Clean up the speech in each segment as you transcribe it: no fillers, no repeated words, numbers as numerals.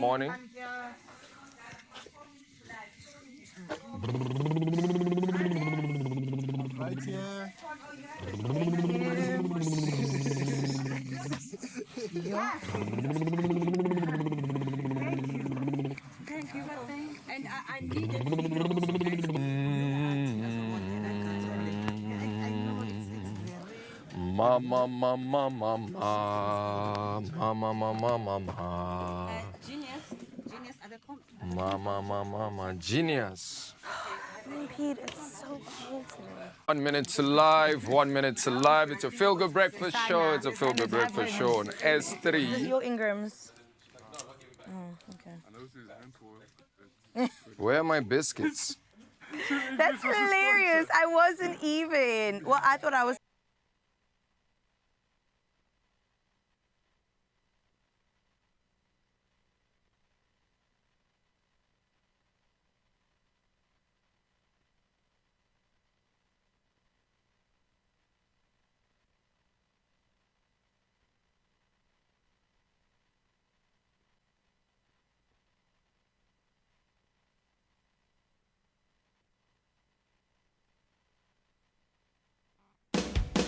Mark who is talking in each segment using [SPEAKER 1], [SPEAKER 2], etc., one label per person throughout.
[SPEAKER 1] Morning.
[SPEAKER 2] Right here.
[SPEAKER 3] Thank you, and I needed
[SPEAKER 1] Mama, mama, mama, mama, mama, mama,
[SPEAKER 3] Genius at the
[SPEAKER 1] mama, mama, mama, genius.
[SPEAKER 4] Pete, it's so cold today.
[SPEAKER 1] 1 minute to live, 1 minute to live. It's a feel-good breakfast show. It's a feel-good breakfast show on
[SPEAKER 4] This is
[SPEAKER 1] S3.
[SPEAKER 4] your Ingrams. Oh, okay.
[SPEAKER 1] Where are my biscuits?
[SPEAKER 4] That's hilarious. I wasn't even. Well, I thought I was.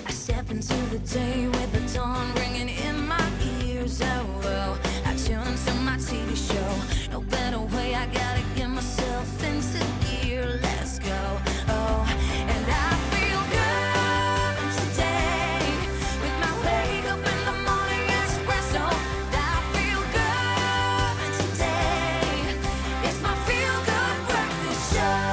[SPEAKER 5] I step into the day with the dawn ringing in my ears. Oh, well, I tune into my TV show. No better way, I gotta get myself into gear. Let's go. Oh, and I feel good today with my wake up in the morning espresso. I feel good today. It's my feel good breakfast show.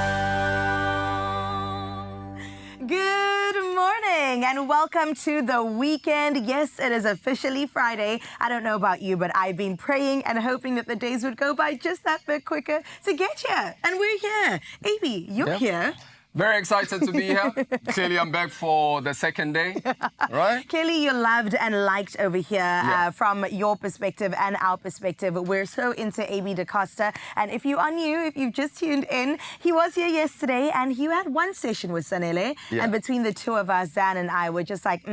[SPEAKER 4] Good morning and welcome to the weekend. Yes, it is officially Friday. I don't know about you, but I've been praying and hoping that the days would go by just that bit quicker to get here. And we're here. Avi, you're here.
[SPEAKER 1] Very excited to be here. Clearly, I'm back for the second day, right?
[SPEAKER 4] Clearly, you're loved and liked over here from your perspective and our perspective. We're so into A.B. DaCosta. And if you are new, if you've just tuned in, he was here yesterday and he had one session with Sanele.
[SPEAKER 1] Yeah.
[SPEAKER 4] And between the two of us, Dan and I were just like,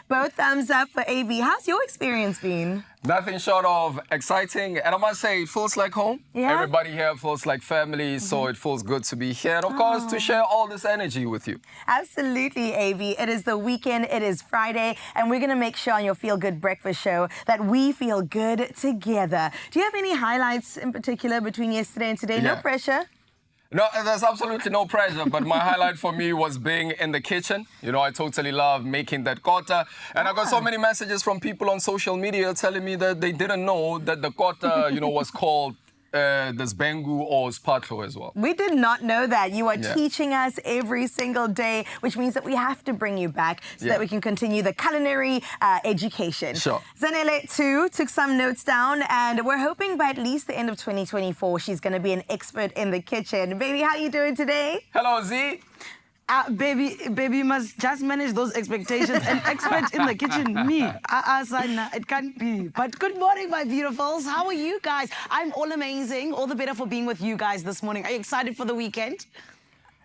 [SPEAKER 4] both thumbs up for A.B. How's your experience been?
[SPEAKER 1] Nothing short of exciting. And I must say, it feels like home.
[SPEAKER 4] Yeah.
[SPEAKER 1] Everybody here feels like family, so it feels good to be here. And of course, to share all this energy with you.
[SPEAKER 4] Absolutely, Avi. It is the weekend, it is Friday, and we're going to make sure on your Feel Good Breakfast show that we feel good together. Do you have any highlights in particular between yesterday and today? No
[SPEAKER 1] Yeah.
[SPEAKER 4] pressure.
[SPEAKER 1] No, there's absolutely no pressure, but my highlight for me was being in the kitchen. You know, I totally love making that kota. And I got so many messages from people on social media telling me that they didn't know that the kota, was called this bengu or spatlo as well.
[SPEAKER 4] We did not know that. You are
[SPEAKER 1] Yeah.
[SPEAKER 4] teaching us every single day, which means that we have to bring you back so
[SPEAKER 1] Yeah.
[SPEAKER 4] that we can continue the culinary education.
[SPEAKER 1] Sure.
[SPEAKER 4] Zanele, too, took some notes down, and we're hoping by at least the end of 2024, she's going to be an expert in the kitchen. Baby, how you doing today?
[SPEAKER 1] Hello, Z.
[SPEAKER 6] Baby, you must just manage those expectations. An expert in the kitchen, me. Sana, it can't be. But good morning, my beautifuls. How are you guys? I'm all amazing. All the better for being with you guys this morning. Are you excited for the weekend?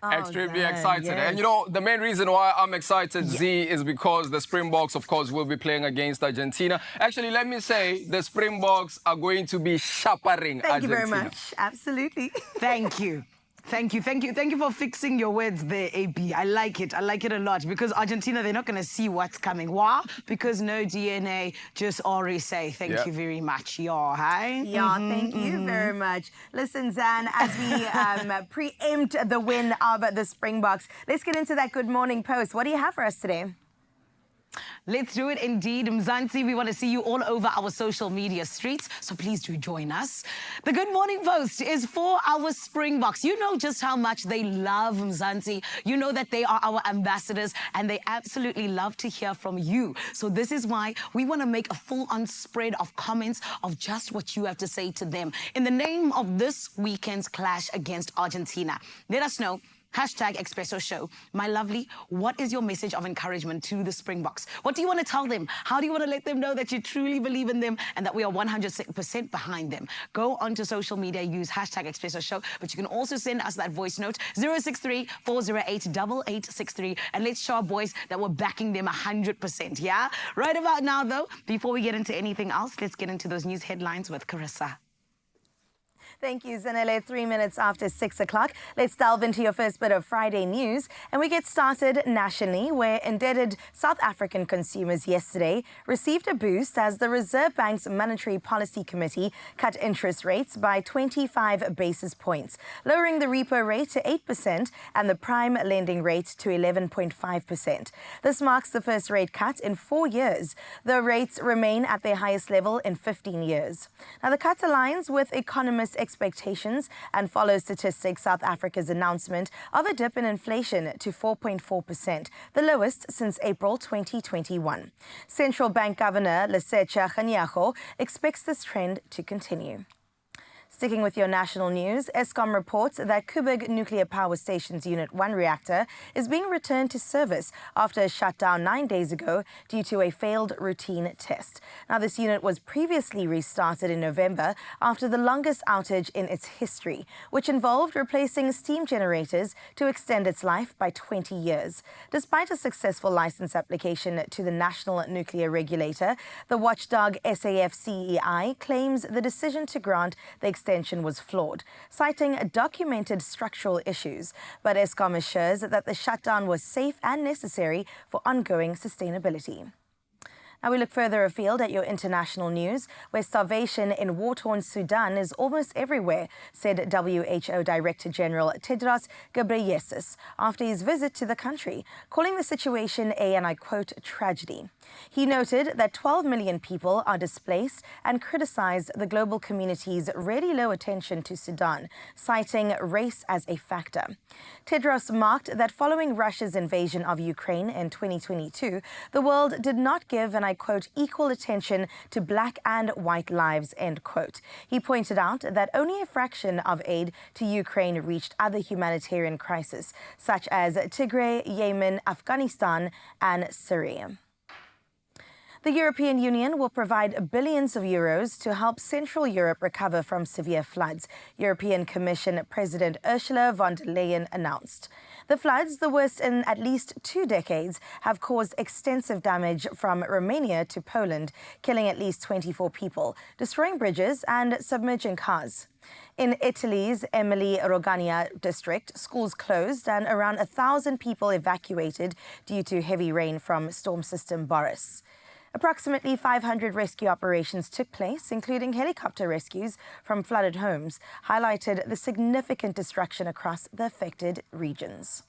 [SPEAKER 1] Extremely
[SPEAKER 4] God,
[SPEAKER 1] excited.
[SPEAKER 4] yes.
[SPEAKER 1] And the main reason why I'm excited, Z, is because the Springboks, of course, will be playing against Argentina. Actually, let me say, the Springboks are going to be shepherding
[SPEAKER 4] Thank you
[SPEAKER 1] Argentina.
[SPEAKER 4] very much. Absolutely.
[SPEAKER 6] Thank you. Thank you for fixing your words there, AB. I like it a lot because Argentina, they're not going to see what's coming. Why? Because no DNA, just RSA. Thank you very much. Yeah, hey?
[SPEAKER 4] Yeah, thank you very much. Listen, Zan, as we preempt the win of the Springboks, let's get into that Good Morning Post. What do you have for us today?
[SPEAKER 6] Let's do it indeed. Mzansi, we want to see you all over our social media streets, so please do join us. The Good Morning Post is for our Springboks. You know just how much they love Mzansi. You know that they are our ambassadors, and they absolutely love to hear from you. So this is why we want to make a full-on spread of comments of just what you have to say to them in the name of this weekend's clash against Argentina. Let us know Hashtag Expresso Show. My lovely, what is your message of encouragement to the Springboks? What do you want to tell them? How do you want to let them know that you truly believe in them and that we are 100% behind them? Go onto social media, use hashtag Expresso Show, but you can also send us that voice note, 063-408-8863, and let's show our boys that we're backing them 100%, yeah? Right about now, though, before we get into anything else, let's get into those news headlines with Carissa.
[SPEAKER 4] Thank you, Zanele. 3 minutes after 6 o'clock. Let's delve into your first bit of Friday news. And we get started nationally, where indebted South African consumers yesterday received a boost as the Reserve Bank's Monetary Policy Committee cut interest rates by 25 basis points, lowering the repo rate to 8% and the prime lending rate to 11.5%. This marks the first rate cut in 4 years. The rates remain at their highest level in 15 years. Now, the cut aligns with economists' expectations and follows Statistics South Africa's announcement of a dip in inflation to 4.4%, the lowest since April 2021. Central Bank Governor Lesetja Kganyago expects this trend to continue. Sticking with your national news, Eskom reports that Kubig Nuclear Power Station's Unit 1 reactor is being returned to service after a shutdown 9 days ago due to a failed routine test. Now, this unit was previously restarted in November after the longest outage in its history, which involved replacing steam generators to extend its life by 20 years. Despite a successful license application to the National Nuclear Regulator, the watchdog SAFCEI claims the decision to grant the extension was flawed, citing documented structural issues. But Eskom assures that the shutdown was safe and necessary for ongoing sustainability. Now we look further afield at your international news, where starvation in war-torn Sudan is almost everywhere, said WHO Director General Tedros Ghebreyesus after his visit to the country, calling the situation a, and I quote, tragedy. He noted that 12 million people are displaced and criticized the global community's really low attention to Sudan, citing race as a factor. Tedros marked that following Russia's invasion of Ukraine in 2022, the world did not give, and I quote, equal attention to black and white lives, end quote. He pointed out that only a fraction of aid to Ukraine reached other humanitarian crises, such as Tigray, Yemen, Afghanistan, and Syria. The European Union will provide billions of euros to help Central Europe recover from severe floods, European Commission President Ursula von der Leyen announced. The floods, the worst in at least 2 decades, have caused extensive damage from Romania to Poland, killing at least 24 people, destroying bridges and submerging cars. In Italy's Emilia-Romagna district, schools closed and around 1,000 people evacuated due to heavy rain from storm system Boris. Approximately 500 rescue operations took place, including helicopter rescues from flooded homes, highlighted the significant destruction across the affected regions.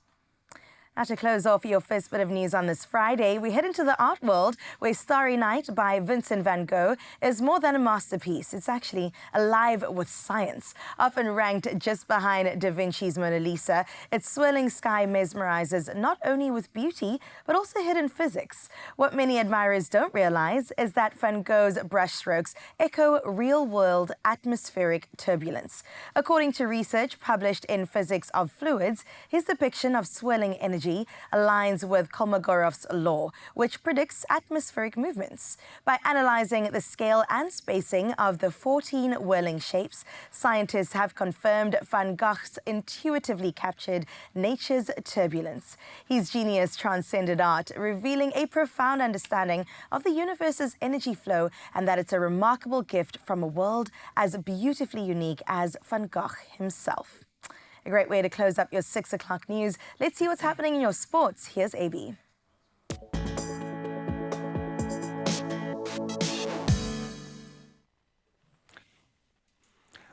[SPEAKER 4] Now, to close off your first bit of news on this Friday, we head into the art world, where Starry Night by Vincent van Gogh is more than a masterpiece. It's actually alive with science. Often ranked just behind Da Vinci's Mona Lisa, its swirling sky mesmerizes not only with beauty, but also hidden physics. What many admirers don't realize is that Van Gogh's brushstrokes echo real-world atmospheric turbulence. According to research published in Physics of Fluids, his depiction of swirling energy aligns with Kolmogorov's law, which predicts atmospheric movements. By analyzing the scale and spacing of the 14 whirling shapes, scientists have confirmed Van Gogh's intuitively captured nature's turbulence. His genius transcended art, revealing a profound understanding of the universe's energy flow, and that it's a remarkable gift from a world as beautifully unique as Van Gogh himself. A great way to close up your 6 o'clock news. Let's see what's happening in your sports. Here's AB.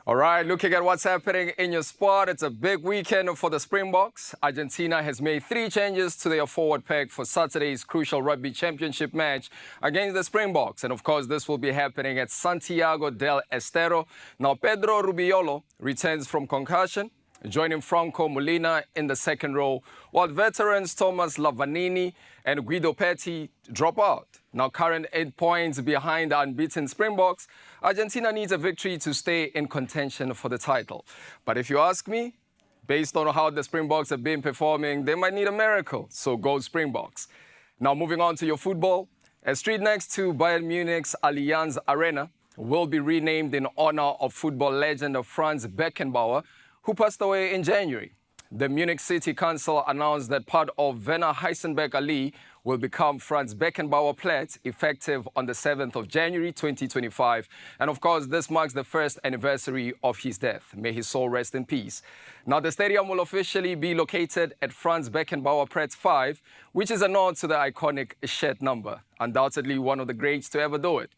[SPEAKER 1] All right, looking at what's happening in your sport, it's a big weekend for the Springboks. Argentina has made 3 changes to their forward pack for Saturday's crucial rugby championship match against the Springboks. And of course, this will be happening at Santiago del Estero. Now, Pedro Rubiolo returns from concussion, joining Franco Molina in the second row, while veterans Thomas Lavanini and Guido Petti drop out. Now, current 8 points behind the unbeaten Springboks, Argentina needs a victory to stay in contention for the title. But if you ask me, Based on how the Springboks have been performing, they might need a miracle. So go Springboks. Now moving on to your football. A street next to Bayern Munich's Allianz Arena will be renamed in honor of football legend Franz Beckenbauer, who passed away in January. The Munich City Council announced that part of Werner Heisenberg Allee will become Franz Beckenbauer Platz, effective on the 7th of January 2025. And of course, this marks the first anniversary of his death. May his soul rest in peace. Now, the stadium will officially be located at Franz Beckenbauer Platz 5, which is a nod to the iconic shed number. Undoubtedly one of the greats to ever do it.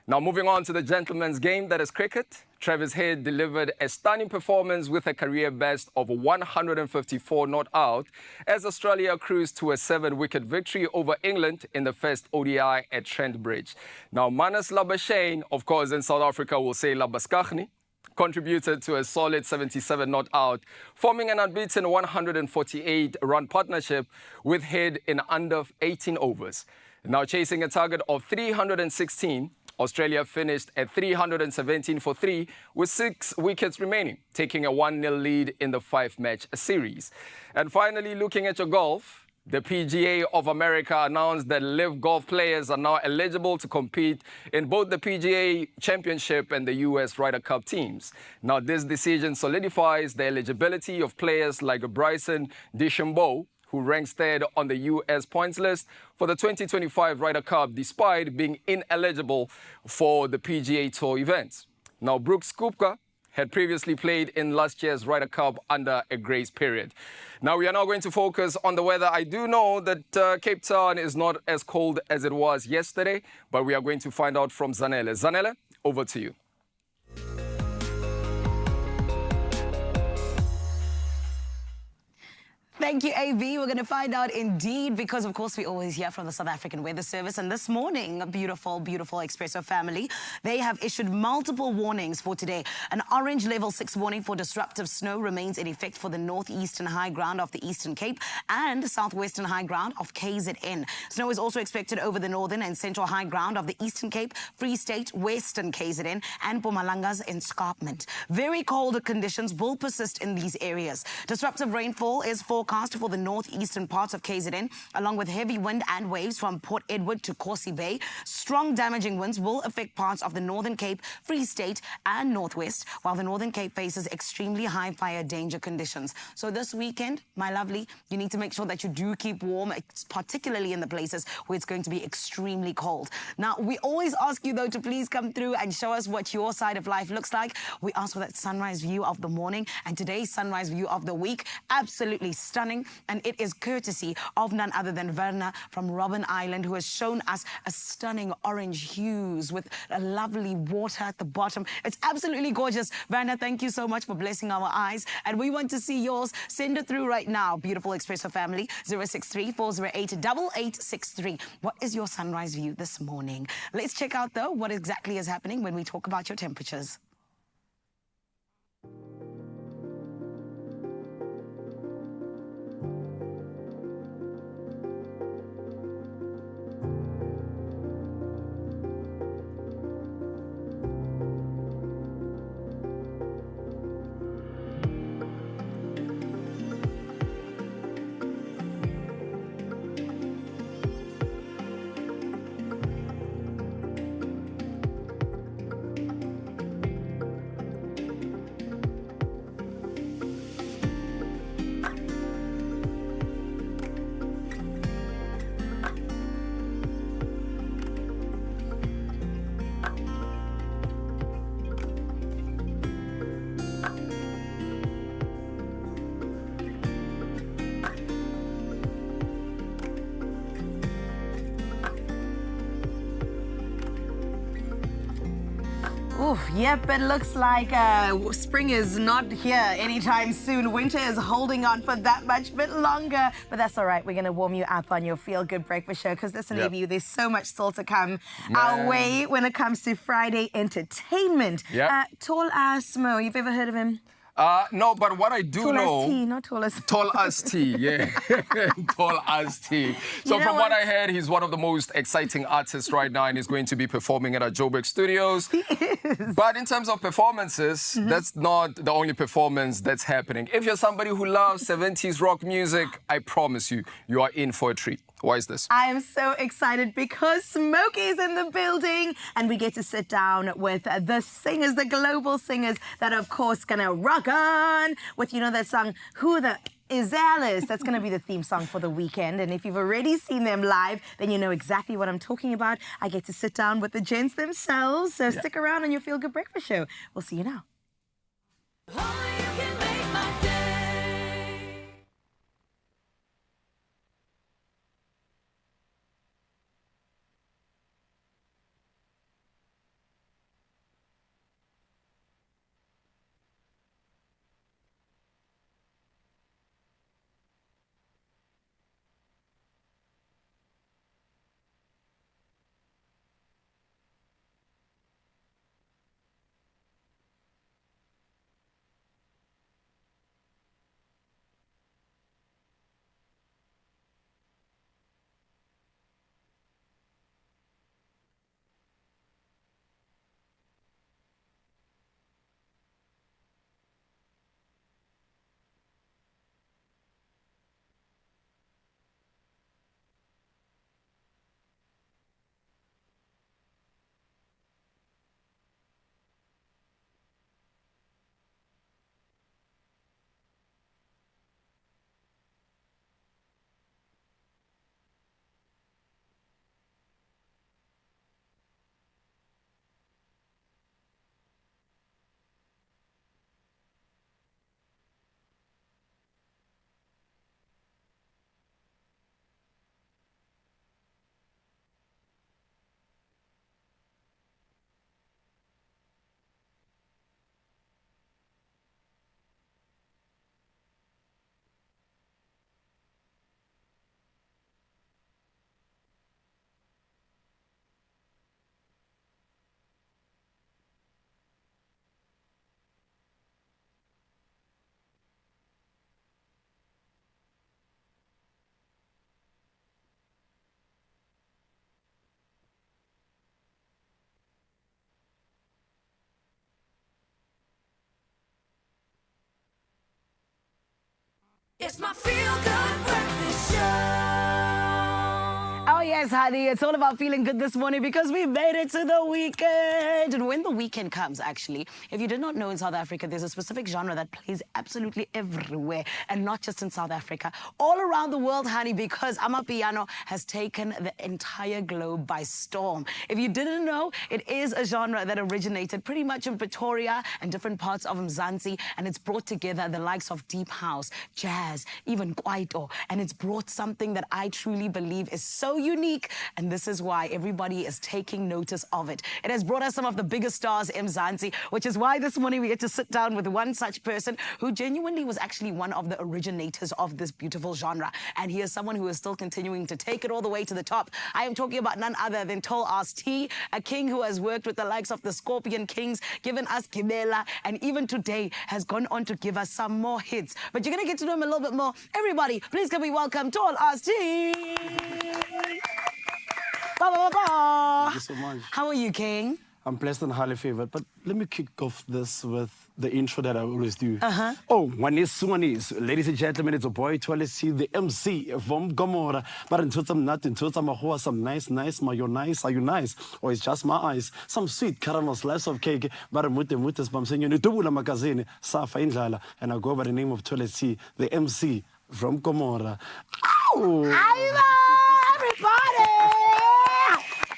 [SPEAKER 1] Now, moving on to the gentleman's game, that is cricket. Travis Head delivered a stunning performance with a career best of 154 not out as Australia cruised to a 7-wicket victory over England in the first ODI at Trent Bridge. Now, Manus Labuschagne, of course, in South Africa will say Labuskaghni, contributed to a solid 77 not out, forming an unbeaten 148-run partnership with Head in under 18 overs. Now, chasing a target of 316, Australia finished at 317 for 3 with 6 wickets remaining, taking a 1-0 lead in the 5-match series. And finally, looking at your golf, the PGA of America announced that LIV Golf players are now eligible to compete in both the PGA Championship and the US Ryder Cup teams. Now, this decision solidifies the eligibility of players like Bryson DeChambeau, who ranks third on the U.S. points list for the 2025 Ryder Cup, despite being ineligible for the PGA Tour events. Now, Brooks Koepka had previously played in last year's Ryder Cup under a grace period. Now, we are now going to focus on the weather. I do know that Cape Town is not as cold as it was yesterday, but we are going to find out from Zanele. Zanele, over to you.
[SPEAKER 6] Thank you, AV. We're going to find out indeed because, of course, we always hear from the South African Weather Service. And this morning, a beautiful, beautiful Expresso family, they have issued multiple warnings for today. An orange level 6 warning for disruptive snow remains in effect for the northeastern high ground of the Eastern Cape and the southwestern high ground of KZN. Snow is also expected over the northern and central high ground of the Eastern Cape, Free State, Western KZN, and Mpumalanga's escarpment. Very cold conditions will persist in these areas. Disruptive rainfall is forecast for the northeastern parts of KZN, along with heavy wind and waves from Port Edward to Corsi Bay. Strong damaging winds will affect parts of the Northern Cape, Free State, and Northwest, while the Northern Cape faces extremely high fire danger conditions. So this weekend, my lovely, you need to make sure that you do keep warm, particularly in the places where it's going to be extremely cold. Now, we always ask you, though, to please come through and show us what your side of life looks like. We ask for that sunrise view of the morning, and today's sunrise view of the week, absolutely stunning. And it is courtesy of none other than Werner from Robben Island, who has shown us a stunning orange hues with a lovely water at the bottom. It's absolutely gorgeous. Werner, thank you so much for blessing our eyes. And we want to see yours. Send it through right now. Beautiful Expresso family, 063-408-8863. What is your sunrise view this morning? Let's check out, though, what exactly is happening when we talk about your temperatures.
[SPEAKER 4] Oof, yep, it looks like spring is not here anytime soon. Winter is holding on for that much bit longer. But that's all right. We're going to warm you up on your Feel Good Breakfast Show because listen, ABU, there's so much still to come our way when it comes to Friday entertainment.
[SPEAKER 1] Yep.
[SPEAKER 4] Tall Ass Smo, you've ever heard of him?
[SPEAKER 1] No, but what I do
[SPEAKER 4] Tall
[SPEAKER 1] know...
[SPEAKER 4] as tea, not tall as...
[SPEAKER 1] Tall as tea, yeah. Tall as tea. So
[SPEAKER 4] You know
[SPEAKER 1] from what
[SPEAKER 4] what?
[SPEAKER 1] I heard, he's one of the most exciting artists right now, and he's going to be performing at our Joburg studios.
[SPEAKER 4] He is.
[SPEAKER 1] But in terms of performances, that's not the only performance that's happening. If you're somebody who loves 70s rock music, I promise you, you are in for a treat. Why is this?
[SPEAKER 4] I am so excited because Smokey is in the building and we get to sit down with the singers, the global singers that are, of course, gonna rock on with, you know, that song, Who the Is Alice? That's gonna be the theme song for the weekend. And if you've already seen them live, then you know exactly what I'm talking about. I get to sit down with the gents themselves. So stick around on your Feel Good Breakfast show. We'll see you now.
[SPEAKER 5] Only you can make my day. It's my Feel Good Breakfast Show.
[SPEAKER 6] Oh, yes, honey. It's all about feeling good this morning because we made it to the weekend. And when the weekend comes, actually, if you did not know, in South Africa, there's a specific genre that plays absolutely everywhere, and not just in South Africa, all around the world, honey, because Amapiano has taken the entire globe by storm. If you didn't know, it is a genre that originated pretty much in Pretoria and different parts of Mzansi, and it's brought together the likes of deep house, jazz, even kwaito, and it's brought something that I truly believe is so unique, and this is why everybody is taking notice of it. It has brought us some of the biggest stars in Mzansi, which is why this morning we get to sit down with one such person who genuinely was actually one of the originators of this beautiful genre, and he is someone who is still continuing to take it all the way to the top. I am talking about none other than Tall Ass T, a king who has worked with the likes of the Scorpion Kings, given us Kibela, and even today has gone on to give us some more hits. But you're going to get to know him a little bit more. Everybody, please can we welcome Tall Ass T.
[SPEAKER 2] Thank you so much.
[SPEAKER 6] How are you, King?
[SPEAKER 2] I'm blessed and highly favored. But let me kick off this with the intro that I always do. Oh, one is. Ladies and gentlemen, it's a boy to see the MC from Gomorrah. But until some nut, until some nice, ma, you're nice, are you nice? Or it's just my eyes. Some sweet caramel slice of cake. But I'm saying, you do a magazine, Safa Injala, and I go by the name of Toilet the MC from Gomorrah.
[SPEAKER 6] Hi, everybody!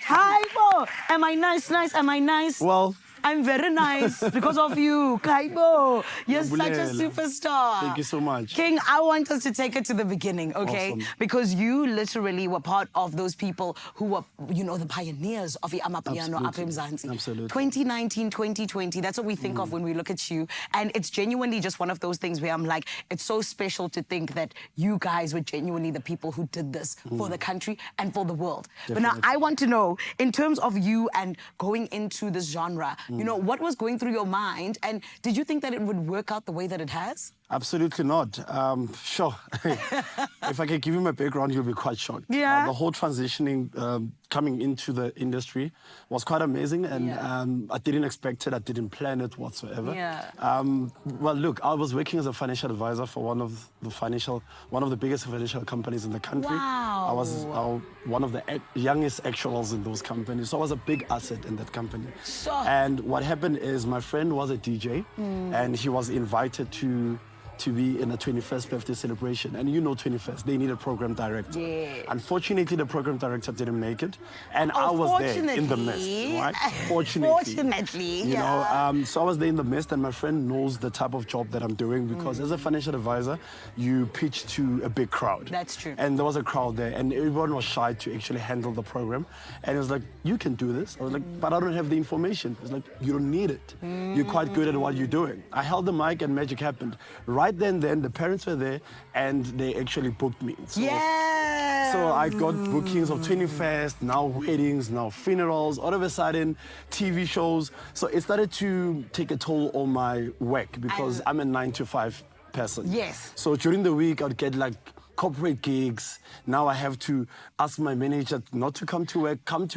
[SPEAKER 6] Hi, Bo. Am I nice? Am I nice?
[SPEAKER 2] Well,
[SPEAKER 6] I'm very nice because of you, Kaibo. You're such a
[SPEAKER 2] Nabulela.
[SPEAKER 6] superstar.
[SPEAKER 2] Thank you so much.
[SPEAKER 6] King, I want us to take it to the beginning, okay?
[SPEAKER 2] Awesome.
[SPEAKER 6] Because you literally were part of those people who were, you know, the pioneers of the Amapiano up in Mzansi.
[SPEAKER 2] Absolutely.
[SPEAKER 6] 2019, 2020, that's what we think of when we look at you. And it's genuinely just one of those things where I'm like, it's so special to think that you guys were genuinely the people who did this for the country and for the world. But now
[SPEAKER 2] Definitely.
[SPEAKER 6] I want to know, in terms of you and going into this genre, You know, what was going through your mind? And did you think that it would work out the way that it has?
[SPEAKER 2] Absolutely not. Sure. If I can give you my background, you'll be quite shocked.
[SPEAKER 6] Yeah.
[SPEAKER 2] The whole transitioning, coming into the industry was quite amazing, and I didn't expect it. I didn't plan it whatsoever.
[SPEAKER 6] Yeah.
[SPEAKER 2] Well, look, I was working as a financial advisor for one of the biggest financial companies in the country.
[SPEAKER 6] Wow.
[SPEAKER 2] I was one of the youngest actuals in those companies, so I was a big asset in that company.
[SPEAKER 6] Sure.
[SPEAKER 2] And what happened is my friend was a DJ, and he was invited to be in a 21st birthday celebration. And you know 21st, they need a program director.
[SPEAKER 6] Yeah.
[SPEAKER 2] Unfortunately, the program director didn't make it. And I was there in the midst, right?
[SPEAKER 6] Fortunately,
[SPEAKER 2] you know, so I was there in the midst, and my friend knows the type of job that I'm doing, because as a financial advisor, you pitch to a big crowd.
[SPEAKER 6] That's true.
[SPEAKER 2] And there was a crowd there, and everyone was shy to actually handle the program. And it was like, you can do this. I was like, but I don't have the information. It's like, you don't need it. You're quite good at what you're doing. I held the mic and magic happened. Right then, the parents were there, and they actually booked me. So, so I got bookings of 21st, now weddings, now funerals, all of a sudden TV shows. So it started to take a toll on my work, because I'm a 9-to-5 person.
[SPEAKER 6] Yes.
[SPEAKER 2] So during the week, I'd get like corporate gigs. Now I have to ask my manager not to come to work, not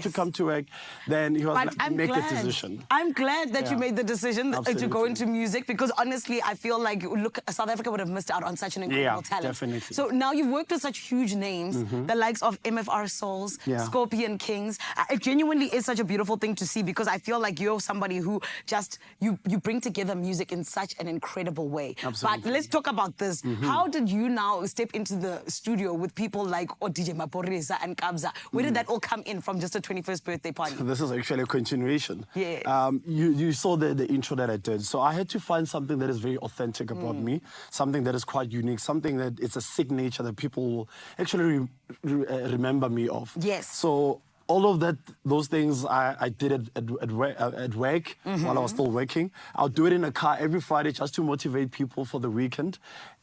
[SPEAKER 2] to come to work. Then he was like, make the decision.
[SPEAKER 6] I'm glad that you made the decision to
[SPEAKER 2] Absolutely.
[SPEAKER 6] go into music, because honestly, I feel like, look, South Africa would have missed out on such an incredible talent.
[SPEAKER 2] Definitely.
[SPEAKER 6] So now you've worked with such huge names, the likes of MFR Souls, Scorpion Kings. It genuinely is such a beautiful thing to see, because I feel like you're somebody who just, you bring together music in such an incredible way.
[SPEAKER 2] Absolutely.
[SPEAKER 6] But let's talk about this. How did you now step into the studio with people like DJ Maporisa and Kabza? Where did that all come in from, just a 21st birthday party?
[SPEAKER 2] This is actually a continuation.
[SPEAKER 6] Yes.
[SPEAKER 2] You saw the intro that I did. So I had to find something that is very authentic about me, something that is quite unique, something that it's a signature that people will actually remember me of.
[SPEAKER 6] Yes.
[SPEAKER 2] So all of those things I did at work while I was still working. I'll do it in a car every Friday just to motivate people for the weekend.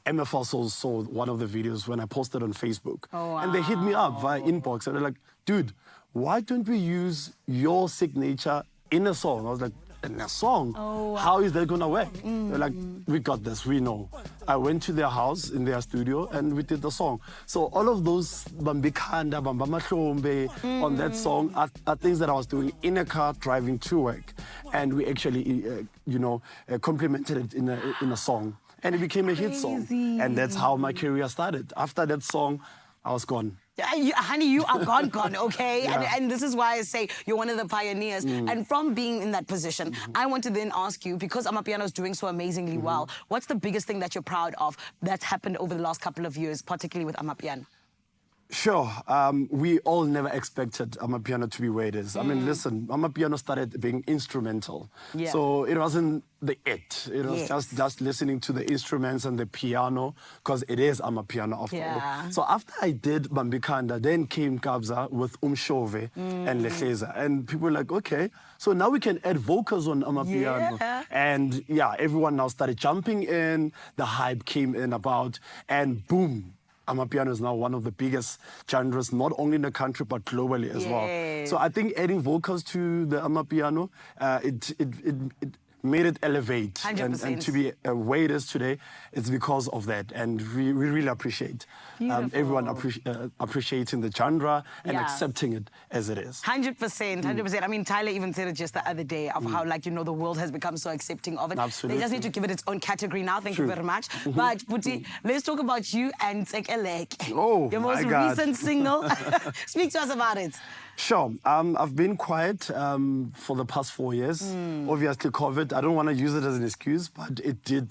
[SPEAKER 2] MF also saw one of the videos when I posted on Facebook.
[SPEAKER 6] Oh, wow.
[SPEAKER 2] And they hit me up via inbox, and they're like, dude, why don't we use your signature in a song? I was like, in a song?
[SPEAKER 6] Oh, wow.
[SPEAKER 2] How is that gonna work? They're like, we got this, we know. I went to their house, in their studio, and we did the song. So all of those Bambikanda, Bambamahlombe on that song are things that I was doing in a car driving to work. And we actually, complemented it in a song. And it became a hit song. And that's how my career started. After that song, I was gone.
[SPEAKER 6] Honey, you are gone, okay? And this is why I say you're one of the pioneers. And from being in that position, I want to then ask you, because Amapiano is doing so amazingly well, what's the biggest thing that you're proud of that's happened over the last couple of years, particularly with Amapiano?
[SPEAKER 2] Sure. We all never expected Amapiano to be where it is. I mean, listen, Amapiano started being instrumental.
[SPEAKER 6] Yeah.
[SPEAKER 2] So it wasn't the it. It was just listening to the instruments and the piano, because it is Amapiano after all. So after I did Bambikanda, then came Kabza with Umshove and Lecheza. And people were like, okay, so now we can add vocals on Amapiano.
[SPEAKER 6] Yeah.
[SPEAKER 2] And everyone now started jumping in. The hype came in about, and boom. Amapiano is now one of the biggest genres, not only in the country, but globally as well. So I think adding vocals to the Amapiano, it made it elevate.
[SPEAKER 6] 100%.
[SPEAKER 2] And to be where it is today, it's because of that. And we really appreciate everyone appreciating the genre and accepting it as it is.
[SPEAKER 6] 100%, 100%. I mean, Tyler even said it just the other day of how, the world has become so accepting of it.
[SPEAKER 2] Absolutely.
[SPEAKER 6] They just need to give it its own category now. Thank you very much. But, Puti, let's talk about you and Tsekelek.
[SPEAKER 2] Oh,
[SPEAKER 6] your most
[SPEAKER 2] my God.
[SPEAKER 6] recent single. Speak to us about it.
[SPEAKER 2] Sure. I've been quiet for the past 4 years. Obviously, COVID, I don't want to use it as an excuse, but it did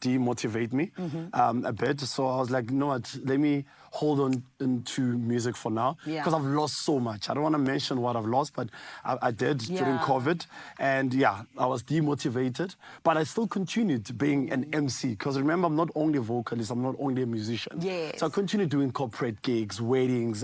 [SPEAKER 2] demotivate me a bit. So I was like, you know what, let me hold on to music for now, because I've lost so much. I don't want to mention what I've lost, but I did during COVID. And I was demotivated, but I still continued being an MC, because remember, I'm not only a vocalist, I'm not only a musician.
[SPEAKER 6] Yes.
[SPEAKER 2] So I continued doing corporate gigs, weddings,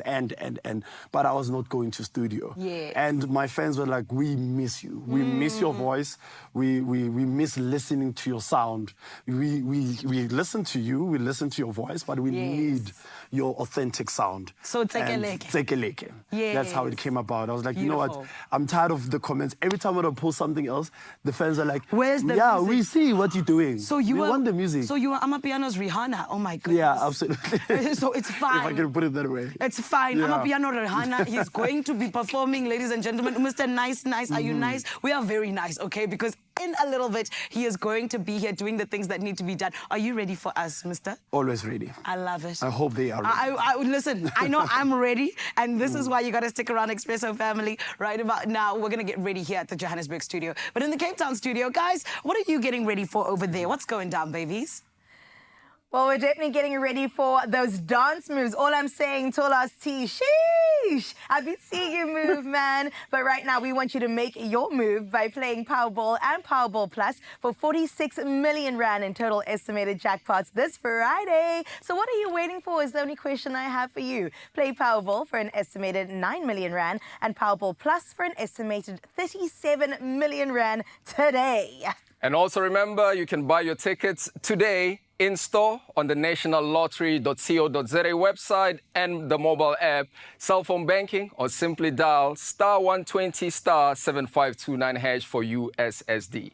[SPEAKER 2] but I was not going to into studio.
[SPEAKER 6] Yes.
[SPEAKER 2] And my fans were like, we miss you. We miss your voice. We miss listening to your sound. We listen to you, we listen to your voice, but we need your authentic sound.
[SPEAKER 6] So Tsekeleke.
[SPEAKER 2] Tsekeleke. That's how it came about. I was like, you know what?
[SPEAKER 6] Beautiful.
[SPEAKER 2] I'm tired of the comments. Every time I post something else, the fans are like,
[SPEAKER 6] Where's the
[SPEAKER 2] yeah,
[SPEAKER 6] music?
[SPEAKER 2] we see what you're doing.
[SPEAKER 6] So
[SPEAKER 2] we
[SPEAKER 6] you
[SPEAKER 2] want the music.
[SPEAKER 6] So you were Amapiano's Rihanna. Oh my goodness.
[SPEAKER 2] Yeah, absolutely.
[SPEAKER 6] So it's
[SPEAKER 2] If I
[SPEAKER 6] fine.
[SPEAKER 2] can put it that way.
[SPEAKER 6] It's fine.
[SPEAKER 2] Yeah.
[SPEAKER 6] Amapiano Rihanna. He's going to be performing, ladies and gentlemen. Mr. Nice, are you nice? We are very nice, okay? Because in a little bit, he is going to be here doing the things that need to be done. Are you ready for us, mister?
[SPEAKER 2] Always ready.
[SPEAKER 6] I love it.
[SPEAKER 2] I hope they are ready.
[SPEAKER 6] Listen, I know I'm ready, and this is why you got to stick around, Expresso family. Right about now, we're going to get ready here at the Johannesburg studio. But in the Cape Town studio, guys, what are you getting ready for over there? What's going down, babies?
[SPEAKER 4] Well, we're definitely getting ready for those dance moves. All I'm saying, Tolas T, sheesh. I've been seeing you move, man. But right now, we want you to make your move by playing Powerball and Powerball Plus for 46 million Rand in total estimated jackpots this Friday. So what are you waiting for is the only question I have for you. Play Powerball for an estimated 9 million Rand and Powerball Plus for an estimated 37 million Rand today.
[SPEAKER 1] And also remember, you can buy your tickets today in-store on the nationallottery.co.za website and the mobile app, cell phone banking, or simply dial *120 *7529# for USSD.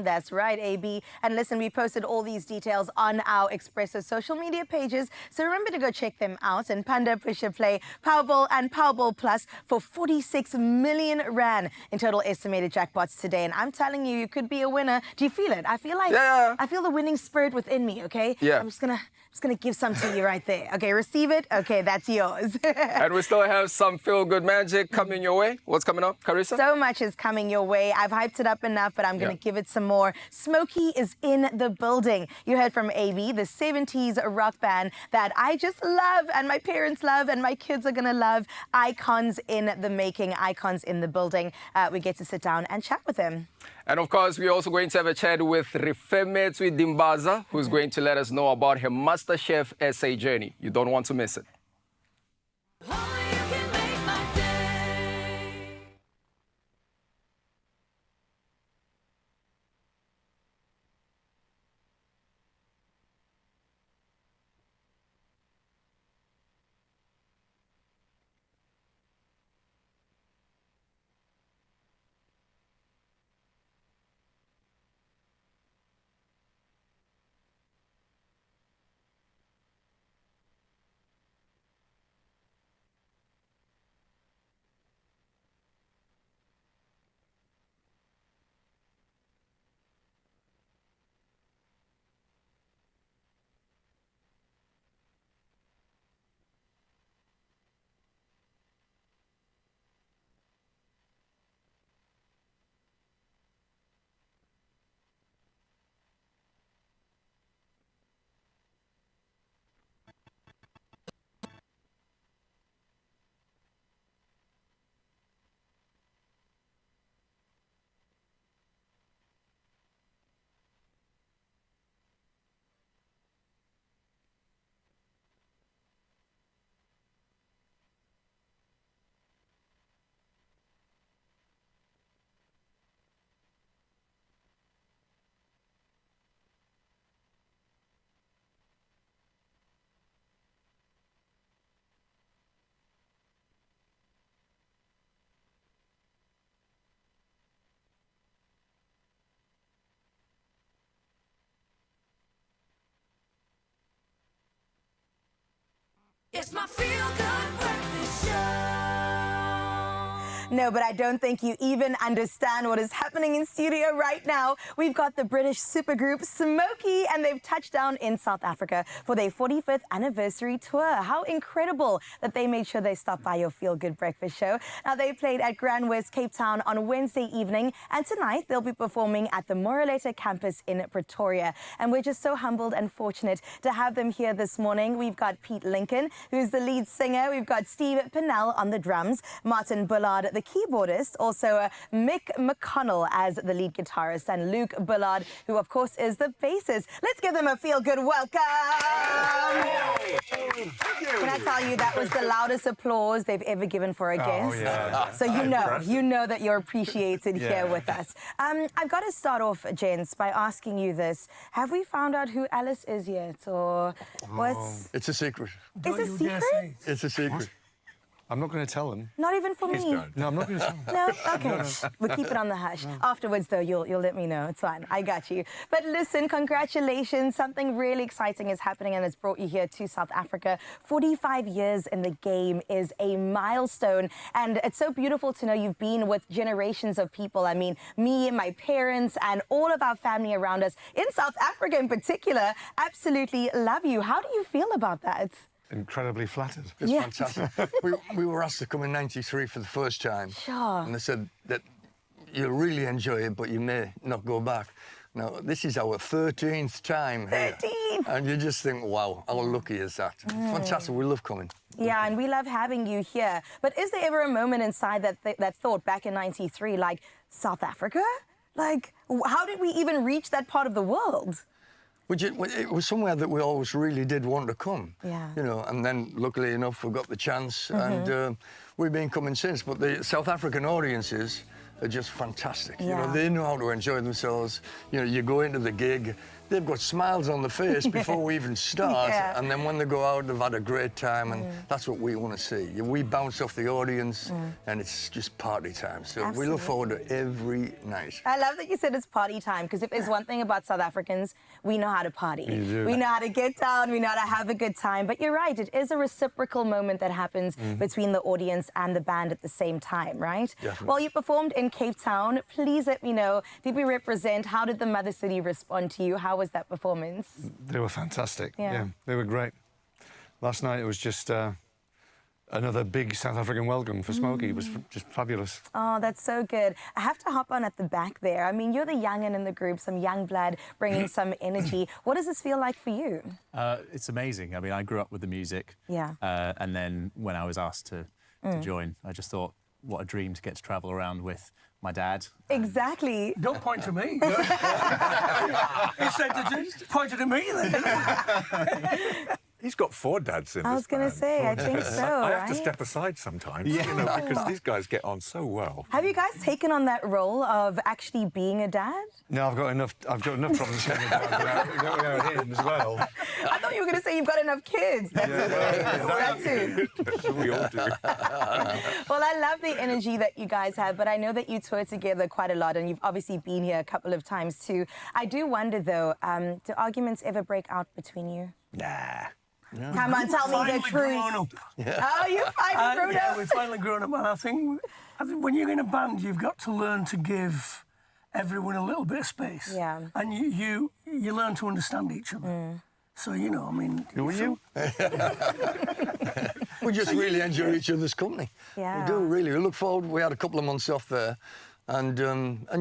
[SPEAKER 4] That's right, AB. And listen, we posted all these details on our Expresso social media pages, so remember to go check them out. And Panda Pusher play Powerball and Powerball Plus for 46 million Rand in total estimated jackpots today. And I'm telling you, you could be a winner. Do you feel it? I feel like I feel the winning spirit within me, okay?
[SPEAKER 1] Yeah.
[SPEAKER 4] I'm just gonna give some to you right there. Okay, receive it. Okay, that's yours.
[SPEAKER 1] And we still have some feel-good magic coming your way. What's coming up, Carissa?
[SPEAKER 4] So much is coming your way. I've hyped it up enough, but I'm going to give it some more. Smokey is in the building. You heard from AB, the 70s rock band that I just love and my parents love and my kids are going to love. Icons in the making, icons in the building. We get to sit down and chat with them.
[SPEAKER 1] And of course, we're also going to have a chat with Rifemetsui Dimbaza, who's going to let us know about her MasterChef SA journey. You don't want to miss it.
[SPEAKER 5] It's my feel-good breakfast show.
[SPEAKER 4] No, but I don't think you even understand what is happening in studio right now. We've got the British supergroup Smokey, and they've touched down in South Africa for their 45th anniversary tour. How incredible that they made sure they stopped by your Feel Good Breakfast show. Now, they played at Grand West Cape Town on Wednesday evening, and tonight they'll be performing at the Moraleta campus in Pretoria. And we're just so humbled and fortunate to have them here this morning. We've got Pete Lincoln, who's the lead singer. We've got Steve Pinnell on the drums, Martin Bullard, the keyboardist, also Mick McConnell as the lead guitarist, and Luke Bullard, who of course is the bassist. Let's give them a feel-good welcome. Can I tell you, that was the loudest applause they've ever given for a guest.
[SPEAKER 7] Yeah.
[SPEAKER 4] So you know that you're appreciated here with us. I've got to start off, gents, by asking you this. Have we found out who Alice is yet, or what's...
[SPEAKER 8] It's a secret.
[SPEAKER 4] Is it a secret?
[SPEAKER 8] It's a secret.
[SPEAKER 7] What? I'm not going to tell them.
[SPEAKER 4] Not even for me?
[SPEAKER 7] No, I'm not going to tell them.
[SPEAKER 4] No? Okay. We'll keep it on the hush. Afterwards, though, you'll let me know. It's fine. I got you. But listen, congratulations. Something really exciting is happening, and it's brought you here to South Africa. 45 years in the game is a milestone, and it's so beautiful to know you've been with generations of people. I mean, me and my parents and all of our family around us, in South Africa in particular, absolutely love you. How do you feel about that?
[SPEAKER 7] Incredibly flattered.
[SPEAKER 8] It's fantastic. we were asked to come in '93 for the first time.
[SPEAKER 4] Sure.
[SPEAKER 8] And they said that you'll really enjoy it, but you may not go back. Now, this is our 13th time here.
[SPEAKER 4] 13!
[SPEAKER 8] And you just think, wow, how lucky is that? It's fantastic. We love coming.
[SPEAKER 4] Yeah, and we love having you here. But is there ever a moment inside that thought back in '93, like, South Africa? Like, how did we even reach that part of the world?
[SPEAKER 8] It was somewhere that we always really did want to come.
[SPEAKER 4] Yeah.
[SPEAKER 8] You know, and then luckily enough we got the chance, and we've been coming since. But the South African audiences are just fantastic.
[SPEAKER 4] Yeah.
[SPEAKER 8] You know, they know how to enjoy themselves. You know, you go into the gig, they've got smiles on the face before we even start, and then when they go out, they've had a great time, and that's what we want to see. We bounce off the audience, and it's just party time. So we look forward to every night.
[SPEAKER 4] I love that you said it's party time, because if there's one thing about South Africans, we know how to party. We know how to get down, we know how to have a good time. But you're right, it is a reciprocal moment that happens between the audience and the band at the same time, right?
[SPEAKER 8] Definitely.
[SPEAKER 4] Well, you performed in Cape Town. Please let me know, did we represent? How did the Mother City respond to you? How was that performance?
[SPEAKER 7] They were fantastic.
[SPEAKER 4] Yeah.
[SPEAKER 7] They were great. Last night it was just another big South African welcome for Smokey. It was just fabulous.
[SPEAKER 4] Oh, that's so good. I have to hop on at the back there. I mean, you're the young'un in the group, some young blood, bringing some energy. What does this feel like for you?
[SPEAKER 9] It's amazing. I mean, I grew up with the music.
[SPEAKER 4] Yeah.
[SPEAKER 9] And then when I was asked to join, I just thought, what a dream to get to travel around with my dad.
[SPEAKER 4] Exactly.
[SPEAKER 10] Don't point to me. He said to just pointed at me then.
[SPEAKER 11] He's got 4 dads in
[SPEAKER 4] I was going to say, I think so,
[SPEAKER 11] I have
[SPEAKER 4] right?
[SPEAKER 11] to step aside sometimes, you know, because these guys get on so well.
[SPEAKER 4] Have you guys taken on that role of actually being a dad?
[SPEAKER 7] No, I've got enough problems getting without him as well.
[SPEAKER 4] I thought you were going to say you've got enough kids. That's that too.
[SPEAKER 11] We all do.
[SPEAKER 4] Well, I love the energy that you guys have, but I know that you tour together quite a lot, and you've obviously been here a couple of times too. I do wonder, though, do arguments ever break out between you?
[SPEAKER 8] Nah. No.
[SPEAKER 4] Come on, tell me the truth.
[SPEAKER 10] Grown up.
[SPEAKER 4] Oh, you finally grown
[SPEAKER 10] yeah,
[SPEAKER 4] up?
[SPEAKER 10] we've finally grown up, and I think when you're in a band, you've got to learn to give everyone a little bit of space.
[SPEAKER 4] Yeah.
[SPEAKER 10] And you learn to understand each other. So, you know, I mean...
[SPEAKER 8] Who are you? We just really enjoy each other's company.
[SPEAKER 4] Yeah.
[SPEAKER 8] We do, really. We look forward. We had a couple of months off there. And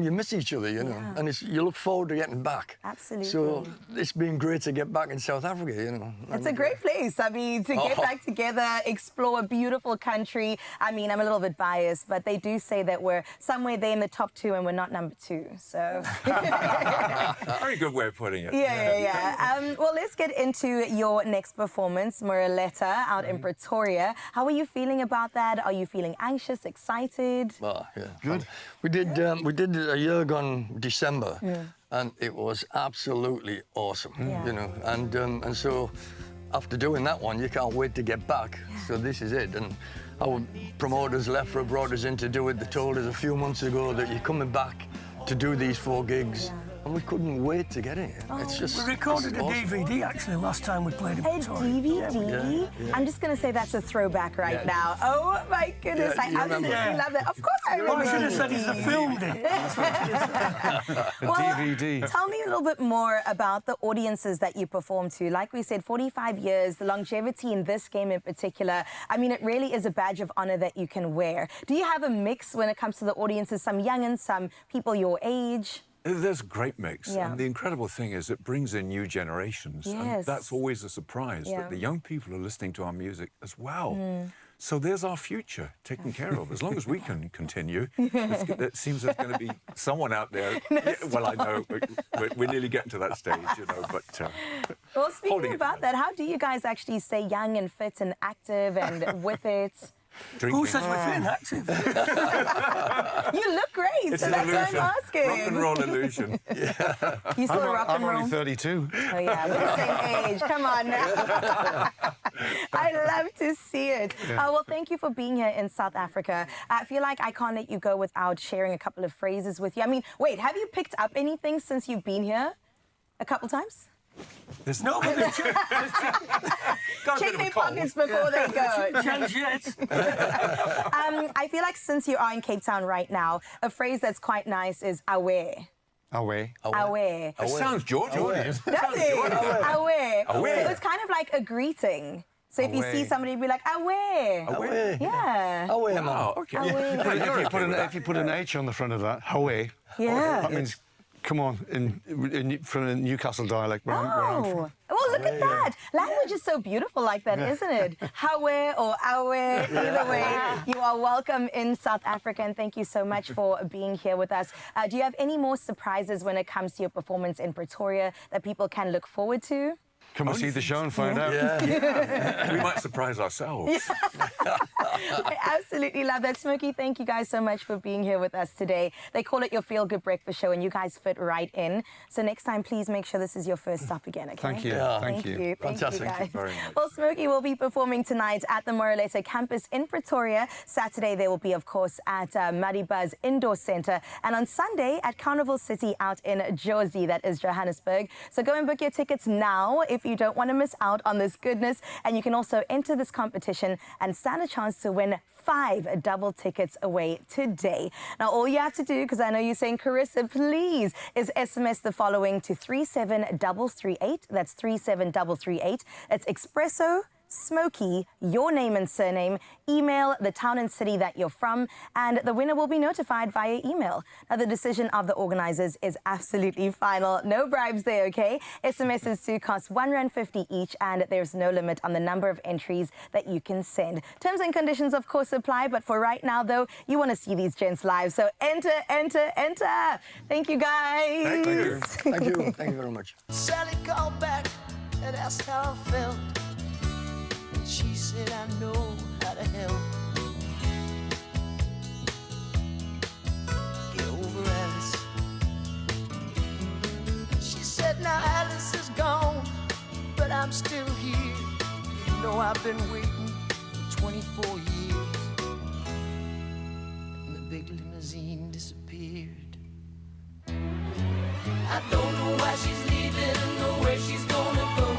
[SPEAKER 8] you miss each other, you know, and you look forward to getting back.
[SPEAKER 4] Absolutely.
[SPEAKER 8] So it's been great to get back in South Africa, you know.
[SPEAKER 4] It's a great place. I mean, to get back together, explore a beautiful country. I mean, I'm a little bit biased, but they do say that we're somewhere there in the top 2 and we're not number 2. So.
[SPEAKER 11] Very good way of putting it.
[SPEAKER 4] Yeah. Well, let's get into your next performance, Moraletta, out in Pretoria. How are you feeling about that? Are you feeling anxious, excited?
[SPEAKER 8] Well, yeah. Good. We did a year gone December, and it was absolutely awesome, you know. And so after doing that one, you can't wait to get back. So this is it. And our promoters, Lefra, brought us in to do it. They told us a few months ago that you're coming back to do these 4 gigs. And we couldn't wait to get it. It's just...
[SPEAKER 10] We recorded a
[SPEAKER 8] awesome.
[SPEAKER 10] DVD, actually, last time we played in
[SPEAKER 4] A
[SPEAKER 10] Pretoria.
[SPEAKER 4] DVD? I'm just going to say that's a throwback right now. Oh, my goodness. I absolutely love that. Of course I remember.
[SPEAKER 10] I should have said it's a film,
[SPEAKER 7] DVD.
[SPEAKER 4] Tell me a little bit more about the audiences that you perform to. Like we said, 45 years, the longevity in this game in particular. I mean, it really is a badge of honor that you can wear. Do you have a mix when it comes to the audiences? Some young'uns, some people your age?
[SPEAKER 11] There's a great mix.
[SPEAKER 4] Yeah.
[SPEAKER 11] And the incredible thing is it brings in new generations.
[SPEAKER 4] Yes.
[SPEAKER 11] And that's always a surprise, that the young people are listening to our music as well. So there's our future taken care of. As long as we can continue, it seems there's going to be someone out there. Well, I know we're nearly getting to that stage, you know, but...
[SPEAKER 4] Well, speaking about that, how do you guys actually stay young and fit and active and with it?
[SPEAKER 11] Drinking.
[SPEAKER 10] Who says we're fit and active?
[SPEAKER 4] You look great,
[SPEAKER 11] It's
[SPEAKER 4] so
[SPEAKER 11] an
[SPEAKER 4] that's
[SPEAKER 11] illusion.
[SPEAKER 4] why I'm asking.
[SPEAKER 11] Rock and roll illusion.
[SPEAKER 4] You still rock
[SPEAKER 7] I'm
[SPEAKER 4] and roll?
[SPEAKER 7] only 32.
[SPEAKER 4] Oh yeah, we're the same age. Come on now. I love to see it. Well, thank you for being here in South Africa. I feel like I can't let you go without sharing a couple of phrases with you. I mean, wait, have you picked up anything since you've been here? A couple times?
[SPEAKER 11] There's
[SPEAKER 10] No, but there's
[SPEAKER 4] Check their pockets before they go.
[SPEAKER 10] chance yet.
[SPEAKER 4] I feel like since you are in Cape Town right now, a phrase that's quite nice is aware.
[SPEAKER 7] Away.
[SPEAKER 4] Aware.
[SPEAKER 11] It sounds Georgian.
[SPEAKER 4] Does it? Aware.
[SPEAKER 11] Aware.
[SPEAKER 4] So it's kind of like a greeting. So if you
[SPEAKER 7] Aware.
[SPEAKER 4] see somebody, be like, aware.
[SPEAKER 11] Aware.
[SPEAKER 4] Yeah.
[SPEAKER 8] Away, man.
[SPEAKER 11] Oh, okay.
[SPEAKER 4] Aware.
[SPEAKER 7] If you put an H on the front of that, away,
[SPEAKER 4] Yeah.
[SPEAKER 7] that means come on, from a Newcastle dialect. Where I'm from.
[SPEAKER 4] Well, look at that. Language is so beautiful like that, isn't it? Hawe or awe, either way, you are welcome in South Africa, and thank you so much for being here with us. Do you have any more surprises when it comes to your performance in Pretoria that people can look forward to?
[SPEAKER 7] Come and see the show and find out.
[SPEAKER 11] We might surprise ourselves.
[SPEAKER 4] I absolutely love that. Smokey, thank you guys so much for being here with us today. They call it your Feel Good Breakfast Show, and you guys fit right in. So next time, please make sure this is your first stop again, okay?
[SPEAKER 7] Thank you.
[SPEAKER 8] Yeah.
[SPEAKER 7] Thank you.
[SPEAKER 8] Fantastic.
[SPEAKER 4] Thank you, guys.
[SPEAKER 11] Very much.
[SPEAKER 4] Well, Smokey will be performing tonight at the Moraleta campus in Pretoria. Saturday, they will be, of course, at Muddy Buzz Indoor Centre. And on Sunday, at Carnival City out in Jozi, that is Johannesburg. So go and book your tickets now if you don't want to miss out on this goodness. And you can also enter this competition and stand a chance to win 5 double tickets away today. Now, all you have to do, because I know you're saying, Carissa, please, is SMS the following to 37338. That's 37338. It's Expresso, Smokey, your name and surname, email the town and city that you're from, and the winner will be notified via email. Now, the decision of the organizers is absolutely final. No bribes there, okay? SMSs do cost R1.50 each, and there's no limit on the number of entries that you can send. Terms and conditions, of course, apply, but for right now, though, you want to see these gents live, so enter, enter, enter. Thank you, guys.
[SPEAKER 11] Thank you.
[SPEAKER 8] Thank you. Thank you very much.
[SPEAKER 12] Sally called back and asked how I felt. And she said, I know how to help. Get over Alice. She said, now Alice is gone, but I'm still here. You know I've been waiting for 24 years. And the big limousine disappeared. I don't know why she's leaving or where she's gonna go.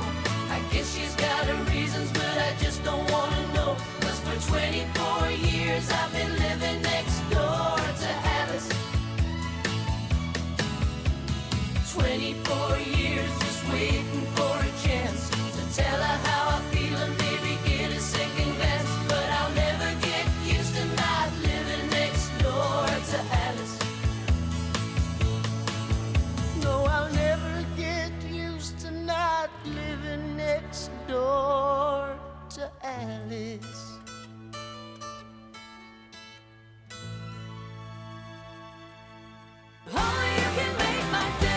[SPEAKER 12] I guess she's got her reasons, but I just don't wanna know. 'Cause for 24 years I've been living next door to Alice. 24 years just waiting for a chance to tell her how I feel and maybe get a second glance. But I'll never get used to not living next door to Alice. No, I'll never get used to not living next door to Alice. Only you can make my day.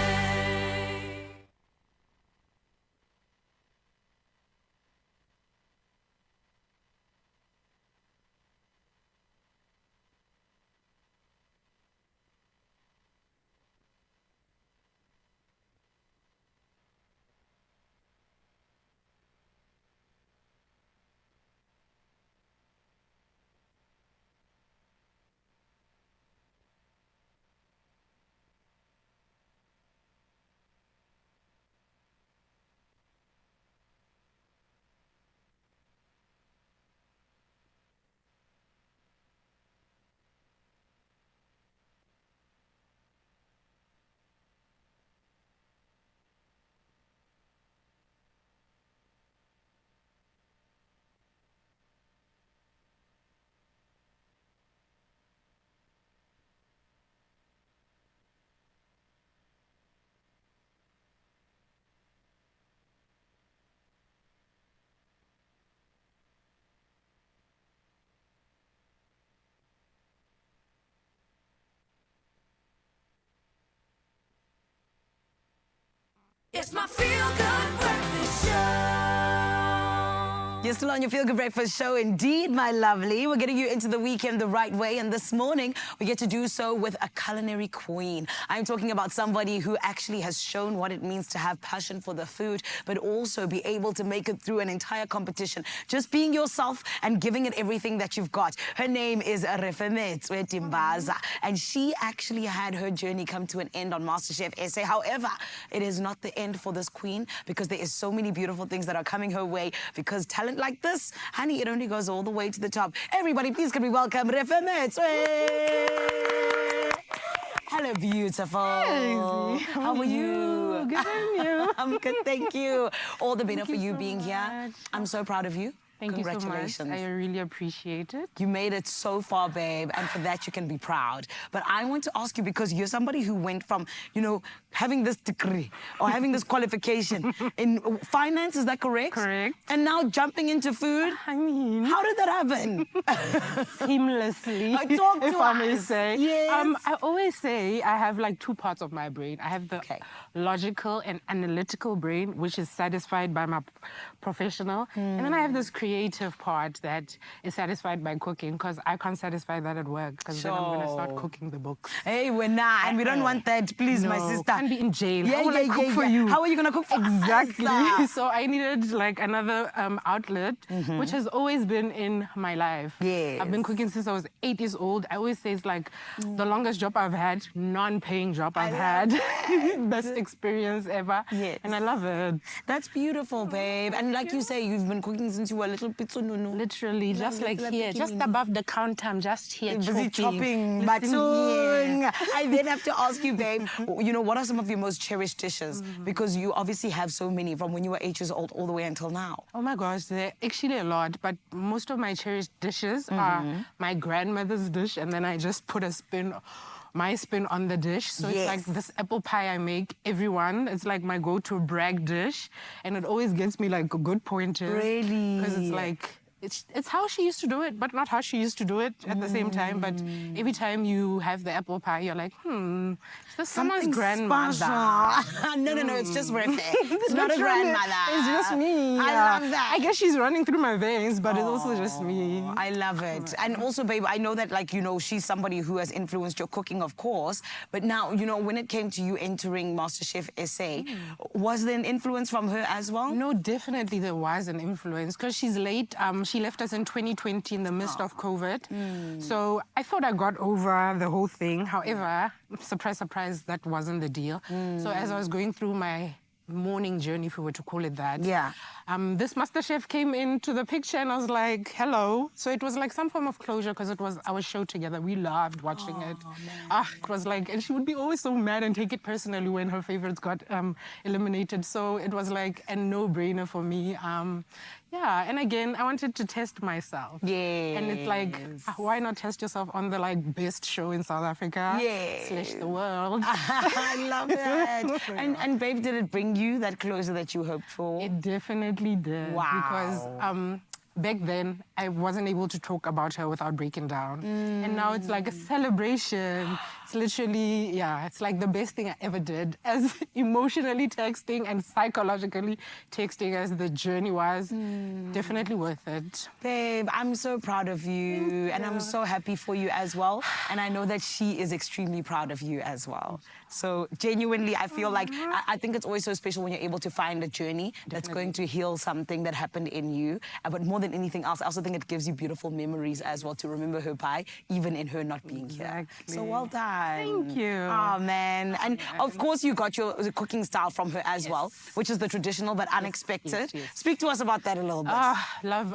[SPEAKER 5] It's my feel-good breakfast show.
[SPEAKER 6] You're still on your Feel Good Breakfast show, indeed, my lovely. We're getting you into the weekend the right way, and this morning we get to do so with a culinary queen. I'm talking about somebody who actually has shown what it means to have passion for the food, but also be able to make it through an entire competition. Just being yourself and giving it everything that you've got. Her name is Refemetswe Timbaza, and she actually had her journey come to an end on MasterChef SA. However, it is not the end for this queen, because there is so many beautiful things that are coming her way, because talent like this, honey, it only goes all the way to the top. Everybody, please can we welcome Refemetswe. Hello, beautiful.
[SPEAKER 13] Hey,
[SPEAKER 6] how are you?
[SPEAKER 13] Good, and you?
[SPEAKER 6] I'm good, thank you. All the better for you being here. I'm so proud of you.
[SPEAKER 13] Thank you so much.
[SPEAKER 6] Congratulations.
[SPEAKER 13] I really appreciate it.
[SPEAKER 6] You made it so far, babe, and for that you can be proud. But I want to ask you, because you're somebody who went from, you know, having this degree or having this qualification in finance, is that correct?
[SPEAKER 13] Correct.
[SPEAKER 6] And now jumping into food?
[SPEAKER 13] I mean...
[SPEAKER 6] How did that happen?
[SPEAKER 13] Seamlessly,
[SPEAKER 6] Talk to
[SPEAKER 13] if I may
[SPEAKER 6] us.
[SPEAKER 13] say.
[SPEAKER 6] Yes.
[SPEAKER 13] I always say I have like two parts of my brain. I have the logical and analytical brain, which is satisfied by my professional. And then I have this creative part that is satisfied by cooking, because I can't satisfy that at work, because then I'm going to start cooking the books.
[SPEAKER 6] Hey, we're not, and we don't want that, please, my sister.
[SPEAKER 13] Can't be in jail.
[SPEAKER 6] Yeah,
[SPEAKER 13] How will I cook for you?
[SPEAKER 6] How are you going to cook for
[SPEAKER 13] Exactly.
[SPEAKER 6] us?
[SPEAKER 13] So I needed like another outlet, which has always been in my life.
[SPEAKER 6] Yes.
[SPEAKER 13] I've been cooking since I was 8 years old. I always say it's like the longest job I've had, non-paying job I've had. Best experience ever.
[SPEAKER 6] Yes.
[SPEAKER 13] And I love it.
[SPEAKER 6] That's beautiful, babe. And like you say, you've been cooking since you were a little bit so no.
[SPEAKER 13] Literally, just like here, just above the counter, I'm just here
[SPEAKER 6] busy chopping.
[SPEAKER 13] Listen
[SPEAKER 6] Batung. I then have to ask you, babe, you know, what are some of your most cherished dishes? Because you obviously have so many from when you were 8 years old all the way until now.
[SPEAKER 13] Oh my gosh, there are actually a lot, but most of my cherished dishes are my grandmother's dish, and then I just put my spin on the dish. So it's like this apple pie I make everyone. It's like my go-to brag dish, and it always gets me like good pointers.
[SPEAKER 6] Really?
[SPEAKER 13] Because it's like, it's how she used to do it, but not how she used to do it at the same time. But every time you have the apple pie, you're like, is this someone's grandmother?
[SPEAKER 6] No, it's just Refe. It's not a grandmother.
[SPEAKER 13] It's just me.
[SPEAKER 6] I love that.
[SPEAKER 13] I guess she's running through my veins, but it's also just me.
[SPEAKER 6] I love it. And also, babe, I know that, like, you know, she's somebody who has influenced your cooking, of course. But now, you know, when it came to you entering MasterChef SA, was there an influence from her as well?
[SPEAKER 13] No, definitely there was an influence, because she's late. She left us in 2020 in the midst of COVID. So I thought I got over the whole thing. However, surprise, surprise, that wasn't the deal. So as I was going through my morning journey, if we were to call it that, this MasterChef came into the picture, and I was like, hello. So it was like some form of closure, because it was our show together. We loved watching it. It was like, and she would be always so mad and take it personally when her favorites got eliminated. So it was like a no-brainer for me. And again, I wanted to test myself. And it's like, why not test yourself on the like best show in South Africa? Slash the world.
[SPEAKER 6] I love it. And babe, did it bring you that closure that you hoped for?
[SPEAKER 13] It definitely did.
[SPEAKER 6] Wow.
[SPEAKER 13] Because back then, I wasn't able to talk about her without breaking down. And now it's like a celebration. It's literally, it's like the best thing I ever did. As emotionally texting and psychologically texting as the journey was, definitely worth it.
[SPEAKER 6] Babe, I'm so proud of you, and I'm so happy for you as well. And I know that she is extremely proud of you as well. So genuinely, I feel like, I think it's always so special when you're able to find a journey that's going to heal something that happened in you. But more than anything else, I also think it gives you beautiful memories as well to remember her by, even in her not being here. So well done.
[SPEAKER 13] Thank you.
[SPEAKER 6] Oh, man. And of course, you got your cooking style from her as well, which is the traditional but unexpected. Speak to us about that a little bit.
[SPEAKER 13] Love,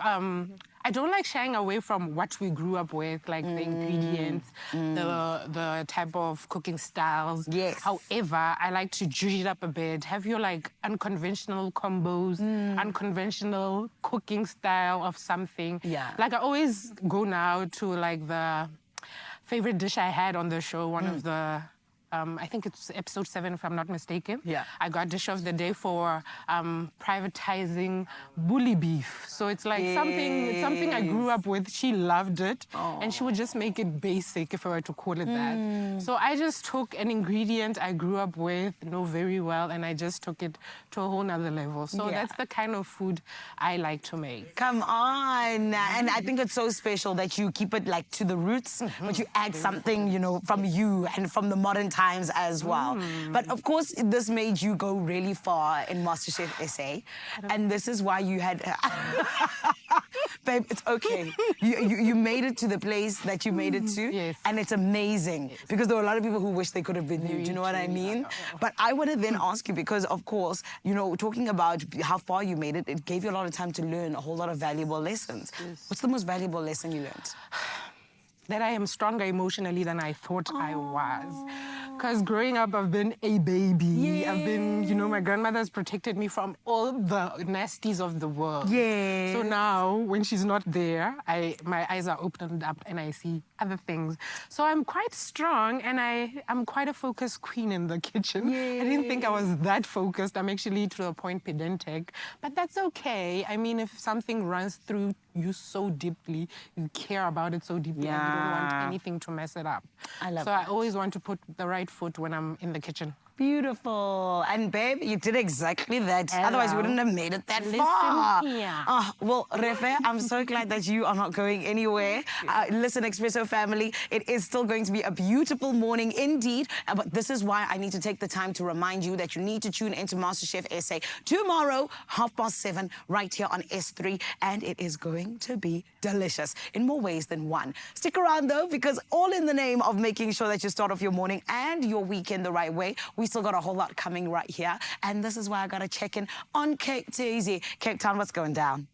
[SPEAKER 13] I don't like shying away from what we grew up with, like the ingredients, the type of cooking styles. However, I like to juice it up a bit. Have your like unconventional combos, unconventional cooking style of something. Like I always go now to like the favorite dish I had on the show, one of the I think it's episode 7, if I'm not mistaken.
[SPEAKER 6] Yeah.
[SPEAKER 13] I got dish of the day for privatizing bully beef. So it's like something I grew up with. She loved it, and she would just make it basic, if I were to call it that. So I just took an ingredient I grew up with, know very well, and I just took it to a whole nother level. So that's the kind of food I like to make.
[SPEAKER 6] Come on. And I think it's so special that you keep it like to the roots, but you add something, you know, from you and from the modern times as well. But of course, this made you go really far in MasterChef SA. And this is why you had... Babe, it's okay. You made it to the place that you made it to.
[SPEAKER 13] Yes.
[SPEAKER 6] And it's amazing. Because there were a lot of people who wish they could have been you. Do you know what I mean? But I want to then ask you, because of course, you know, talking about how far you made it, it gave you a lot of time to learn a whole lot of valuable lessons. What's the most valuable lesson you learned?
[SPEAKER 13] That I am stronger emotionally than I thought I was. Because growing up, I've been a baby. I've been, you know, my grandmother's protected me from all the nasties of the world. So now, when she's not there, my eyes are opened up and I see other things. So I'm quite strong, and I'm quite a focused queen in the kitchen. I didn't think I was that focused. I'm actually, to a point, pedantic. But that's okay. I mean, if something runs through you so deeply, you care about it so deeply, and you don't want anything to mess it up.
[SPEAKER 6] I love
[SPEAKER 13] so
[SPEAKER 6] that.
[SPEAKER 13] I always want to put the right foot when I'm in the kitchen.
[SPEAKER 6] Beautiful. And babe, you did exactly that.
[SPEAKER 13] Hello.
[SPEAKER 6] Otherwise, you wouldn't have made it that
[SPEAKER 13] Listen
[SPEAKER 6] far.
[SPEAKER 13] here.
[SPEAKER 6] Oh, well, Refe, I'm so glad that you are not going anywhere. Listen, Expresso family, it is still going to be a beautiful morning indeed. But this is why I need to take the time to remind you that you need to tune into MasterChef SA tomorrow, 7:30, right here on S3. And it is going to be delicious in more ways than one. Stick around, though, because all in the name of making sure that you start off your morning and your weekend the right way, we still got a whole lot coming right here. And this is why I got to check in on Cape Tuesday. Cape Town, what's going down?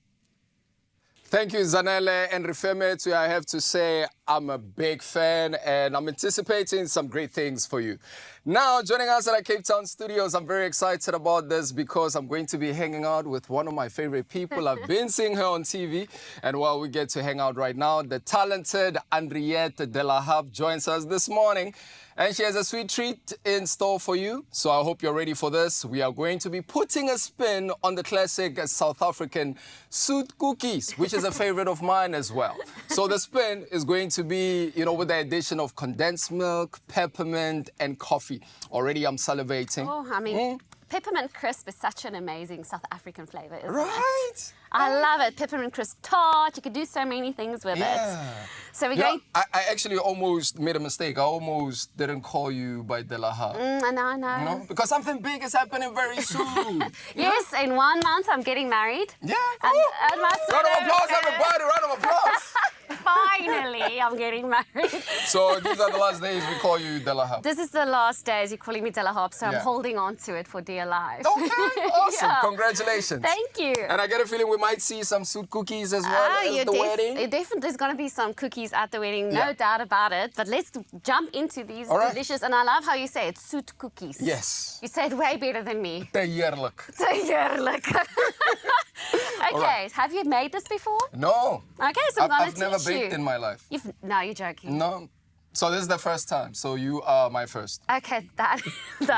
[SPEAKER 1] Thank you, Zanele and Rifemetu. I have to say, I'm a big fan and I'm anticipating some great things for you. Now, joining us at our Cape Town studios, I'm very excited about this because I'm going to be hanging out with one of my favorite people. I've been seeing her on TV, and while we get to hang out right now, the talented Henriette de la Harpe joins us this morning. And she has a sweet treat in store for you. So I hope you're ready for this. We are going to be putting a spin on the classic South African soot cookies, which is a favorite of mine as well. So the spin is going to be, you know, with the addition of condensed milk, peppermint, and coffee. Already I'm salivating.
[SPEAKER 14] Oh, I mean, peppermint crisp is such an amazing South African flavor, isn't
[SPEAKER 1] it?
[SPEAKER 14] I love it. Peppermint crisp tart. You could do so many things with it. So we're going...
[SPEAKER 1] I actually almost made a mistake. I almost didn't call you by De La Harpe.
[SPEAKER 14] I know.
[SPEAKER 1] You know? Because something big is happening very soon.
[SPEAKER 14] Yes, in 1 month I'm getting married.
[SPEAKER 1] Yeah.
[SPEAKER 14] And
[SPEAKER 1] round of applause, everybody. Round of applause.
[SPEAKER 14] Finally, I'm getting married.
[SPEAKER 1] So these are the last days we call you De La Harpe.
[SPEAKER 14] This is the last days you're calling me De La Harpe, so I'm holding on to it for dear life.
[SPEAKER 1] Okay, awesome. Congratulations.
[SPEAKER 14] Thank you.
[SPEAKER 1] And I get a feeling we might see some soot cookies as well at the wedding.
[SPEAKER 14] Definitely, there's going to be some cookies at the wedding, no doubt about it. But let's jump into these delicious, and I love how you say it, soot cookies.
[SPEAKER 1] Yes.
[SPEAKER 14] You say it way better than me.
[SPEAKER 1] Te heerlijk.
[SPEAKER 14] Te heerlijk. Okay, have you made this before?
[SPEAKER 1] No.
[SPEAKER 14] Okay, so I'm going to
[SPEAKER 1] I've never baked in my life.
[SPEAKER 14] No, you're joking.
[SPEAKER 1] No. So this is the first time. So you are my first.
[SPEAKER 14] Okay, that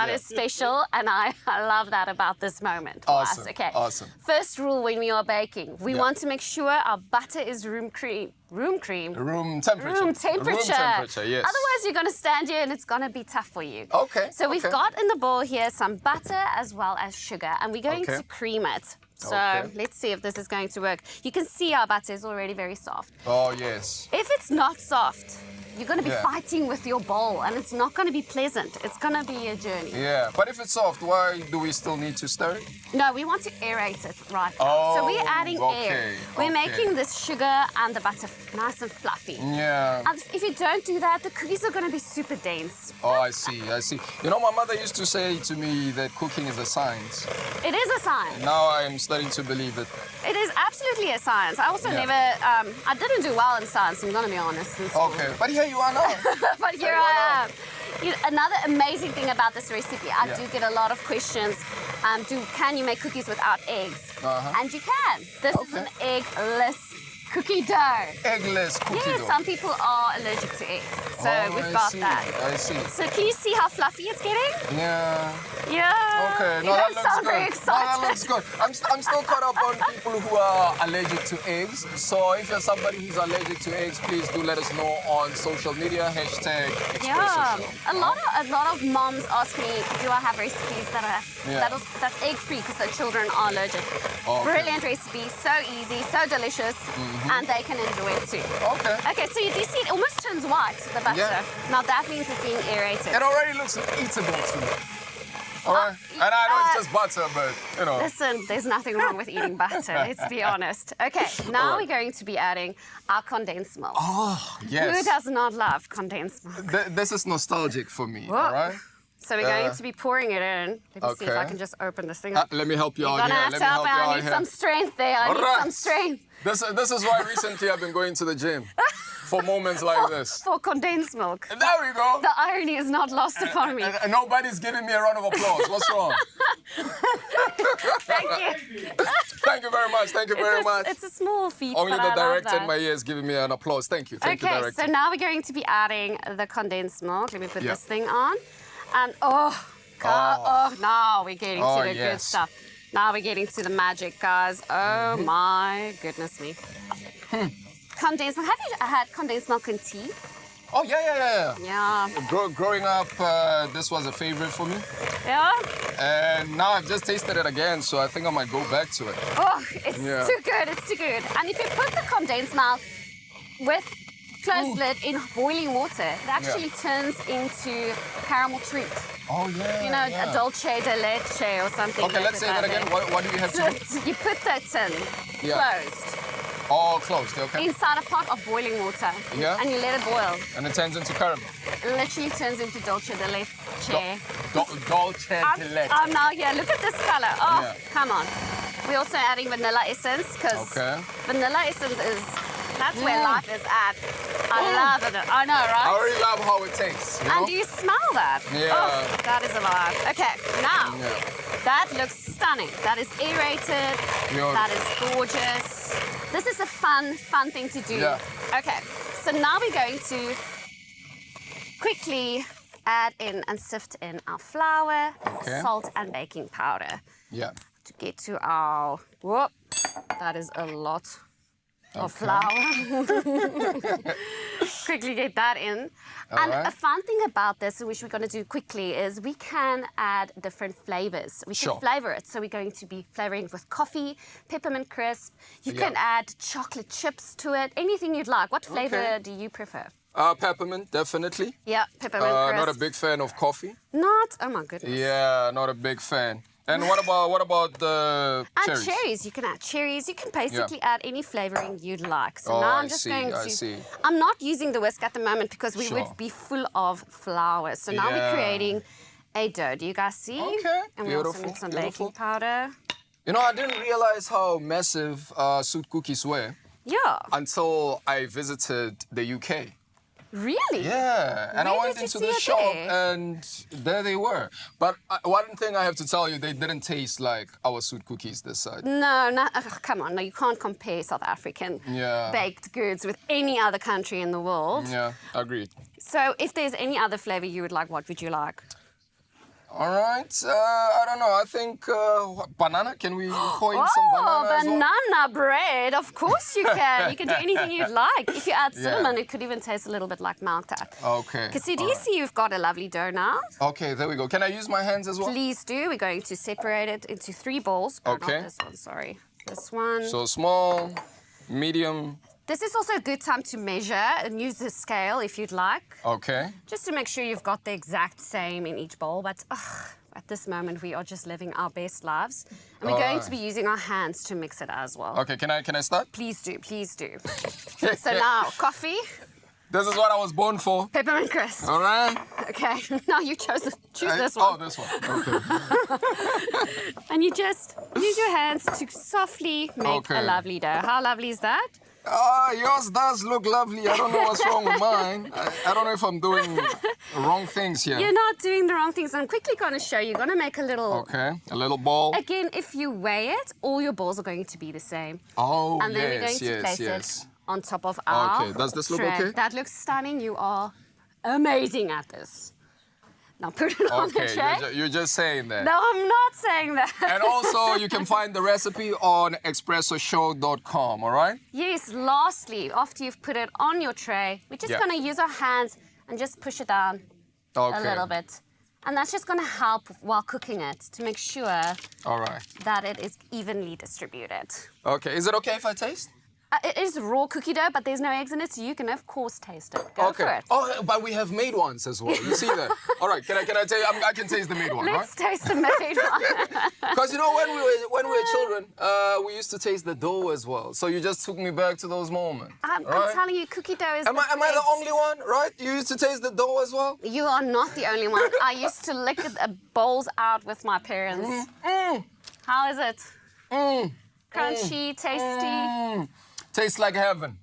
[SPEAKER 14] is special, and I love that about this moment for us. Okay.
[SPEAKER 1] Awesome.
[SPEAKER 14] First rule when we are baking, we want to make sure our butter is room temperature.
[SPEAKER 1] Room temperature.
[SPEAKER 14] Room temperature,
[SPEAKER 1] yes.
[SPEAKER 14] Otherwise, you're going to stand here and it's going to be tough for you.
[SPEAKER 1] Okay.
[SPEAKER 14] So we've got in the bowl here some butter as well as sugar, and we're going to cream it. So let's see if this is going to work. You can see our butter is already very soft.
[SPEAKER 1] Oh, yes.
[SPEAKER 14] If it's not soft, you're going to be fighting with your bowl, and it's not going to be pleasant. It's going to be a journey.
[SPEAKER 1] Yeah, but if it's soft, why do we still need to stir it?
[SPEAKER 14] No, we want to aerate it right now. So we're adding air. We're making this sugar and the butter nice and fluffy.
[SPEAKER 1] Yeah.
[SPEAKER 14] And if you don't do that, the cookies are going to be super dense.
[SPEAKER 1] Oh, I see. You know, my mother used to say to me that cooking is a science.
[SPEAKER 14] It is a science.
[SPEAKER 1] Now I'm starting to believe it.
[SPEAKER 14] It is absolutely a science. I also never, I didn't do well in science, I'm going to be honest.
[SPEAKER 1] Okay, but here you are now.
[SPEAKER 14] But here I am. You know, another amazing thing about this recipe, I do get a lot of questions. Can you make cookies without eggs? And you can. This is an eggless cookie dough.
[SPEAKER 1] Eggless cookie dough.
[SPEAKER 14] Yes, some people are allergic to eggs. So we've got that.
[SPEAKER 1] I see.
[SPEAKER 14] So can you see how fluffy it's getting?
[SPEAKER 1] Yeah.
[SPEAKER 14] Yeah.
[SPEAKER 1] Okay,
[SPEAKER 14] You
[SPEAKER 1] no, that
[SPEAKER 14] guys
[SPEAKER 1] looks
[SPEAKER 14] sound very
[SPEAKER 1] good. No,
[SPEAKER 14] excited.
[SPEAKER 1] that looks good. I'm still caught up on people who are allergic to eggs. So if you're somebody who's allergic to eggs, please do let us know on social media. #Expresso
[SPEAKER 14] Yeah,
[SPEAKER 1] Show.
[SPEAKER 14] a lot of moms ask me, do I have recipes that are that's egg free because their children are allergic.
[SPEAKER 1] Okay.
[SPEAKER 14] Brilliant recipe, so easy, so delicious, and they can enjoy it too.
[SPEAKER 1] Okay.
[SPEAKER 14] Okay, so you do see it almost turns white, the butter.
[SPEAKER 1] Yeah.
[SPEAKER 14] Now that means it's being aerated.
[SPEAKER 1] It already looks eatable to me. All right. And I know it's just butter, but you know.
[SPEAKER 14] Listen, there's nothing wrong with eating butter, let's be honest. Okay, now we're going to be adding our condensed milk.
[SPEAKER 1] Oh, yes.
[SPEAKER 14] Who does not love condensed milk?
[SPEAKER 1] This is nostalgic for me,
[SPEAKER 14] Whoa.
[SPEAKER 1] all right?
[SPEAKER 14] So we're going to be pouring it in. Let me see if I
[SPEAKER 1] Okay.
[SPEAKER 14] can just open this thing.
[SPEAKER 1] Let me help you
[SPEAKER 14] You're
[SPEAKER 1] out
[SPEAKER 14] gonna
[SPEAKER 1] here.
[SPEAKER 14] have
[SPEAKER 1] Let
[SPEAKER 14] to
[SPEAKER 1] me
[SPEAKER 14] help
[SPEAKER 1] help
[SPEAKER 14] me.
[SPEAKER 1] you
[SPEAKER 14] I
[SPEAKER 1] out
[SPEAKER 14] need
[SPEAKER 1] here.
[SPEAKER 14] some strength there. I
[SPEAKER 1] All
[SPEAKER 14] need
[SPEAKER 1] right.
[SPEAKER 14] some strength.
[SPEAKER 1] This is why recently I've been going to the gym. For moments like this.
[SPEAKER 14] For condensed milk.
[SPEAKER 1] There we go.
[SPEAKER 14] The irony is not lost upon me.
[SPEAKER 1] And nobody's giving me a round of applause. What's wrong?
[SPEAKER 14] Thank you.
[SPEAKER 1] Thank you very much. Thank you very much.
[SPEAKER 14] It's a small feat,
[SPEAKER 1] Only
[SPEAKER 14] but
[SPEAKER 1] the
[SPEAKER 14] I love
[SPEAKER 1] director in
[SPEAKER 14] that.
[SPEAKER 1] my ear is giving me an applause. Thank you. Thank you,
[SPEAKER 14] Okay,
[SPEAKER 1] director.
[SPEAKER 14] so now we're going to be adding the condensed milk. Let me put
[SPEAKER 1] Yeah.
[SPEAKER 14] this thing on. And now we're getting to the good
[SPEAKER 1] yes.
[SPEAKER 14] stuff. Now we're getting to the magic, guys. Oh my goodness me. Condensed milk. Have you had condensed milk in tea?
[SPEAKER 1] Oh, yeah.
[SPEAKER 14] Yeah.
[SPEAKER 1] Growing up, this was a favorite for me.
[SPEAKER 14] Yeah?
[SPEAKER 1] And now I've just tasted it again, so I think I might go back to it.
[SPEAKER 14] Oh, it's
[SPEAKER 1] Yeah.
[SPEAKER 14] too good, it's too good. And if you put the condensed milk with closed lid in boiling water, it actually turns into caramel treat.
[SPEAKER 1] Oh, yeah.
[SPEAKER 14] You know,
[SPEAKER 1] yeah.
[SPEAKER 14] a dolce de leche or something.
[SPEAKER 1] Okay, let's say that again. What do you have to do?
[SPEAKER 14] So you put that in, closed,
[SPEAKER 1] All closed, okay.
[SPEAKER 14] inside a pot of boiling water.
[SPEAKER 1] Yeah.
[SPEAKER 14] And you let it boil.
[SPEAKER 1] And it turns into caramel.
[SPEAKER 14] It literally turns into dolce de leche.
[SPEAKER 1] Dolce de leche.
[SPEAKER 14] I'm now here. Look at this color. Oh,
[SPEAKER 1] Yeah.
[SPEAKER 14] come on. We're also adding vanilla essence because vanilla essence that's where life is at. I love it. I know, right?
[SPEAKER 1] I already love how it tastes. You know?
[SPEAKER 14] And do you smell that?
[SPEAKER 1] Yeah.
[SPEAKER 14] Oh, that is a vibe. Okay, now
[SPEAKER 1] Yeah.
[SPEAKER 14] that looks stunning. That is aerated.
[SPEAKER 1] Beautiful.
[SPEAKER 14] That is gorgeous. This is a fun thing to do.
[SPEAKER 1] Yeah.
[SPEAKER 14] Okay, so now we're going to quickly add in and sift in our flour, salt, and baking powder
[SPEAKER 1] Yeah.
[SPEAKER 14] to get to our. Whoop, that is a lot of flour. Quickly get that in. And a fun thing about this, which we're going to do quickly, is we can add different flavors. We can flavor it. So we're going to be flavoring with coffee, peppermint crisp. You can add chocolate chips to it, anything you'd like. What flavor do you prefer?
[SPEAKER 1] Peppermint, definitely.
[SPEAKER 14] Yeah, peppermint crisp.
[SPEAKER 1] Not a big fan of coffee.
[SPEAKER 14] Not? Oh my goodness.
[SPEAKER 1] Yeah, not a big fan. And what about the
[SPEAKER 14] cherries? And cherries. You can add cherries. You can basically add any flavoring you'd like. So now I'm just going to. I'm not using the whisk at the moment because we would be full of flour. So now we're creating a dough. Do you guys see?
[SPEAKER 1] Okay.
[SPEAKER 14] And we also need some baking powder.
[SPEAKER 1] You know, I didn't realize how massive sweet cookies were.
[SPEAKER 14] Yeah.
[SPEAKER 1] Until I visited the UK.
[SPEAKER 14] Really?
[SPEAKER 1] Yeah, and I went into the shop and there they were. But one thing I have to tell you, they didn't taste like our sweet cookies this side.
[SPEAKER 14] No, come on. No, you can't compare South African baked goods with any other country in the world.
[SPEAKER 1] Yeah, agreed.
[SPEAKER 14] So if there's any other flavor you would like, what would you like?
[SPEAKER 1] All right, I don't know. I think banana. Can we pour in some banana as well?
[SPEAKER 14] Banana bread. Of course you can. You can do anything you'd like. If you add cinnamon, it could even taste a little bit like milk tart.
[SPEAKER 1] Okay.
[SPEAKER 14] Because do you see you've got a lovely dough now?
[SPEAKER 1] Okay, there we go. Can I use my hands as well?
[SPEAKER 14] Please do. We're going to separate it into 3 bowls. Oh,
[SPEAKER 1] Okay.
[SPEAKER 14] not this one, sorry. This one.
[SPEAKER 1] So small, medium.
[SPEAKER 14] This is also a good time to measure and use the scale if you'd like.
[SPEAKER 1] Okay.
[SPEAKER 14] Just to make sure you've got the exact same in each bowl. But at this moment, we are just living our best lives. And we're going to be using our hands to mix it as well.
[SPEAKER 1] Okay, can I start?
[SPEAKER 14] Please do, please do. So now, coffee.
[SPEAKER 1] This is what I was born for.
[SPEAKER 14] Peppermint crisp.
[SPEAKER 1] All right.
[SPEAKER 14] Okay, now you choose this one.
[SPEAKER 1] Oh, this one. Okay.
[SPEAKER 14] And you just use your hands to softly make a lovely dough. How lovely is that?
[SPEAKER 1] Yours does look lovely. I don't know what's wrong with mine. I don't know if I'm doing wrong things here.
[SPEAKER 14] You're not doing the wrong things. I'm quickly going to show you. You're going to make a little...
[SPEAKER 1] Okay, a little ball.
[SPEAKER 14] Again, if you weigh it, all your balls are going to be the same.
[SPEAKER 1] Oh,
[SPEAKER 14] and then we're going to place it on top of our
[SPEAKER 1] Okay, does this look
[SPEAKER 14] tray.
[SPEAKER 1] okay?
[SPEAKER 14] That looks stunning. You are amazing at this. Now put it on the tray.
[SPEAKER 1] Okay, you're just saying that.
[SPEAKER 14] No, I'm not saying that.
[SPEAKER 1] And also, you can find the recipe on expressoshow.com, all right?
[SPEAKER 14] Yes, lastly, after you've put it on your tray, we're just going to use our hands and just push it down a little bit. And that's just going to help while cooking it to make sure that it is evenly distributed.
[SPEAKER 1] Okay, is it okay if I taste?
[SPEAKER 14] It is raw cookie dough, but there's no eggs in it, so you can, of course, taste it. Go for it.
[SPEAKER 1] Oh, but we have made ones as well. You see that? All right, can I tell you? I can taste the made one,
[SPEAKER 14] Let's taste the made one.
[SPEAKER 1] Because, you know, when we were children, we used to taste the dough as well. So you just took me back to those moments.
[SPEAKER 14] I'm telling you, cookie dough is
[SPEAKER 1] Am I the only one, right? You used to taste the dough as well?
[SPEAKER 14] You are not the only one. I used to lick the bowls out with my parents. How is it? Crunchy, tasty.
[SPEAKER 1] Tastes like heaven.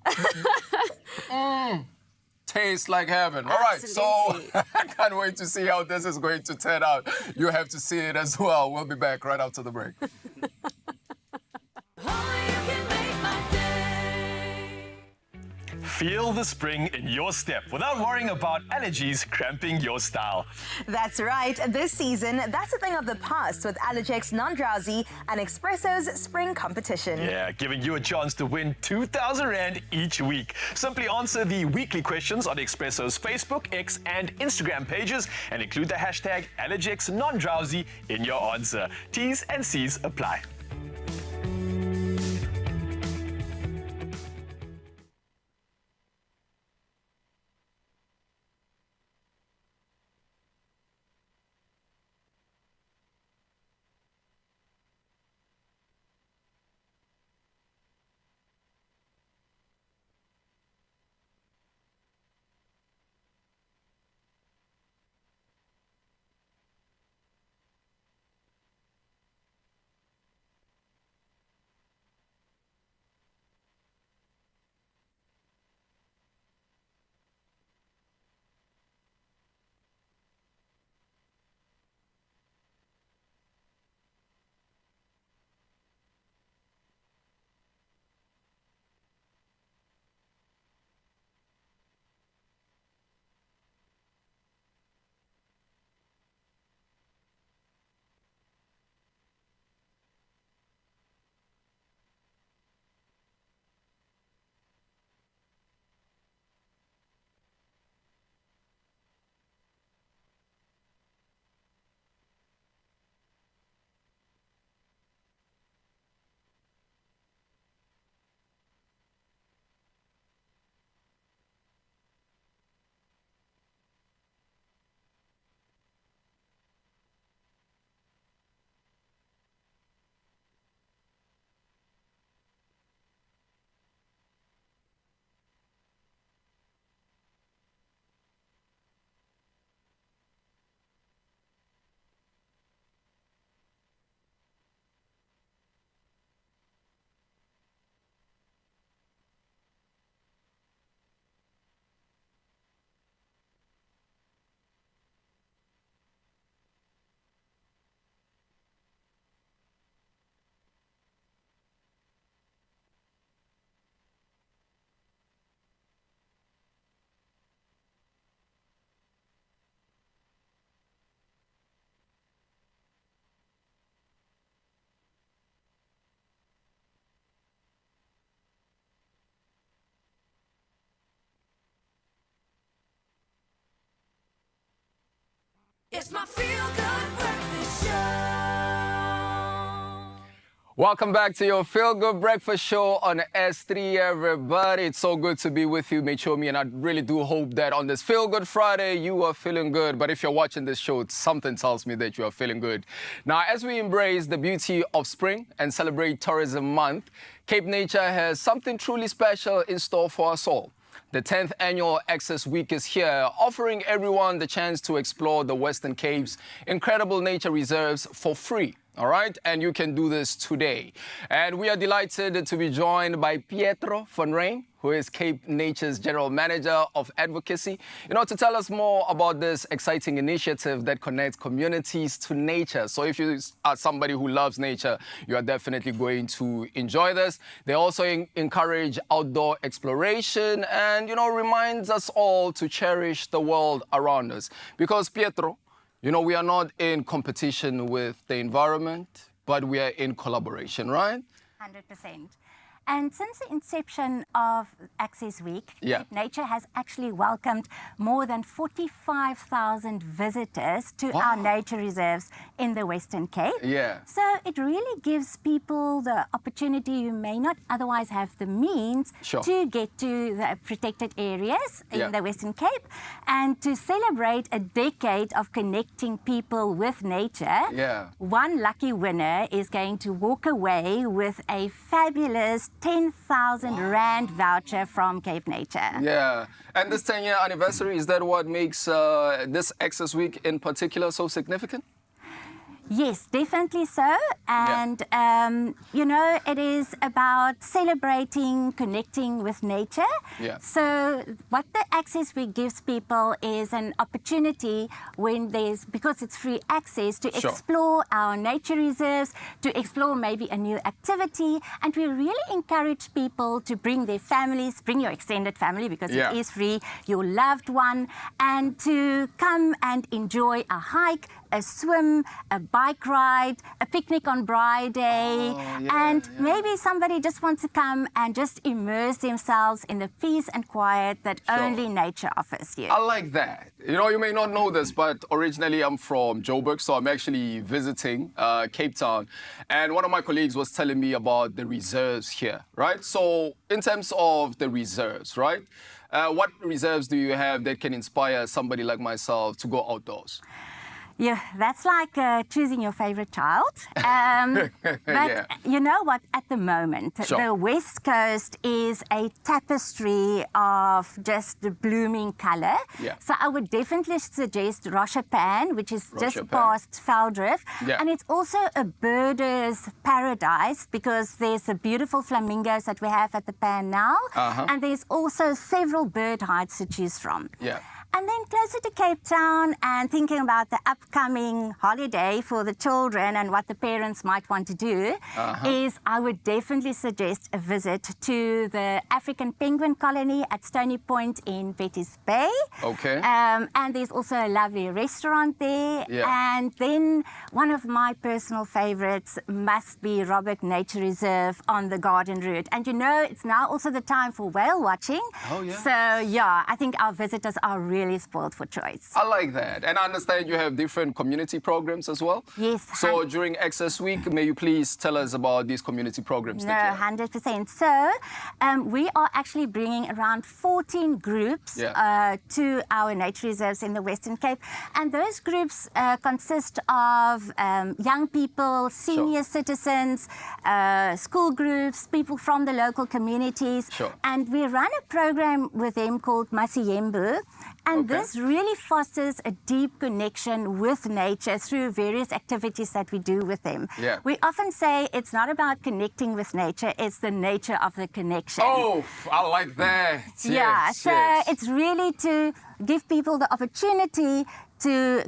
[SPEAKER 1] Tastes like heaven. All right, so I can't wait to see how this is going to turn out. You have to see it as well. We'll be back right after the break.
[SPEAKER 15] Feel the spring in your step without worrying about allergies cramping your style.
[SPEAKER 4] That's right. This season, that's a thing of the past with Allergex Non-Drowsy and Expresso's spring competition.
[SPEAKER 15] Yeah, giving you a chance to win 2,000 Rand each week. Simply answer the weekly questions on Expresso's Facebook, X, and Instagram pages and include the hashtag Allergex Non-Drowsy in your answer. T's and C's apply.
[SPEAKER 5] It's my feel-good breakfast show.
[SPEAKER 1] Welcome back to your Feel Good Breakfast Show on S3, everybody. It's so good to be with you, Mechomi, and I really do hope that on this Feel Good Friday, you are feeling good. But if you're watching this show, something tells me that you are feeling good. Now, as we embrace the beauty of spring and celebrate Tourism Month, Cape Nature has something truly special in store for us all. The 10th annual Access Week is here, offering everyone the chance to explore the Western Cape's incredible nature reserves for free. All right, and you can do this today. And we are delighted to be joined by Pietro van Rijn, who is Cape Nature's General Manager of Advocacy, to tell us more about this exciting initiative that connects communities to nature. So if you are somebody who loves nature, you are definitely going to enjoy this. They also encourage outdoor exploration and, reminds us all to cherish the world around us. Because, Pietro, we are not in competition with the environment, but we are in collaboration, right?
[SPEAKER 16] 100%. And since the inception of Access Week, Nature has actually welcomed more than 45,000 visitors to our nature reserves in the Western Cape. So it really gives people the opportunity who may not otherwise have the means to get to the protected areas in the Western Cape and to celebrate a decade of connecting people with nature. One lucky winner is going to walk away with a fabulous 10,000 Rand voucher from Cape Nature.
[SPEAKER 1] And this 10-year anniversary, is that what makes this Access Week in particular so significant?
[SPEAKER 16] Yes, definitely so. And, it is about celebrating, connecting with nature. So what the Access Week gives people is an opportunity because it's free access, to explore our nature reserves, to explore maybe a new activity. And we really encourage people to bring their families, bring your extended family because it is free, your loved one, and to come and enjoy a hike, a swim, a bike ride, a picnic on Braai Day, and maybe somebody just wants to come and just immerse themselves in the peace and quiet that only nature offers you.
[SPEAKER 1] I like that. You may not know this, but originally I'm from Joburg, so I'm actually visiting Cape Town. And one of my colleagues was telling me about the reserves here, right? So in terms of the reserves, right? What reserves do you have that can inspire somebody like myself to go outdoors?
[SPEAKER 16] Yeah, that's like choosing your favorite child. But you know what? At the moment, the West Coast is a tapestry of just the blooming colour. So I would definitely suggest Roshapan, which is just past Veldrift. And it's also a birder's paradise because there's the beautiful flamingos that we have at the Pan now. And there's also several bird hides to choose from. And then closer to Cape Town and thinking about the upcoming holiday for the children and what the parents might want to do is I would definitely suggest a visit to the African penguin colony at Stony Point in Betty's Bay. And there's also a lovely restaurant there. And then one of my personal favorites must be Robert Nature Reserve on the Garden Route. And it's now also the time for whale watching. So I think our visitors are really spoiled for choice.
[SPEAKER 1] I like that. And I understand you have different community programs as well.
[SPEAKER 16] Yes.
[SPEAKER 1] So during Access Week, may you please tell us about these community programs?
[SPEAKER 16] No, 100%. So we are actually bringing around 14 groups to our nature reserves in the Western Cape. And those groups consist of young people, senior citizens, school groups, people from the local communities. And we run a program with them called Masiyembu. And this really fosters a deep connection with nature through various activities that we do with them. We often say it's not about connecting with nature, it's the nature of the connection.
[SPEAKER 1] Oh, I like that.
[SPEAKER 16] So it's really to give people the opportunity to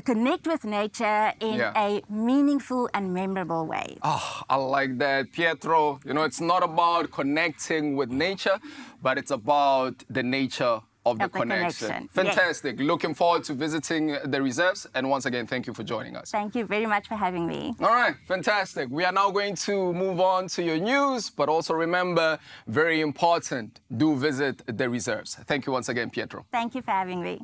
[SPEAKER 16] connect with nature in a meaningful and memorable way.
[SPEAKER 1] Oh, I like that. Pietro, it's not about connecting with nature, but it's about the nature of the connection. Fantastic. Looking forward to visiting the reserves. And once again, thank you for joining us.
[SPEAKER 16] Thank you very much for having me.
[SPEAKER 1] All right, fantastic. We are now going to move on to your news, but also remember, very important, do visit the reserves. Thank you once again, Pietro.
[SPEAKER 16] Thank you for having me.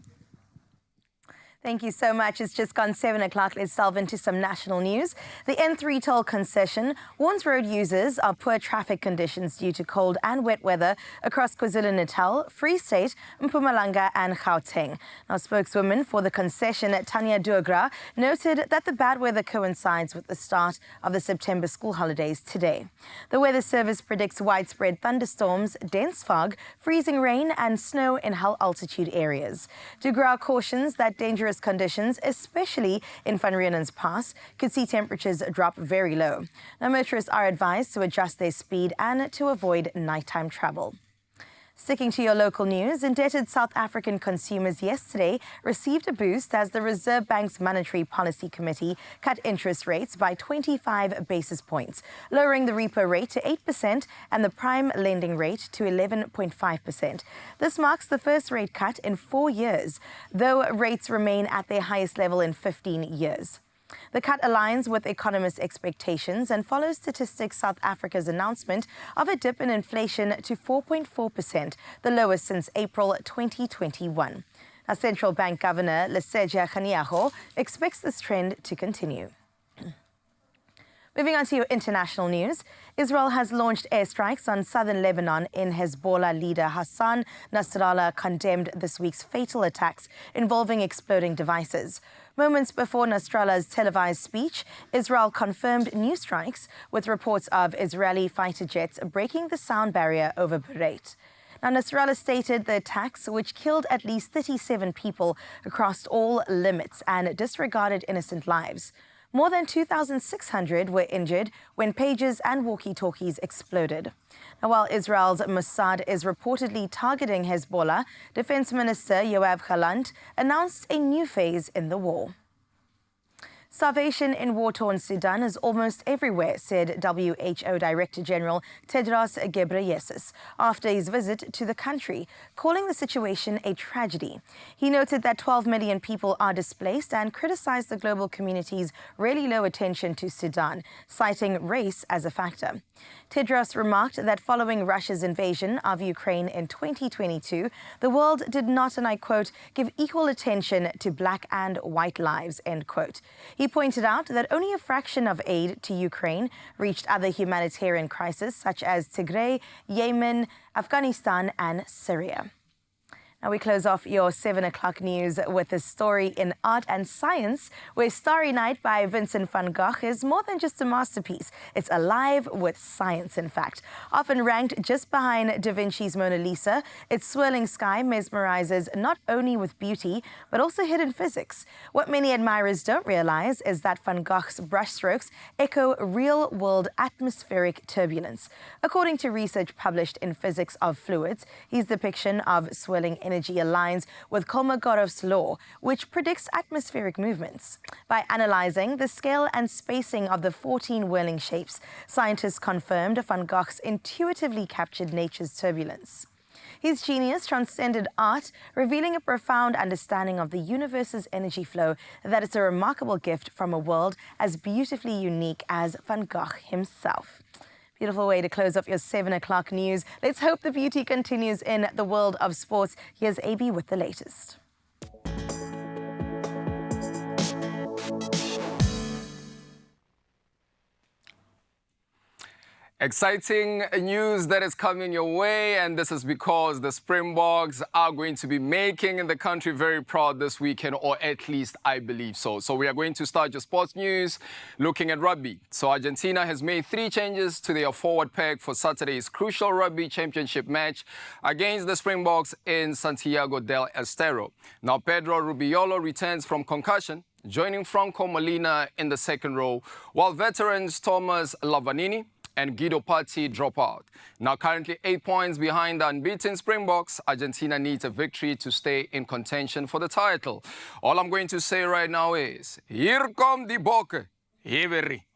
[SPEAKER 4] Thank you so much. It's just gone 7 o'clock. Let's delve into some national news. The N3 toll concession warns road users of poor traffic conditions due to cold and wet weather across KwaZulu-Natal, Free State, Mpumalanga and Gauteng. Now, spokeswoman for the concession, Tanya Duagra, noted that the bad weather coincides with the start of the September school holidays today. The Weather Service predicts widespread thunderstorms, dense fog, freezing rain and snow in high altitude areas. Duagra cautions that dangerous dangerous conditions, especially in Van Riemen's Pass, could see temperatures drop very low. Now, motorists are advised to adjust their speed and to avoid nighttime travel. Sticking to your local news, indebted South African consumers yesterday received a boost as the Reserve Bank's Monetary Policy Committee cut interest rates by 25 basis points, lowering the repo rate to 8% and the prime lending rate to 11.5%. This marks the first rate cut in 4 years, though rates remain at their highest level in 15 years. The cut aligns with economists' expectations and follows Statistics South Africa's announcement of a dip in inflation to 4.4%, the lowest since April 2021. Now, Central Bank Governor Lesetja Kganyago expects this trend to continue. Moving on to your international news, Israel has launched airstrikes on southern Lebanon in Hezbollah leader Hassan Nasrallah condemned this week's fatal attacks involving exploding devices. Moments before Nasrallah's televised speech, Israel confirmed new strikes with reports of Israeli fighter jets breaking the sound barrier over Beirut. Now, Nasrallah stated the attacks, which killed at least 37 people, crossed all limits and disregarded innocent lives. More than 2,600 were injured when pages and walkie-talkies exploded. Now, while Israel's Mossad is reportedly targeting Hezbollah, Defense Minister Yoav Gallant announced a new phase in the war. Starvation in war-torn Sudan is almost everywhere, said WHO Director General Tedros Ghebreyesus after his visit to the country, calling the situation a tragedy. He noted that 12 million people are displaced and criticized the global community's really low attention to Sudan, citing race as a factor. Tedros remarked that following Russia's invasion of Ukraine in 2022, the world did not, and I quote, give equal attention to black and white lives, end quote. He pointed out that only a fraction of aid to Ukraine reached other humanitarian crises such as Tigray, Yemen, Afghanistan and Syria. Now we close off your 7 o'clock news with a story in art and science where Starry Night by Vincent van Gogh is more than just a masterpiece. It's alive with science, in fact. Often ranked just behind Da Vinci's Mona Lisa, its swirling sky mesmerizes not only with beauty, but also hidden physics. What many admirers don't realize is that Van Gogh's brushstrokes echo real-world atmospheric turbulence. According to research published in Physics of Fluids, his depiction of swirling energy aligns with Kolmogorov's law, which predicts atmospheric movements. By analyzing the scale and spacing of the 14 whirling shapes, scientists confirmed Van Gogh's intuitively captured nature's turbulence. His genius transcended art, revealing a profound understanding of the universe's energy flow that is a remarkable gift from a world as beautifully unique as Van Gogh himself. Beautiful way to close off your 7 o'clock news. Let's hope the beauty continues in the world of sports. Here's AB with the latest.
[SPEAKER 1] Exciting news that is coming your way, and this is because the Springboks are going to be making the country very proud this weekend, or at least I believe so. So we are going to start your sports news looking at rugby. So Argentina has made 3 changes to their forward pack for Saturday's crucial rugby championship match against the Springboks in Santiago del Estero. Now Pedro Rubiolo returns from concussion, joining Franco Molina in the second row, while veterans Thomas Lavanini and Guido Patti drop out. Now currently 8 points behind the unbeaten Springboks, Argentina needs a victory to stay in contention for the title. All I'm going to say right now is, here come the Bokke.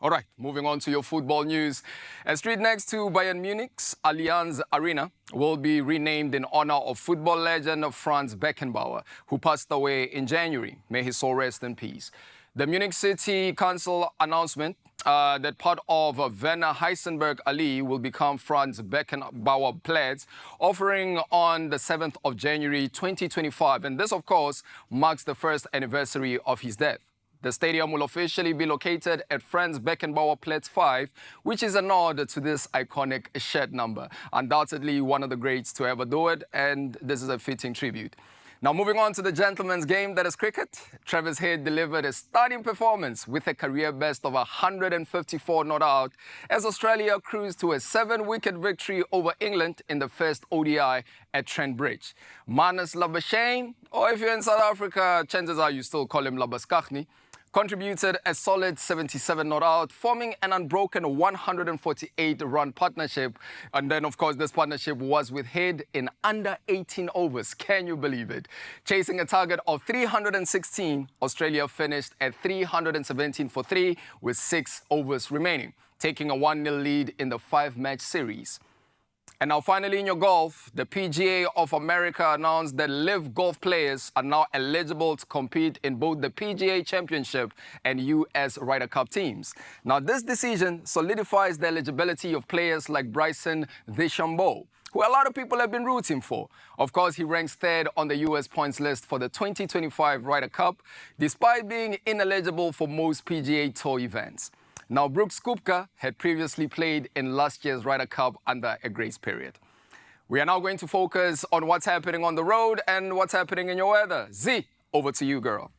[SPEAKER 1] All right, moving on to your football news. A street next to Bayern Munich's Allianz Arena will be renamed in honor of football legend Franz Beckenbauer, who passed away in January. May his soul rest in peace. The Munich City Council announcement that part of Werner Heisenberg Ali will become Franz Beckenbauer Platz, offering on the 7th of January 2025. And this, of course, marks the first anniversary of his death. The stadium will officially be located at Franz Beckenbauer Platz 5, which is a nod to this iconic shed number. Undoubtedly one of the greats to ever do it, and this is a fitting tribute. Now, moving on to the gentlemen's game, that is cricket. Travis Head delivered a stunning performance with a career best of 154 not out as Australia cruised to a 7-wicket victory over England in the first ODI at Trent Bridge. Manus Labuschagne, or if you're in South Africa, chances are you still call him Labuskaghni, contributed a solid 77 not out, forming an unbroken 148-run partnership. And then, of course, this partnership was with Head in under 18 overs. Can you believe it? Chasing a target of 316, Australia finished at 317 for 3 with 6 overs remaining, taking a 1-0 lead in the 5-match series. And now finally in your golf, the PGA of America announced that LIV golf players are now eligible to compete in both the PGA Championship and US Ryder Cup teams. Now this decision solidifies the eligibility of players like Bryson DeChambeau, who a lot of people have been rooting for. Of course, he ranks 3rd on the US points list for the 2025 Ryder Cup, despite being ineligible for most PGA Tour events. Now, Brooks Koepka had previously played in last year's Ryder Cup under a grace period. We are now going to focus on what's happening on the road and what's happening in your weather. Z, over to you, girl.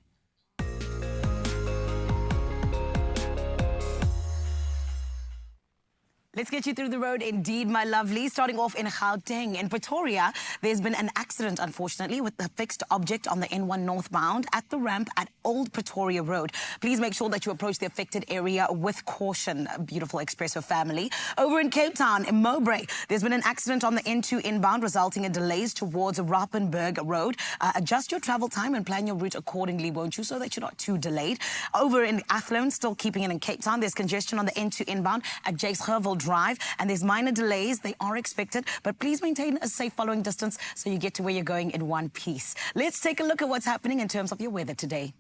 [SPEAKER 6] Let's get you through the road indeed, my lovely. Starting off in Gauteng. In Pretoria, there's been an accident, unfortunately, with the fixed object on the N1 northbound at the ramp at Old Pretoria Road. Please make sure that you approach the affected area with caution, beautiful Expresso family. Over in Cape Town, in Mowbray, there's been an accident on the N2 inbound, resulting in delays towards Rappenburg Road. Adjust your travel time and plan your route accordingly, won't you, so that you're not too delayed. Over in Athlone, still keeping it in Cape Town, there's congestion on the N2 inbound at Jakes Gerwel Drive, and there's minor delays. They are expected, but please maintain a safe following distance so you get to where you're going in one piece. Let's take a look at what's happening in terms of your weather today.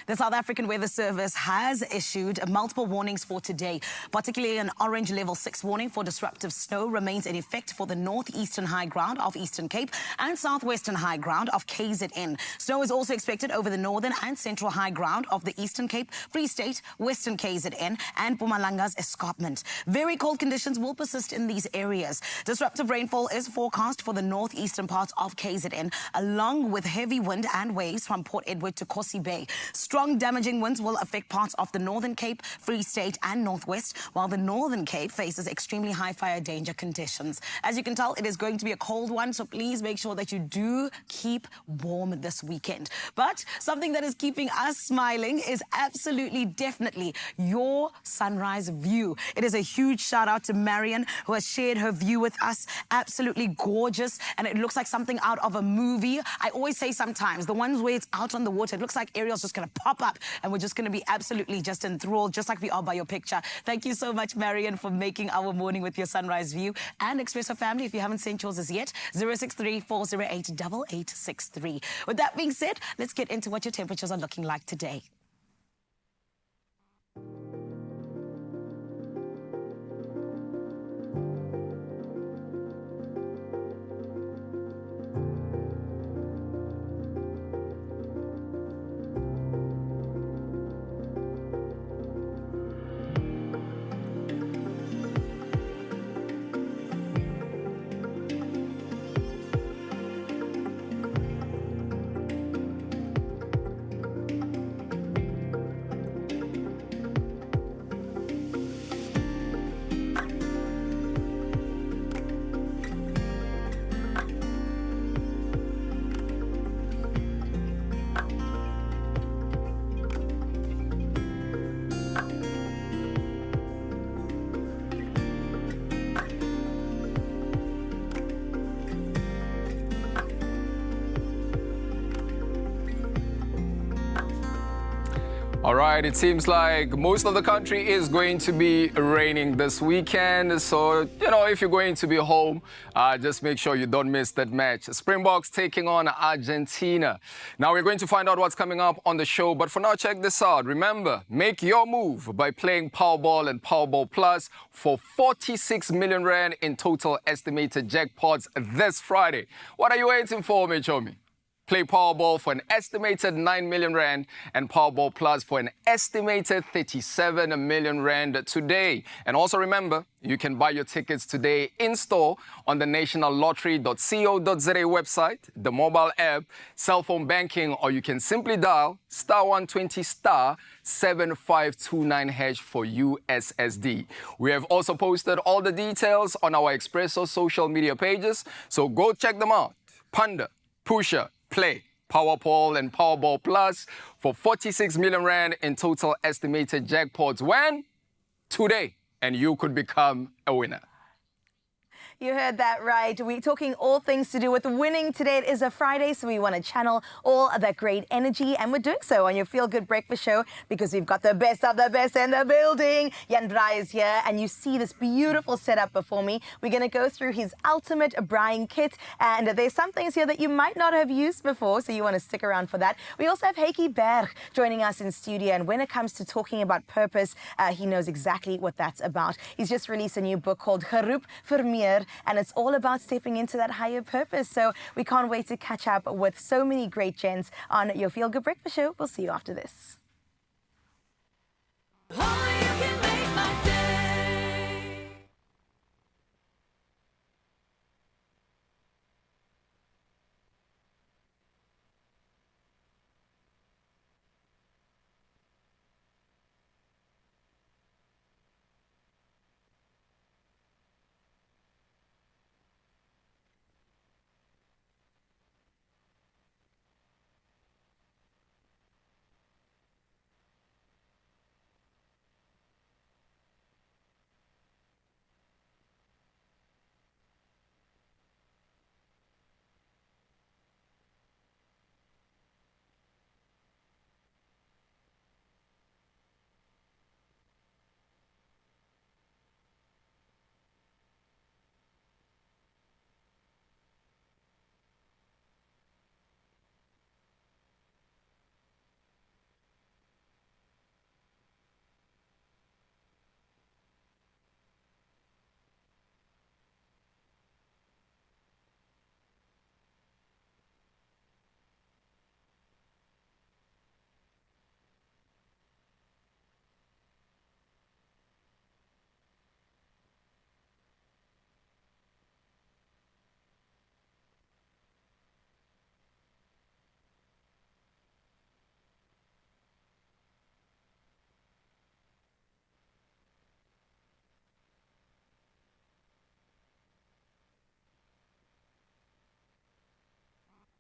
[SPEAKER 6] The South African Weather Service has issued multiple warnings for today, particularly an orange level 6 warning for disruptive snow remains in effect for the northeastern high ground of Eastern Cape and southwestern high ground of KZN. Snow is also expected over the northern and central high ground of the Eastern Cape, Free State, Western KZN and Mpumalanga's escarpment. Very cold conditions will persist in these areas. Disruptive rainfall is forecast for the northeastern parts of KZN, along with heavy wind and waves from Port Edward to Kosi Bay. Strong damaging winds will affect parts of the Northern Cape, Free State and Northwest, while the Northern Cape faces extremely high fire danger conditions. As you can tell, it is going to be a cold one, so please make sure that you do keep warm this weekend. But something that is keeping us smiling is absolutely, definitely your sunrise view. It is a huge shout out to Marion, who has shared her view with us. Absolutely gorgeous, and it looks like something out of a movie. I always say sometimes, the ones where it's out on the water, it looks like Ariel's just going to pop up and we're just going to be absolutely just enthralled, just like we are by your picture. Thank you so much, Marion, for making our morning with your sunrise view. And Expresso family, if you haven't sent yours as yet, 063-408-8863. With that being said, let's get into what your temperatures are looking like today.
[SPEAKER 1] All right, it seems like most of the country is going to be raining this weekend. So, if you're going to be home, just make sure you don't miss that match. Springboks taking on Argentina. Now, we're going to find out what's coming up on the show. But for now, check this out. Remember, make your move by playing Powerball and Powerball Plus for 46 million rand in total estimated jackpots this Friday. What are you waiting for, Michomi? Play Powerball for an estimated 9 million rand and Powerball Plus for an estimated 37 million rand today. And also remember, you can buy your tickets today in store on the nationallottery.co.za website, the mobile app, cell phone banking, or you can simply dial *120 *7529# for USSD. We have also posted all the details on our Expresso social media pages, so go check them out. Panda, Pusha, Play, Powerball and Powerball Plus for 46 million rand in total estimated jackpots. When? Today. And you could become a winner.
[SPEAKER 4] You heard that right. We're talking all things to do with winning today. It is a Friday, so we want to channel all of that great energy, and we're doing so on your Feel Good Breakfast Show because we've got the best of the best in the building. Jan Braai is here, and you see this beautiful setup before me. We're going to go through his ultimate braaiing kit, and there's some things here that you might not have used before, so you want to stick around for that. We also have Heiki Berg joining us in studio, and when it comes to talking about purpose, he knows exactly what that's about. He's just released a new book called Geroep vir Meer, and it's all about stepping into that higher purpose. So we can't wait to catch up with so many great gents on your Feel Good Breakfast Show. We'll see you after this.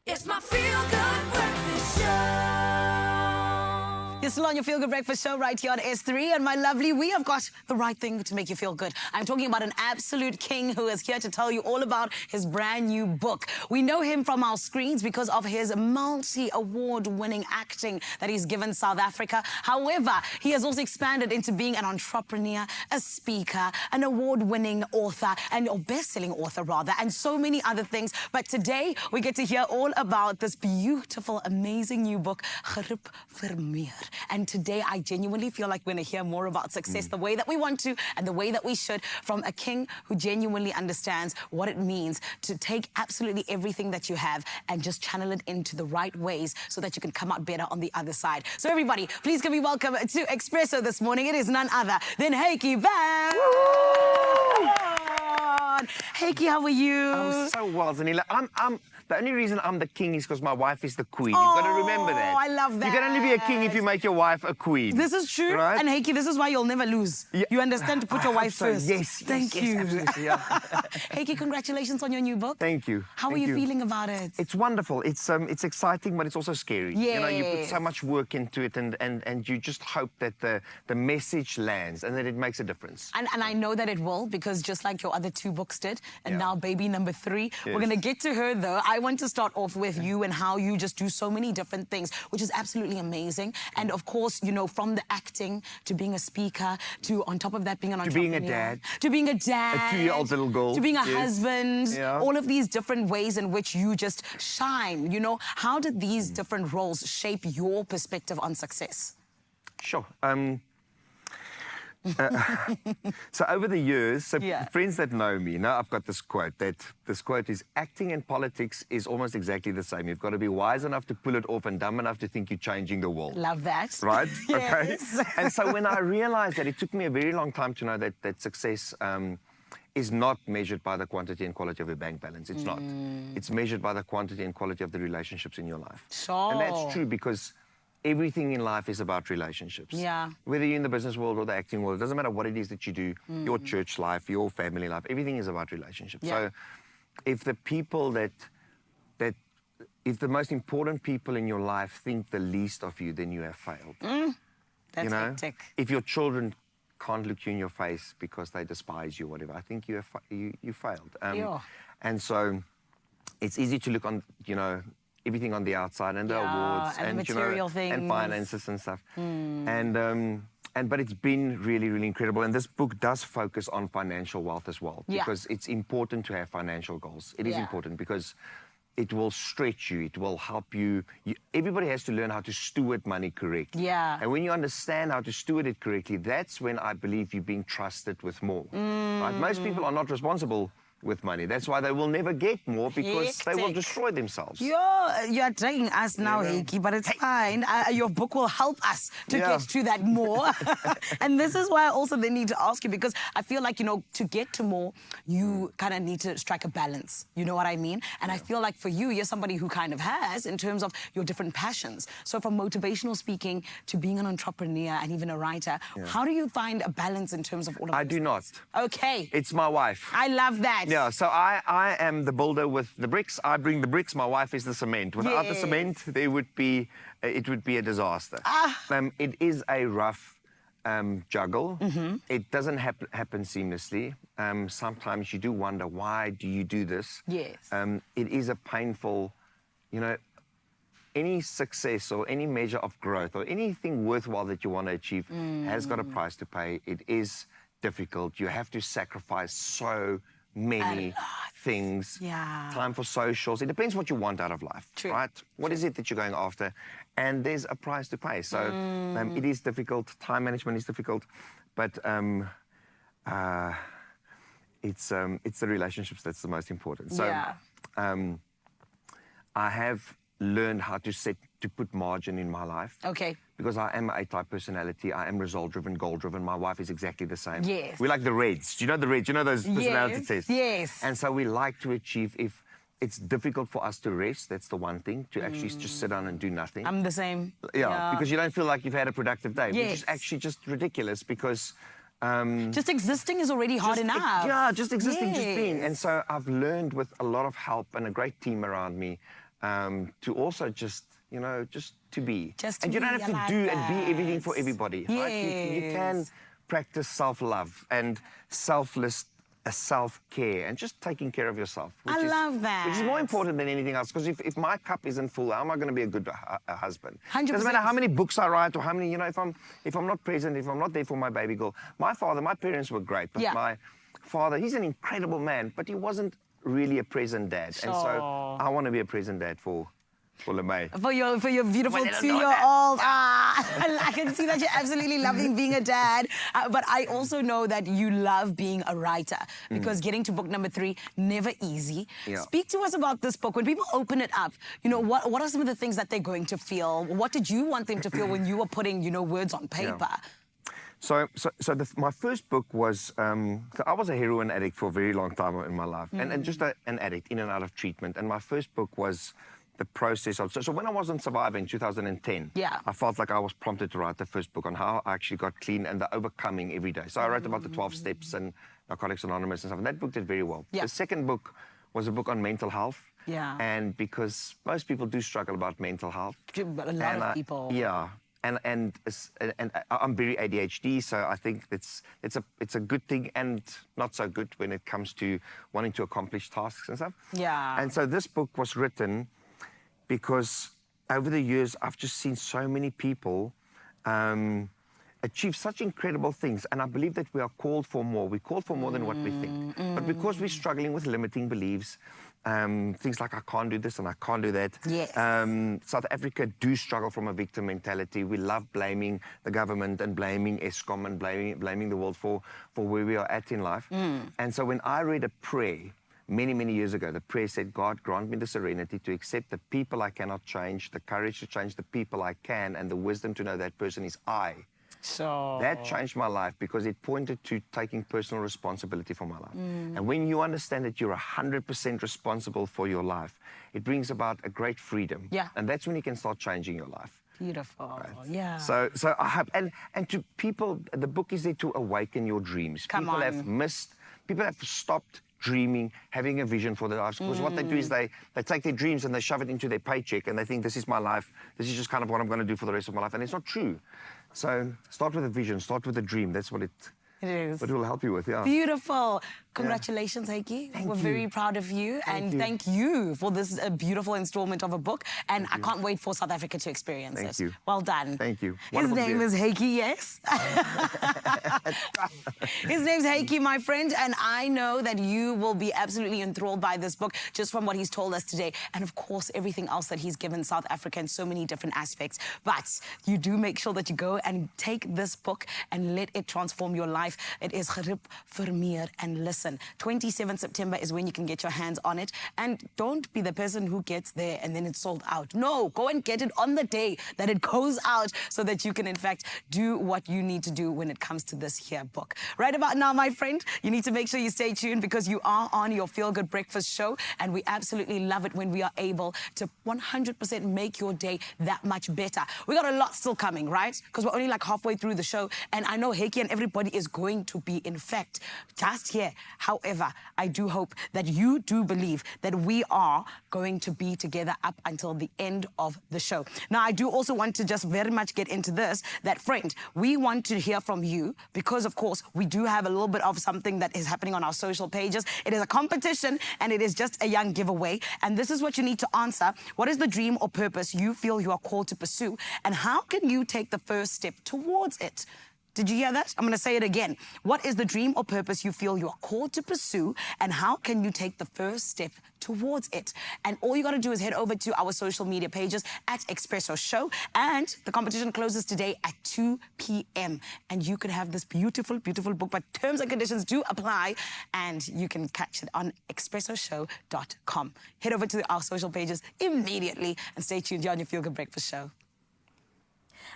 [SPEAKER 5] It's my Feel Good Breakfast Show.
[SPEAKER 6] You're still on your Feel Good Breakfast Show right here on S3. And my lovely, we have got the right thing to make you feel good. I'm talking about an absolute king who is here to tell you all about his brand new book. We know him from our screens because of his multi-award-winning acting that he's given South Africa. However, he has also expanded into being an entrepreneur, a speaker, an award-winning author, or best-selling author, rather, and so many other things. But today, we get to hear all about this beautiful, amazing new book, Geroep vir Meer. And today, I genuinely feel like we're going to hear more about success the way that we want to and the way that we should from a king who genuinely understands what it means to take absolutely everything that you have and just channel it into the right ways so that you can come out better on the other side. So everybody, please give me welcome to Expresso this morning. It is none other than Heiki Berg. Heiki, how are you?
[SPEAKER 17] I'm so well, Zanila. The only reason I'm the king is because my wife is the queen. You've got to remember that.
[SPEAKER 6] I love that.
[SPEAKER 17] You can only be a king if you make your wife a queen.
[SPEAKER 6] This is true.
[SPEAKER 17] Right?
[SPEAKER 6] And Heiki, this is why you'll never lose. Yeah. You understand to put your wife first.
[SPEAKER 17] Yes.
[SPEAKER 6] Thank you.
[SPEAKER 17] Absolutely, yeah.
[SPEAKER 6] Heiki, congratulations on your new book.
[SPEAKER 17] Thank you.
[SPEAKER 6] How are you feeling about it?
[SPEAKER 17] It's wonderful. It's exciting, but it's also scary.
[SPEAKER 6] Yeah.
[SPEAKER 17] You know, you put so much work into it, and you just hope that the message lands and that it makes a difference.
[SPEAKER 6] And I know that it will, because just like your other two books did, and now baby number 3, we're going to get to her, though. I want to start off with you and how you just do so many different things, which is absolutely amazing. And of course, you know, from the acting to being a speaker to, on top of that, being an entrepreneur.
[SPEAKER 17] To being a dad.
[SPEAKER 6] To being a dad.
[SPEAKER 17] A 2-year-old little girl.
[SPEAKER 6] To being a husband.
[SPEAKER 17] Yeah.
[SPEAKER 6] All of these different ways in which you just shine, you know. How did these different roles shape your perspective on success?
[SPEAKER 17] Sure. So over the years, friends that know me, now I've got this quote, is acting in politics is almost exactly the same. You've got to be wise enough to pull it off and dumb enough to think you're changing the world.
[SPEAKER 6] Love that.
[SPEAKER 17] Right?
[SPEAKER 6] Yes.
[SPEAKER 17] Okay. And so when I realized that, it took me a very long time to know that success is not measured by the quantity and quality of your bank balance. It's not. It's measured by the quantity and quality of the relationships in your life.
[SPEAKER 6] Sure.
[SPEAKER 17] And that's true because everything in life is about relationships.
[SPEAKER 6] Yeah.
[SPEAKER 17] Whether you're in the business world or the acting world, it doesn't matter what it is that you do, your church life, your family life, everything is about relationships.
[SPEAKER 6] Yeah.
[SPEAKER 17] So if the people if the most important people in your life think the least of you, then you have failed.
[SPEAKER 6] That's
[SPEAKER 17] you know?
[SPEAKER 6] hectic.
[SPEAKER 17] If your children can't look you in your face because they despise you or whatever, I think you failed. And so it's easy to look on, everything on the outside and the awards
[SPEAKER 6] and material things
[SPEAKER 17] and finances and stuff. But it's been really, really incredible. And this book does focus on financial wealth as well, because it's important to have financial goals. It is important because it will stretch you. It will help you. Everybody has to learn how to steward money correctly.
[SPEAKER 6] Yeah.
[SPEAKER 17] And when you understand how to steward it correctly, that's when I believe you're being trusted with more. Right? Most people are not responsible with money. That's why they will never get more, because they will destroy themselves.
[SPEAKER 6] You're dragging us now, Heiki, but it's fine. Your book will help us to get to that more. And this is why I also then need to ask you, because I feel like, to get to more, you kind of need to strike a balance. You know what I mean? And I feel like for you, you're somebody who kind of has in terms of your different passions. So from motivational speaking to being an entrepreneur and even a writer, how do you find a balance in terms of all of
[SPEAKER 17] I do not.
[SPEAKER 6] Okay.
[SPEAKER 17] It's my wife.
[SPEAKER 6] I love that.
[SPEAKER 17] Yeah, so I am the builder with the bricks. I bring the bricks. My wife is the cement. Without the cement, it would be a disaster. It is a rough juggle. It doesn't happen seamlessly. Sometimes you do wonder, why do you do this?
[SPEAKER 6] Yes.
[SPEAKER 17] It is a painful, any success or any measure of growth or anything worthwhile that you want to achieve has got a price to pay. It is difficult. You have to sacrifice so many things. Time for socials. It depends what you want out of life, right? What is it that you're going after? And there's a price to pay. So it is difficult. Time management is difficult, but it's the relationships that's the most important. So I have learned how to put margin in my life.
[SPEAKER 6] Okay.
[SPEAKER 17] Because I am an A-type personality. I am result-driven, goal-driven. My wife is exactly the same.
[SPEAKER 6] Yes.
[SPEAKER 17] We like the Reds. Do you know the Reds? You know those personality tests?
[SPEAKER 6] Yes.
[SPEAKER 17] And so we like to achieve, if it's difficult for us to rest, that's the one thing, to actually just sit down and do nothing.
[SPEAKER 6] I'm the same.
[SPEAKER 17] Yeah, because you don't feel like you've had a productive day, which
[SPEAKER 6] Yes.
[SPEAKER 17] is actually just ridiculous because...
[SPEAKER 6] just existing is already hard enough.
[SPEAKER 17] Yeah, just existing, just being. And so I've learned with a lot of help and a great team around me to also just to be. And you don't have to do and be everything for everybody.
[SPEAKER 6] Yes.
[SPEAKER 17] Right? You can practice self-love and self-care and just taking care of yourself.
[SPEAKER 6] I love that.
[SPEAKER 17] Which is more important than anything else, because if my cup isn't full, how am I going to be a good husband?
[SPEAKER 6] 100%.
[SPEAKER 17] Doesn't matter how many books I write or how many, if I'm not present, if I'm not there for my baby girl. My parents were great, but my father, he's an incredible man, but he wasn't really a present dad.
[SPEAKER 6] Sure.
[SPEAKER 17] And so I want to be a present dad for LeMay.
[SPEAKER 6] For your beautiful 2-year-old. I can see that you're absolutely loving being a dad. But I also know that you love being a writer, because getting to book number 3, never easy.
[SPEAKER 17] Yeah.
[SPEAKER 6] Speak to us about this book. When people open it up, what are some of the things that they're going to feel? What did you want them to feel when you were putting, words on paper?
[SPEAKER 17] So my first book was, I was a heroin addict for a very long time in my life, and just an addict in and out of treatment. And my first book was the process of, so when I was on Survivor in 2010, I felt like I was prompted to write the first book on how I actually got clean and the overcoming every day. So I wrote about the 12 steps and Narcotics Anonymous and stuff, and that book did very well. The second book was a book on mental health. And because most people do struggle about mental health.
[SPEAKER 6] A lot of people.
[SPEAKER 17] Yeah. And I'm very ADHD, so I think it's a good thing and not so good when it comes to wanting to accomplish tasks and stuff.
[SPEAKER 6] Yeah.
[SPEAKER 17] And so this book was written because over the years I've just seen so many people achieve such incredible things, and I believe that we are called for more. We're called for more than what we think. But because we're struggling with limiting beliefs, things like I can't do this and I can't do that.
[SPEAKER 6] Yes.
[SPEAKER 17] South Africa do struggle from a victim mentality. We love blaming the government and blaming Eskom and blaming the world for where we are at in life. And so when I read a prayer many, many years ago, the prayer said, God, grant me the serenity to accept the people I cannot change, the courage to change the people I can, and the wisdom to know that person is I.
[SPEAKER 6] So
[SPEAKER 17] That changed my life because it pointed to taking personal responsibility for my life. And when you understand that you're 100% responsible for your life, it brings about a great freedom.
[SPEAKER 6] Yeah.
[SPEAKER 17] And that's when you can start changing your life.
[SPEAKER 6] Beautiful. Yeah.
[SPEAKER 17] So I hope, and to people, the book is there to awaken your dreams. People have stopped dreaming, having a vision for their lives. Because what they do is they take their dreams and they shove it into their paycheck and they think, this is my life, this is just kind of what I'm going to do for the rest of my life. And it's not true. So start with a vision, start with a dream. That's what it
[SPEAKER 6] is.
[SPEAKER 17] What it will help you with, yeah.
[SPEAKER 6] Beautiful. Congratulations, Heiki. We're very proud of you. Thank you for this beautiful installment of a book. And I can't wait for South Africa to experience it.
[SPEAKER 17] Thank you.
[SPEAKER 6] Well done.
[SPEAKER 17] Thank you.
[SPEAKER 6] His name is Heiki, yes? His name's Heiki, my friend. And I know that you will be absolutely enthralled by this book just from what he's told us today. And of course, everything else that he's given South Africa in so many different aspects. But you do make sure that you go and take this book and let it transform your life. It is Geroep vir Meer and Listen. 27 September is when you can get your hands on it. And don't be the person who gets there and then it's sold out. No, go and get it on the day that it goes out so that you can, in fact, do what you need to do when it comes to this here book. Right about now, my friend, you need to make sure you stay tuned because you are on your Feel Good Breakfast show. And we absolutely love it when we are able to 100% make your day that much better. We got a lot still coming, right? Because we're only like halfway through the show. And I know Heiki and everybody is going to be, in fact, just here. However, I do hope that you do believe that we are going to be together up until the end of the show. Now, I do also want to just very much get into this, that friend, we want to hear from you because, of course, we do have a little bit of something that is happening on our social pages. It is a competition and it is just a young giveaway. And this is what you need to answer. What is the dream or purpose you feel you are called to pursue? And how can you take the first step towards it? Did you hear that? I'm going to say it again. What is the dream or purpose you feel you are called to pursue, and how can you take the first step towards it? And all you got to do is head over to our social media pages at Expresso Show, and the competition closes today at 2 p.m. And you can have this beautiful, beautiful book, but terms and conditions do apply, and you can catch it on expressoshow.com. Head over to our social pages immediately and stay tuned here on your Feel Good Breakfast show.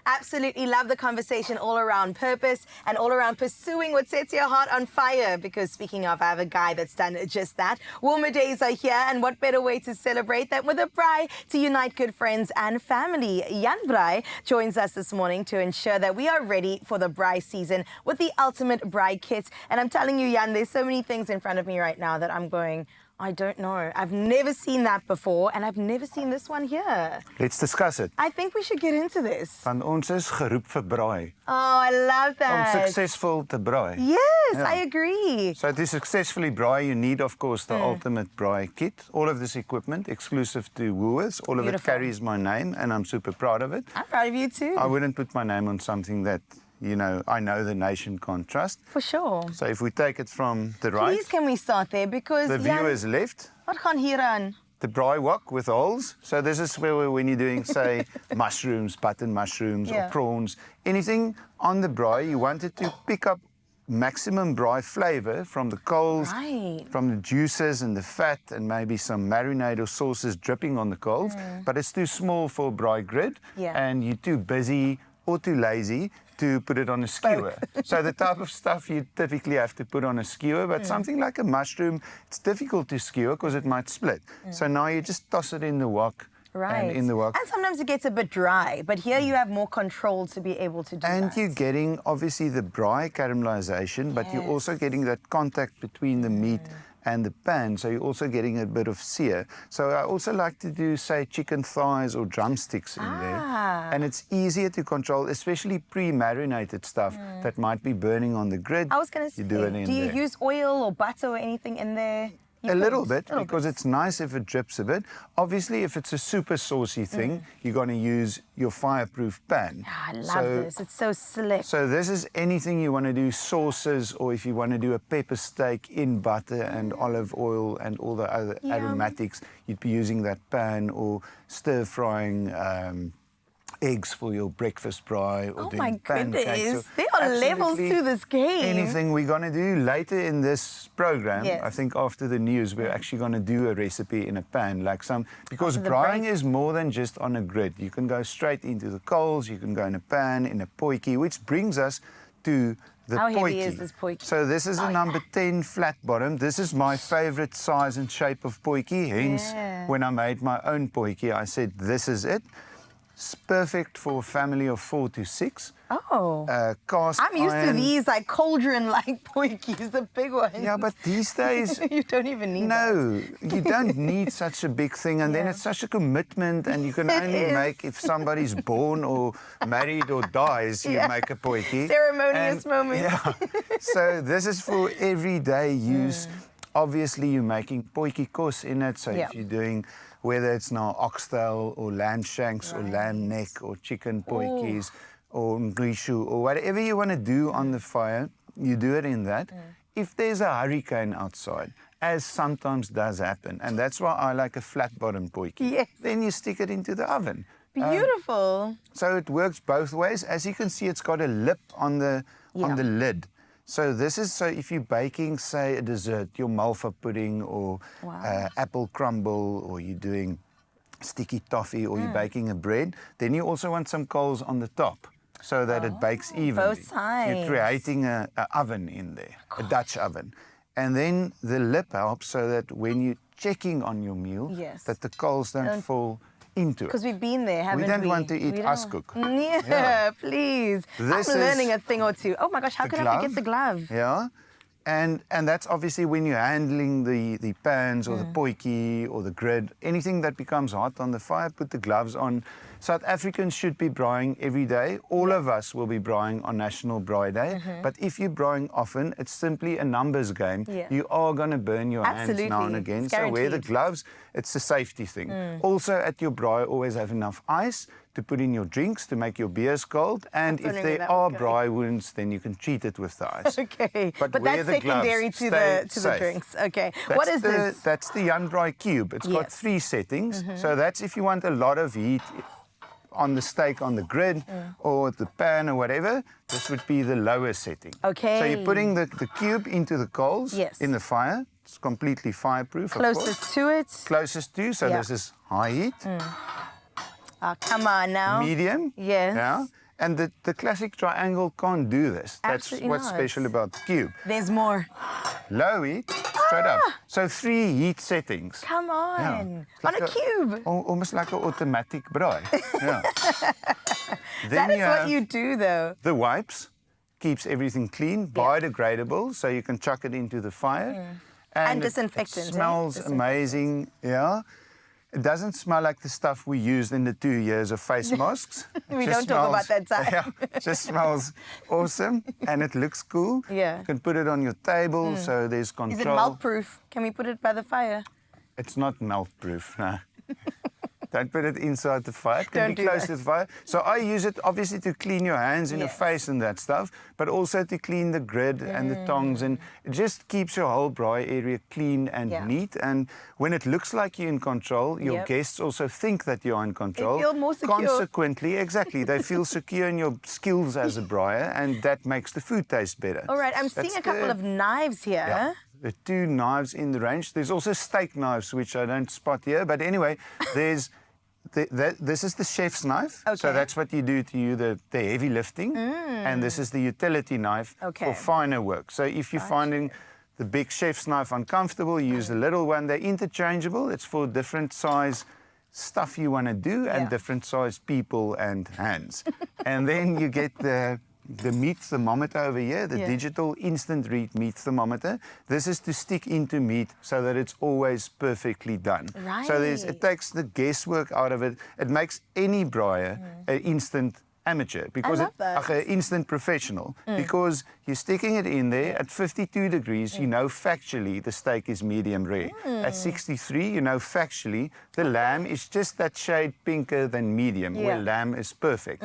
[SPEAKER 4] Absolutely love the conversation all around purpose and all around pursuing what sets your heart on fire. Because speaking of, I have a guy that's done just that. Warmer days are here, and what better way to celebrate than with a braai to unite good friends and family. Jan Braai joins us this morning to ensure that we are ready for the braai season with the ultimate braai kit. And I'm telling you, Jan, there's so many things in front of me right now that I'm going, I don't know. I've never seen that before, and I've never seen this one here.
[SPEAKER 18] Let's discuss it.
[SPEAKER 4] I think we should get into this.
[SPEAKER 18] Van ons is geroep vir braai.
[SPEAKER 4] Oh, I love that.
[SPEAKER 18] Om succesvol te braai.
[SPEAKER 4] Yes, I agree.
[SPEAKER 18] So to successfully braai, you need, of course, the ultimate braai kit. All of this equipment, exclusive to Woolworths. All of it carries my name, and I'm super proud of it.
[SPEAKER 4] I'm proud of you too.
[SPEAKER 18] I wouldn't put my name on something that, you know, I know the nation can't trust.
[SPEAKER 4] For sure.
[SPEAKER 18] So if we take it from the right.
[SPEAKER 4] Please, can we start there? Because
[SPEAKER 18] the view is left.
[SPEAKER 4] Wat gaan hier aan?
[SPEAKER 18] The braai wok with holes. So this is where when you're doing, say, mushrooms, button mushrooms or prawns, anything on the braai, you want it to pick up maximum braai flavor from the coals, from the juices and the fat, and maybe some marinade or sauces dripping on the coals. But it's too small for a braai grid, and you're too busy or too lazy to put it on a skewer. So the type of stuff you typically have to put on a skewer, but something like a mushroom, it's difficult to skewer because it might split. So now you just toss it in the wok. And in the wok.
[SPEAKER 4] And sometimes it gets a bit dry, but here you have more control to be able to do that.
[SPEAKER 18] And you're getting, obviously, the braai caramelization, but you're also getting that contact between the meat and the pan, so you're also getting a bit of sear. So I also like to do, say, chicken thighs or drumsticks in there. And it's easier to control, especially pre-marinated stuff that might be burning on the grid.
[SPEAKER 4] I was going to say, do you use oil or butter or anything in there?
[SPEAKER 18] A little bit, because it's nice if it drips a bit. Obviously, if it's a super saucy thing, you're going to use your fireproof pan.
[SPEAKER 4] I love this. It's so slick.
[SPEAKER 18] So this is anything you want to do, sauces, or if you want to do a pepper steak in butter and olive oil and all the other aromatics, you'd be using that pan, or stir-frying eggs for your breakfast braai, or
[SPEAKER 4] Oh my
[SPEAKER 18] pancakes.
[SPEAKER 4] goodness,
[SPEAKER 18] So
[SPEAKER 4] there are levels
[SPEAKER 18] absolutely
[SPEAKER 4] to this game.
[SPEAKER 18] Anything we're going to do later in this program,
[SPEAKER 4] Yes.
[SPEAKER 18] I think after the news, we're actually going to do a recipe in a pan, like because
[SPEAKER 4] After the
[SPEAKER 18] braaiing
[SPEAKER 4] break.
[SPEAKER 18] is more than just on a grid. You can go straight into the coals, you can go in a pan, in a potjie, which brings us to the
[SPEAKER 4] How
[SPEAKER 18] potjie.
[SPEAKER 4] heavy is this potjie?
[SPEAKER 18] So this is a number 10 flat bottom. This is my favorite size and shape of potjie. Hence, when I made my own potjie, I said, this is it. It's perfect for a family of 4 to 6.
[SPEAKER 4] Oh.
[SPEAKER 18] Cast
[SPEAKER 4] I'm used to
[SPEAKER 18] iron.
[SPEAKER 4] these like cauldron-like potjies, the big ones.
[SPEAKER 18] Yeah, but these days...
[SPEAKER 4] you don't even need
[SPEAKER 18] No, you don't need such a big thing, and then it's such a commitment, and you can
[SPEAKER 4] It
[SPEAKER 18] only
[SPEAKER 4] is.
[SPEAKER 18] make, if somebody's born or married or dies, you make a potjie.
[SPEAKER 4] Ceremonious moment.
[SPEAKER 18] Yeah. So this is for everyday use. Obviously, you're making potjie kos in it, so if you're doing, whether it's now oxtail or lamb shanks or lamb neck or chicken potjies or ngrishu or whatever you want to do on the fire, you do it in that. If there's a hurricane outside, as sometimes does happen, and that's why I like a flat bottom potjie, then you stick it into the oven.
[SPEAKER 4] Beautiful.
[SPEAKER 18] So it works both ways. As you can see, it's got a lip on the lid. So this is, so if you're baking, say, a dessert, your malva pudding or apple crumble, or you're doing sticky toffee, or you're baking a bread, then you also want some coals on the top so that it bakes evenly.
[SPEAKER 4] both sides.
[SPEAKER 18] You're creating a oven in there, a Dutch oven. And then the lip helps so that when you're checking on your meal, that the coals don't fall into it.
[SPEAKER 4] Because we've been there, haven't we?
[SPEAKER 18] We don't want to eat
[SPEAKER 4] We don't-
[SPEAKER 18] askoek.
[SPEAKER 4] Yeah, please.
[SPEAKER 18] This
[SPEAKER 4] I'm learning
[SPEAKER 18] is
[SPEAKER 4] a thing or two. Oh my gosh, how
[SPEAKER 18] the
[SPEAKER 4] could I forget the glove?
[SPEAKER 18] Yeah. And that's obviously when you're handling the pans or the potjie or the grid, anything that becomes hot on the fire, put the gloves on. South Africans should be braaiing every day. All of us will be braaiing on National Braai Day. But if you're braaiing often, it's simply a numbers game.
[SPEAKER 4] Yeah.
[SPEAKER 18] You are going to burn your hands now and
[SPEAKER 4] Absolutely.
[SPEAKER 18] again.
[SPEAKER 4] It's
[SPEAKER 18] So wear the
[SPEAKER 4] guaranteed.
[SPEAKER 18] gloves. It's a safety thing. Also at your braai, always have enough ice to put in your drinks to make your beers cold. And if
[SPEAKER 4] wondering where
[SPEAKER 18] there
[SPEAKER 4] that
[SPEAKER 18] are
[SPEAKER 4] was going.
[SPEAKER 18] braai wounds, then you can treat it with the ice.
[SPEAKER 4] Okay, but
[SPEAKER 18] wear
[SPEAKER 4] that's
[SPEAKER 18] the gloves.
[SPEAKER 4] secondary to
[SPEAKER 18] Stay
[SPEAKER 4] the
[SPEAKER 18] safe.
[SPEAKER 4] drinks. Okay,
[SPEAKER 18] That's
[SPEAKER 4] what is
[SPEAKER 18] the,
[SPEAKER 4] this?
[SPEAKER 18] That's the Jan Braai cube. It's got 3 settings. So that's if you want a lot of heat on the steak on the grid or the pan or whatever, this would be the lower setting.
[SPEAKER 4] Okay.
[SPEAKER 18] So you're putting the cube into the coals in the fire. It's completely fireproof, of course.
[SPEAKER 4] Closest to it?
[SPEAKER 18] Closest to, so this is high heat.
[SPEAKER 4] Come on now.
[SPEAKER 18] Medium.
[SPEAKER 4] Yes.
[SPEAKER 18] Yeah. And the classic triangle can't do this. That's
[SPEAKER 4] Absolutely
[SPEAKER 18] what's
[SPEAKER 4] not.
[SPEAKER 18] special about the cube.
[SPEAKER 4] There's more.
[SPEAKER 18] Low heat, straight up. So 3 heat settings.
[SPEAKER 4] Come on.
[SPEAKER 18] Yeah.
[SPEAKER 4] On
[SPEAKER 18] Like
[SPEAKER 4] a cube.
[SPEAKER 18] Almost like an automatic braai. Yeah.
[SPEAKER 4] That is what you do, though.
[SPEAKER 18] The wipes keeps everything clean, biodegradable, so you can chuck it into the fire.
[SPEAKER 4] And
[SPEAKER 18] it
[SPEAKER 4] disinfectant, eh?
[SPEAKER 18] smells amazing. Yeah. It doesn't smell like the stuff we used in the 2 years of face masks.
[SPEAKER 4] We
[SPEAKER 18] Just
[SPEAKER 4] don't talk about that
[SPEAKER 18] smells-
[SPEAKER 4] time.
[SPEAKER 18] Yeah, it just smells awesome, and it looks cool.
[SPEAKER 4] Yeah.
[SPEAKER 18] You can put it on your table, so there's control.
[SPEAKER 4] Is it melt proof? Can we put it by the fire?
[SPEAKER 18] It's not melt proof, no. Don't put it inside the fire. It can
[SPEAKER 4] Don't
[SPEAKER 18] be
[SPEAKER 4] do
[SPEAKER 18] close
[SPEAKER 4] that.
[SPEAKER 18] to the fire. So I use it obviously to clean your hands and your
[SPEAKER 4] Yes.
[SPEAKER 18] face and that stuff, but also to clean the grid and the tongs, and it just keeps your whole braai area clean and neat. And when it looks like you're in control, your
[SPEAKER 4] Yep.
[SPEAKER 18] guests also think that you're in control.
[SPEAKER 4] feel more secure.
[SPEAKER 18] Consequently, exactly, they feel secure in your skills as a braaier, and that makes the food taste better.
[SPEAKER 4] All right, I'm
[SPEAKER 18] That's
[SPEAKER 4] seeing a couple
[SPEAKER 18] the-
[SPEAKER 4] of knives here.
[SPEAKER 18] Yeah. The 2 knives in the range. There's also steak knives, which I don't spot here. But anyway, there's this is the chef's knife. So that's what you do to you, the heavy lifting. And this is the utility knife for finer work. So if you're finding the big chef's knife uncomfortable, you use the little one. They're interchangeable. It's for different size stuff you want to do and different size people and hands. And then you get the meat thermometer over here, the digital instant read meat thermometer. This is to stick into meat so that it's always perfectly done. So it takes the guesswork out of it. It makes any braaier an instant amateur because
[SPEAKER 4] love that.
[SPEAKER 18] instant professional because you're sticking it in there at 52 degrees. You know factually the steak is medium rare. At 63, you know factually the lamb is just that shade pinker than medium, where lamb is perfect.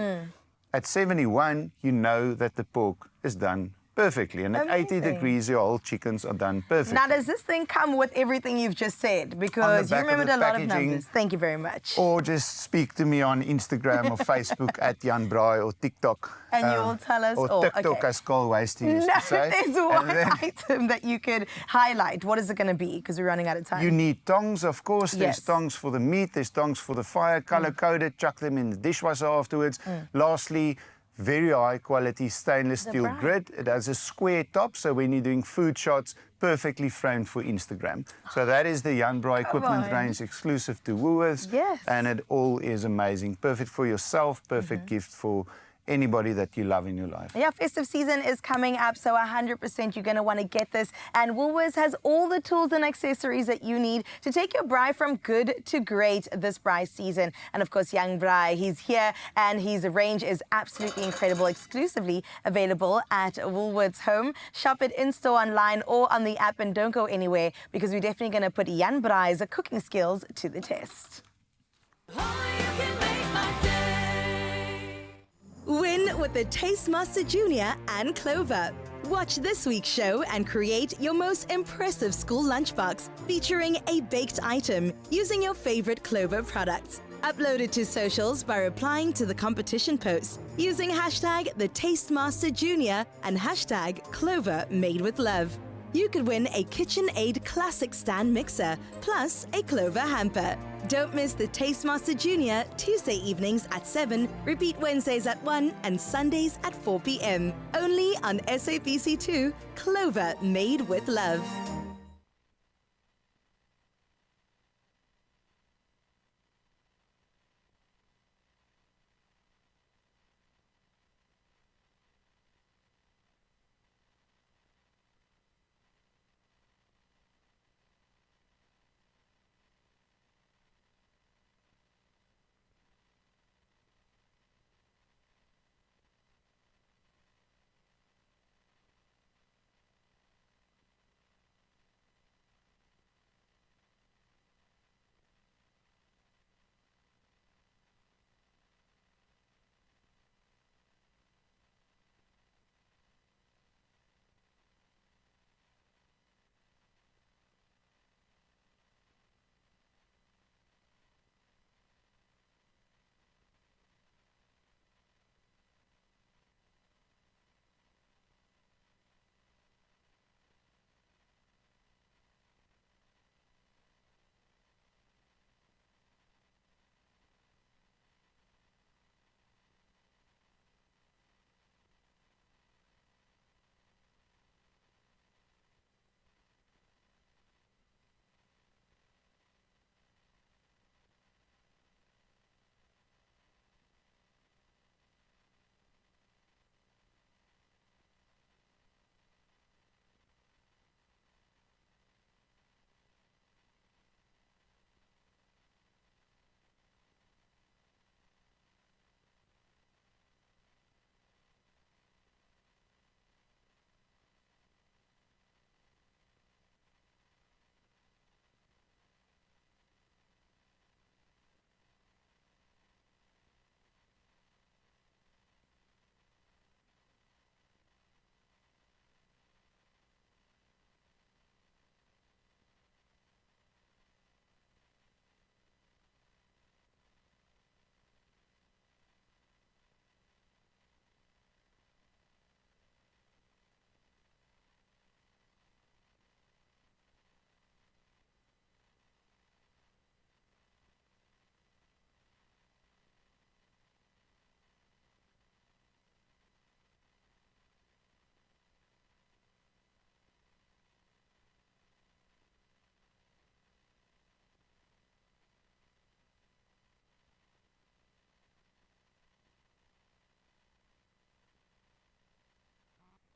[SPEAKER 18] At 71, you know that the pork is done perfectly. And at 80 degrees, your whole chickens are done perfectly.
[SPEAKER 4] Now, does this thing come with everything you've just said? Because you remembered a lot of numbers. Thank you very much.
[SPEAKER 18] Or just speak to me on Instagram or Facebook at Jan Braai or TikTok.
[SPEAKER 4] And you will tell us
[SPEAKER 18] or
[SPEAKER 4] all.
[SPEAKER 18] TikTok, as Carl Wasty used to say.
[SPEAKER 4] There's one item that you could highlight. What is it going to be? Because we're running out of time.
[SPEAKER 18] You need tongs, of course. There's tongs for the meat. There's tongs for the fire, color-coded. Chuck them in the dishwasher afterwards. Lastly, very high quality stainless steel grid. It has a square top, so when you're doing food shots, perfectly framed for Instagram. So that is the Jan Braai equipment range exclusive to Woolworths.
[SPEAKER 4] Yes.
[SPEAKER 18] And it all is amazing. Perfect for yourself, perfect gift for anybody that you love in your life.
[SPEAKER 4] Yeah, festive season is coming up, so 100% you're going to want to get this. And Woolworths has all the tools and accessories that you need to take your braai from good to great this braai season. And of course, Young Braai, he's here and his range is absolutely incredible, exclusively available at Woolworths Home. Shop it in-store, online or on the app, and don't go anywhere because we're definitely going to put Jan Braai's cooking skills to the test. Win with the Tastemaster Junior and Clover. Watch this week's show and create your most impressive school lunchbox featuring a baked item using your favorite Clover products. Upload it to socials by replying to the competition post using hashtag the Tastemaster Junior and hashtag Clover Made with Love. You could win a KitchenAid Classic Stand Mixer plus a Clover hamper. Don't miss the Tastemaster Junior Tuesday evenings at 7, repeat Wednesdays at 1 and Sundays at 4 p.m. Only on SABC2, Clover Made with Love.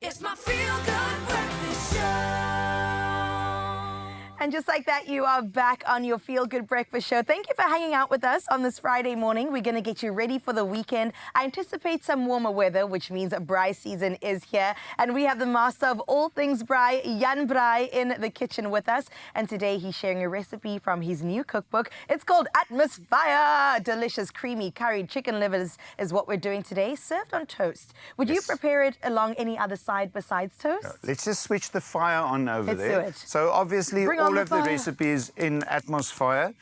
[SPEAKER 4] It's my feel-good breakfast show. And just like that, you are back on your Feel Good Breakfast Show. Thank you for hanging out with us on this Friday morning. We're going to get you ready for the weekend. I anticipate some warmer weather, which means braai season is here. And we have the master of all things braai, Jan Braai, in the kitchen with us. And today he's sharing a recipe from his new cookbook. It's called Atmosphere. Delicious, creamy, curried chicken livers is what we're doing today, served on toast. Would you prepare it along any other side besides toast?
[SPEAKER 18] Let's just switch the fire on over
[SPEAKER 4] Let's
[SPEAKER 18] there.
[SPEAKER 4] do it.
[SPEAKER 18] So obviously all of the
[SPEAKER 4] fire.
[SPEAKER 18] recipes in Atmosphere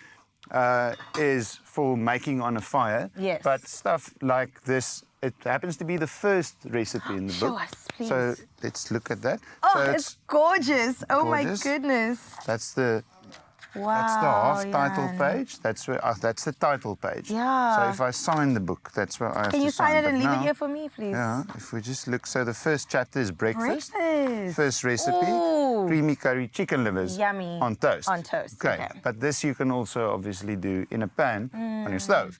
[SPEAKER 18] is for making on a fire.
[SPEAKER 4] Yes.
[SPEAKER 18] But stuff like this, it happens to be the first recipe in the book.
[SPEAKER 4] Show us, please.
[SPEAKER 18] So let's look at that.
[SPEAKER 4] Oh,
[SPEAKER 18] so
[SPEAKER 4] it's gorgeous. Oh my
[SPEAKER 18] gorgeous.
[SPEAKER 4] goodness.
[SPEAKER 18] That's the
[SPEAKER 4] Wow.
[SPEAKER 18] That's the half title
[SPEAKER 4] Jan.
[SPEAKER 18] page. That's where that's the title page.
[SPEAKER 4] Yeah.
[SPEAKER 18] So if I sign the book, that's where I have
[SPEAKER 4] Can
[SPEAKER 18] to
[SPEAKER 4] you sign it
[SPEAKER 18] But
[SPEAKER 4] and leave it
[SPEAKER 18] now-
[SPEAKER 4] here for me, please?
[SPEAKER 18] Yeah. If we just look, so the first chapter is breakfast.
[SPEAKER 4] Breakfast.
[SPEAKER 18] First recipe,
[SPEAKER 4] Ooh.
[SPEAKER 18] creamy curry chicken livers.
[SPEAKER 4] Yummy.
[SPEAKER 18] On toast.
[SPEAKER 4] On toast,
[SPEAKER 18] Okay. But this you can also obviously do in a pan on your stove.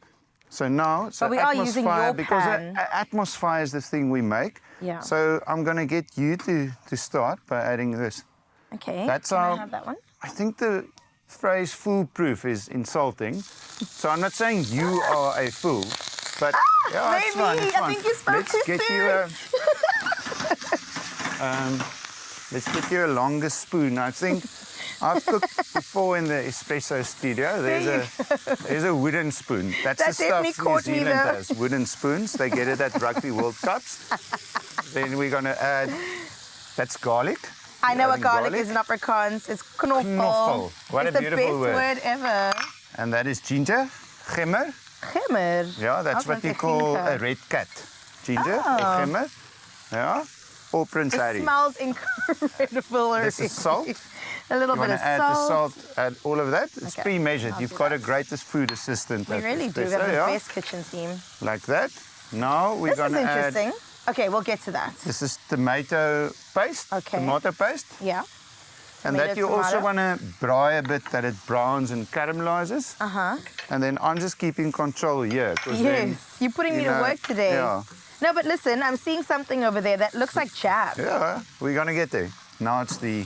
[SPEAKER 18] So now,
[SPEAKER 4] But we are using your
[SPEAKER 18] because
[SPEAKER 4] pan.
[SPEAKER 18] Atmosphere is the thing we make.
[SPEAKER 4] Yeah.
[SPEAKER 18] So I'm going to get you to start by adding this.
[SPEAKER 4] Okay.
[SPEAKER 18] That's
[SPEAKER 4] Can
[SPEAKER 18] our.
[SPEAKER 4] I have that one?
[SPEAKER 18] I think the phrase foolproof is insulting. So I'm not saying you are a fool, but yeah, it's fine. It's
[SPEAKER 4] I
[SPEAKER 18] fine.
[SPEAKER 4] think you spoke
[SPEAKER 18] Let's
[SPEAKER 4] too
[SPEAKER 18] get
[SPEAKER 4] soon.
[SPEAKER 18] let's get you a longer spoon. I think I've cooked before in the Expresso studio. There's a wooden spoon. That's
[SPEAKER 4] That
[SPEAKER 18] the stuff
[SPEAKER 4] definitely
[SPEAKER 18] New
[SPEAKER 4] caught me
[SPEAKER 18] Zealand
[SPEAKER 4] though.
[SPEAKER 18] has. Wooden spoons. They get it at Rugby World Cups. Then we're gonna add. That's garlic.
[SPEAKER 4] I know
[SPEAKER 18] We're
[SPEAKER 4] what
[SPEAKER 18] adding
[SPEAKER 4] garlic is in Afrikaans. It's knoffel.
[SPEAKER 18] Knoffel. What
[SPEAKER 4] it's
[SPEAKER 18] a beautiful
[SPEAKER 4] the best
[SPEAKER 18] word.
[SPEAKER 4] word ever.
[SPEAKER 18] And that is ginger, gemmer.
[SPEAKER 4] Gemmer.
[SPEAKER 18] Yeah, that's what we call a red cat. Ginger,
[SPEAKER 4] Oh.
[SPEAKER 18] gemmer. Yeah. Or Prince
[SPEAKER 4] It
[SPEAKER 18] Harry.
[SPEAKER 4] smells incredible already.
[SPEAKER 18] This is salt.
[SPEAKER 4] A little
[SPEAKER 18] You
[SPEAKER 4] bit
[SPEAKER 18] want
[SPEAKER 4] of
[SPEAKER 18] to add
[SPEAKER 4] salt.
[SPEAKER 18] the salt, add all of that. It's
[SPEAKER 4] Okay,
[SPEAKER 18] pre-measured.
[SPEAKER 4] I'll
[SPEAKER 18] You've
[SPEAKER 4] do
[SPEAKER 18] got
[SPEAKER 4] that.
[SPEAKER 18] a greatest food assistant.
[SPEAKER 4] We
[SPEAKER 18] at
[SPEAKER 4] really do. We
[SPEAKER 18] Expresso,
[SPEAKER 4] have the
[SPEAKER 18] yeah.
[SPEAKER 4] best kitchen team.
[SPEAKER 18] Like that. Now we're
[SPEAKER 4] This
[SPEAKER 18] going
[SPEAKER 4] is
[SPEAKER 18] to add.
[SPEAKER 4] interesting. Okay, we'll get to that.
[SPEAKER 18] This is tomato paste.
[SPEAKER 4] Okay.
[SPEAKER 18] Tomato paste.
[SPEAKER 4] Yeah.
[SPEAKER 18] And
[SPEAKER 4] Tomato,
[SPEAKER 18] that you also
[SPEAKER 4] tomato.
[SPEAKER 18] want to braai a bit that it browns and caramelizes.
[SPEAKER 4] Uh-huh.
[SPEAKER 18] And then I'm just keeping control here. 'cause
[SPEAKER 4] Yes,
[SPEAKER 18] then,
[SPEAKER 4] you're putting me
[SPEAKER 18] you
[SPEAKER 4] to
[SPEAKER 18] know,
[SPEAKER 4] work today.
[SPEAKER 18] Yeah.
[SPEAKER 4] No, but listen, I'm seeing something over there that looks like jam.
[SPEAKER 18] Yeah, we're going to get there. Now it's the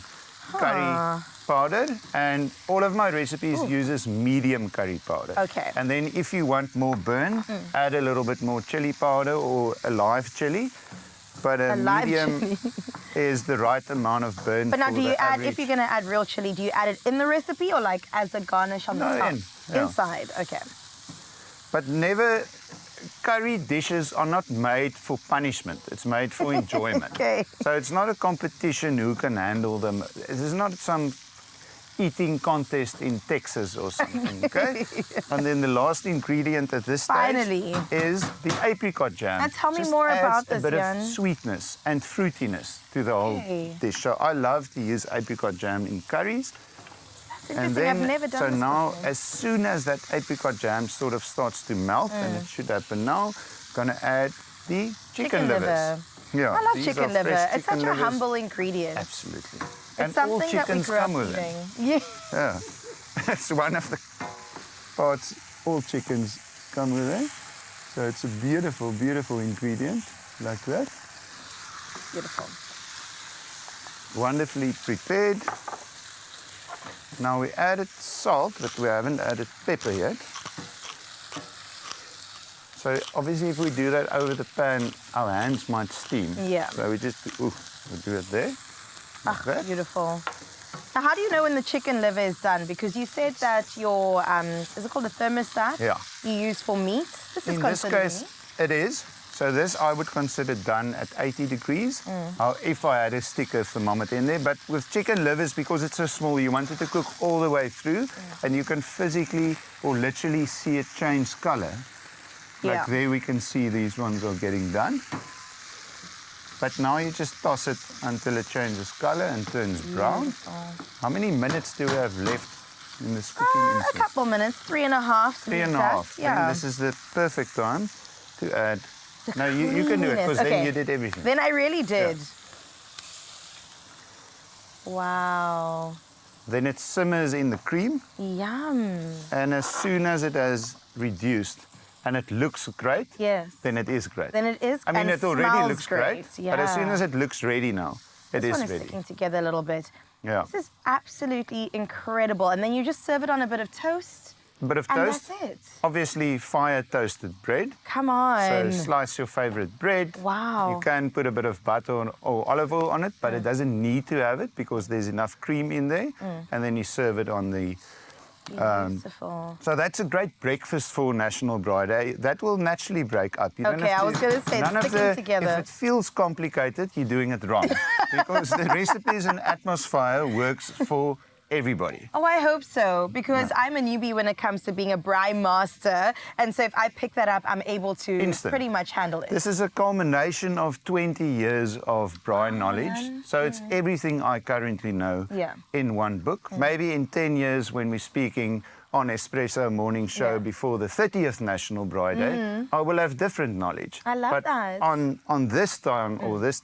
[SPEAKER 18] curry
[SPEAKER 4] Huh.
[SPEAKER 18] powder, and all of my recipes uses medium curry powder.
[SPEAKER 4] Okay.
[SPEAKER 18] And then if you want more burn, add a little bit more chili powder or a live chili. But a
[SPEAKER 4] live
[SPEAKER 18] medium
[SPEAKER 4] chili.
[SPEAKER 18] is the right amount of burn.
[SPEAKER 4] But now,
[SPEAKER 18] for
[SPEAKER 4] do you
[SPEAKER 18] the
[SPEAKER 4] add,
[SPEAKER 18] average.
[SPEAKER 4] if you're going to add real chili, do you add it in the recipe or like as a garnish on the
[SPEAKER 18] No,
[SPEAKER 4] top?
[SPEAKER 18] yeah.
[SPEAKER 4] Inside, okay.
[SPEAKER 18] But never, curry dishes are not made for punishment. It's made for enjoyment.
[SPEAKER 4] Okay.
[SPEAKER 18] So it's not a competition who can handle them. It is not some eating contest in Texas or something, okay? And then the last ingredient at this stage
[SPEAKER 4] Finally.
[SPEAKER 18] is the apricot jam.
[SPEAKER 4] Now tell me
[SPEAKER 18] Just
[SPEAKER 4] more
[SPEAKER 18] adds
[SPEAKER 4] about this,
[SPEAKER 18] a bit
[SPEAKER 4] Jan.
[SPEAKER 18] of sweetness and fruitiness to the whole
[SPEAKER 4] Okay.
[SPEAKER 18] dish. So I love to use apricot jam in curries.
[SPEAKER 4] That's interesting. I've never done
[SPEAKER 18] so
[SPEAKER 4] this
[SPEAKER 18] now,
[SPEAKER 4] before.
[SPEAKER 18] as soon as that apricot jam sort of starts to melt, and it should happen now, gonna add the chicken livers.
[SPEAKER 4] liver.
[SPEAKER 18] Yeah,
[SPEAKER 4] I love
[SPEAKER 18] these
[SPEAKER 4] chicken
[SPEAKER 18] are
[SPEAKER 4] liver.
[SPEAKER 18] fresh
[SPEAKER 4] It's such
[SPEAKER 18] chicken
[SPEAKER 4] a
[SPEAKER 18] livers.
[SPEAKER 4] humble ingredient.
[SPEAKER 18] Absolutely.
[SPEAKER 4] It's
[SPEAKER 18] And all
[SPEAKER 4] something that we
[SPEAKER 18] chickens
[SPEAKER 4] grew up
[SPEAKER 18] come with
[SPEAKER 4] eating.
[SPEAKER 18] it.
[SPEAKER 4] Yeah.
[SPEAKER 18] Yeah, that's one of the parts all chickens come with it. So it's a beautiful, beautiful ingredient like that.
[SPEAKER 4] Beautiful.
[SPEAKER 18] Wonderfully prepared. Now we added salt, but we haven't added pepper yet. So obviously if we do that over the pan, our hands might steam.
[SPEAKER 4] Yeah.
[SPEAKER 18] So we just, we'll do it there. Like that.
[SPEAKER 4] Beautiful. Now, how do you know when the chicken liver is done? Because you said that your, is it called a thermostat?
[SPEAKER 18] Yeah.
[SPEAKER 4] You use for meat. This is
[SPEAKER 18] In this
[SPEAKER 4] considered
[SPEAKER 18] case,
[SPEAKER 4] meat.
[SPEAKER 18] it is. So this I would consider done at 80 degrees. If I had a sticker thermometer in there. But with chicken livers, because it's so small, you want it to cook all the way through. And you can physically or literally see it change color.
[SPEAKER 4] Yeah.
[SPEAKER 18] Like there we can see these ones are getting done. But now you just toss it until it changes color and turns brown. How many minutes do we have left in this cooking
[SPEAKER 4] A
[SPEAKER 18] instance?
[SPEAKER 4] couple minutes, 3.5 to be
[SPEAKER 18] 3.5.
[SPEAKER 4] exact. Yeah.
[SPEAKER 18] Then this is the perfect time to add. No, you can do it because
[SPEAKER 4] Okay.
[SPEAKER 18] then you did everything.
[SPEAKER 4] Then I really did. Wow.
[SPEAKER 18] Then it simmers in the cream,
[SPEAKER 4] Yum.
[SPEAKER 18] and as soon as it has reduced and it looks great,
[SPEAKER 4] Yes.
[SPEAKER 18] then it is great.
[SPEAKER 4] Then it is.
[SPEAKER 18] I mean,
[SPEAKER 4] and
[SPEAKER 18] it already
[SPEAKER 4] smells
[SPEAKER 18] looks great,
[SPEAKER 4] Yeah.
[SPEAKER 18] but as soon as it looks ready now, it
[SPEAKER 4] This
[SPEAKER 18] is
[SPEAKER 4] one is
[SPEAKER 18] ready.
[SPEAKER 4] sticking together a little bit.
[SPEAKER 18] Yeah.
[SPEAKER 4] This is absolutely incredible. And then you just serve it on a bit of toast.
[SPEAKER 18] A bit of
[SPEAKER 4] and
[SPEAKER 18] toast.
[SPEAKER 4] That's it.
[SPEAKER 18] Obviously, fire toasted bread.
[SPEAKER 4] Come on.
[SPEAKER 18] So slice your favorite bread.
[SPEAKER 4] Wow.
[SPEAKER 18] You can put a bit of butter or olive oil on it, but it doesn't need to have it because there's enough cream in there. And then you serve it on the...
[SPEAKER 4] Beautiful.
[SPEAKER 18] So that's a great breakfast for National Bride Day. That will naturally break up. You don't
[SPEAKER 4] Okay,
[SPEAKER 18] have
[SPEAKER 4] I was going to say, it's sticking together.
[SPEAKER 18] If it feels complicated, you're doing it wrong. Because the recipes and atmosphere works for everybody.
[SPEAKER 4] Oh, I hope so, because I'm a newbie when it comes to being a braai master. And so if I pick that up, I'm able to pretty much handle it.
[SPEAKER 18] This is a culmination of 20 years of braai knowledge. So it's everything I currently know in one book. Maybe in 10 years when we're speaking on Expresso morning show before the 30th National Bride Day, I will have different knowledge.
[SPEAKER 4] I love
[SPEAKER 18] but
[SPEAKER 4] that.
[SPEAKER 18] on this time or this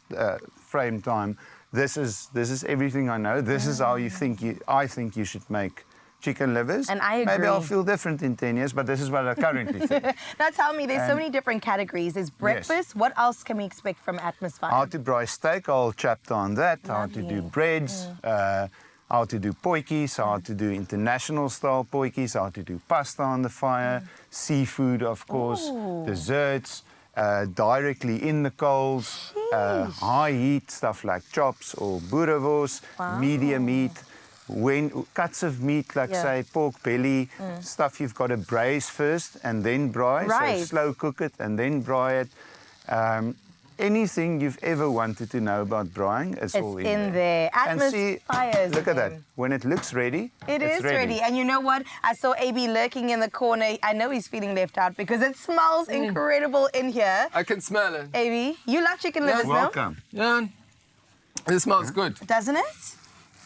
[SPEAKER 18] frame time, this is everything I know. This is how I think you should make chicken livers.
[SPEAKER 4] And I agree.
[SPEAKER 18] Maybe I'll feel different in 10 years, but this is what I currently think.
[SPEAKER 4] Now tell me, there's so many different categories. There's breakfast.
[SPEAKER 18] Yes.
[SPEAKER 4] What else can we expect from Atmosphere?
[SPEAKER 18] How to braai steak, I'll chapter on that. How to do breads, how to do potjies, how to do international style potjies, how to do pasta on the fire, seafood, of course, desserts. Directly in the coals, high heat stuff like chops or boerewors, medium heat, cuts of meat like say pork belly, stuff you've got to braise first and then braai, so slow cook it and then braai it. Anything you've ever wanted to know about braaiing, it's all in there.
[SPEAKER 4] And see,
[SPEAKER 18] look at that. When it looks ready,
[SPEAKER 4] it's ready. And you know what? I saw AB lurking in the corner. I know he's feeling left out because it smells incredible in here.
[SPEAKER 1] I can smell it.
[SPEAKER 4] AB, you love chicken livers, no?
[SPEAKER 18] Welcome.
[SPEAKER 1] Yeah. It smells good.
[SPEAKER 4] Doesn't it?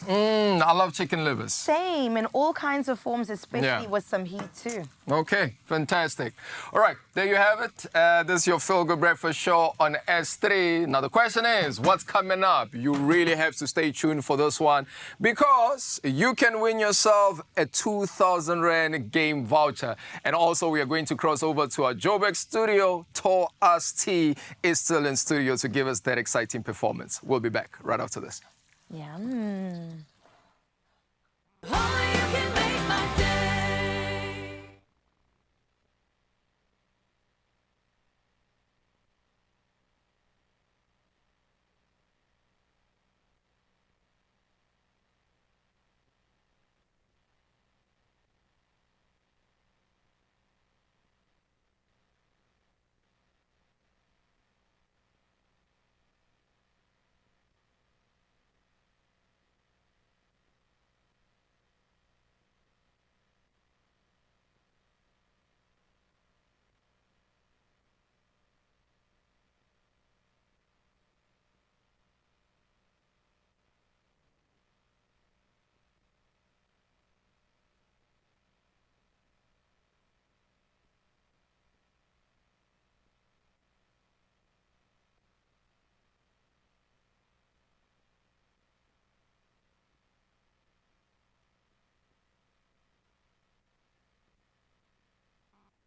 [SPEAKER 1] I love chicken livers.
[SPEAKER 4] Same, in all kinds of forms, especially with some heat too.
[SPEAKER 1] Okay, fantastic. All right, there you have it. This is your Feel Good Breakfast show on S3. Now the question is, what's coming up? You really have to stay tuned for this one because you can win yourself a 2,000 Rand game voucher. And also we are going to cross over to our Joburg studio. Tor T is still in studio to give us that exciting performance. We'll be back right after this.
[SPEAKER 4] Yum.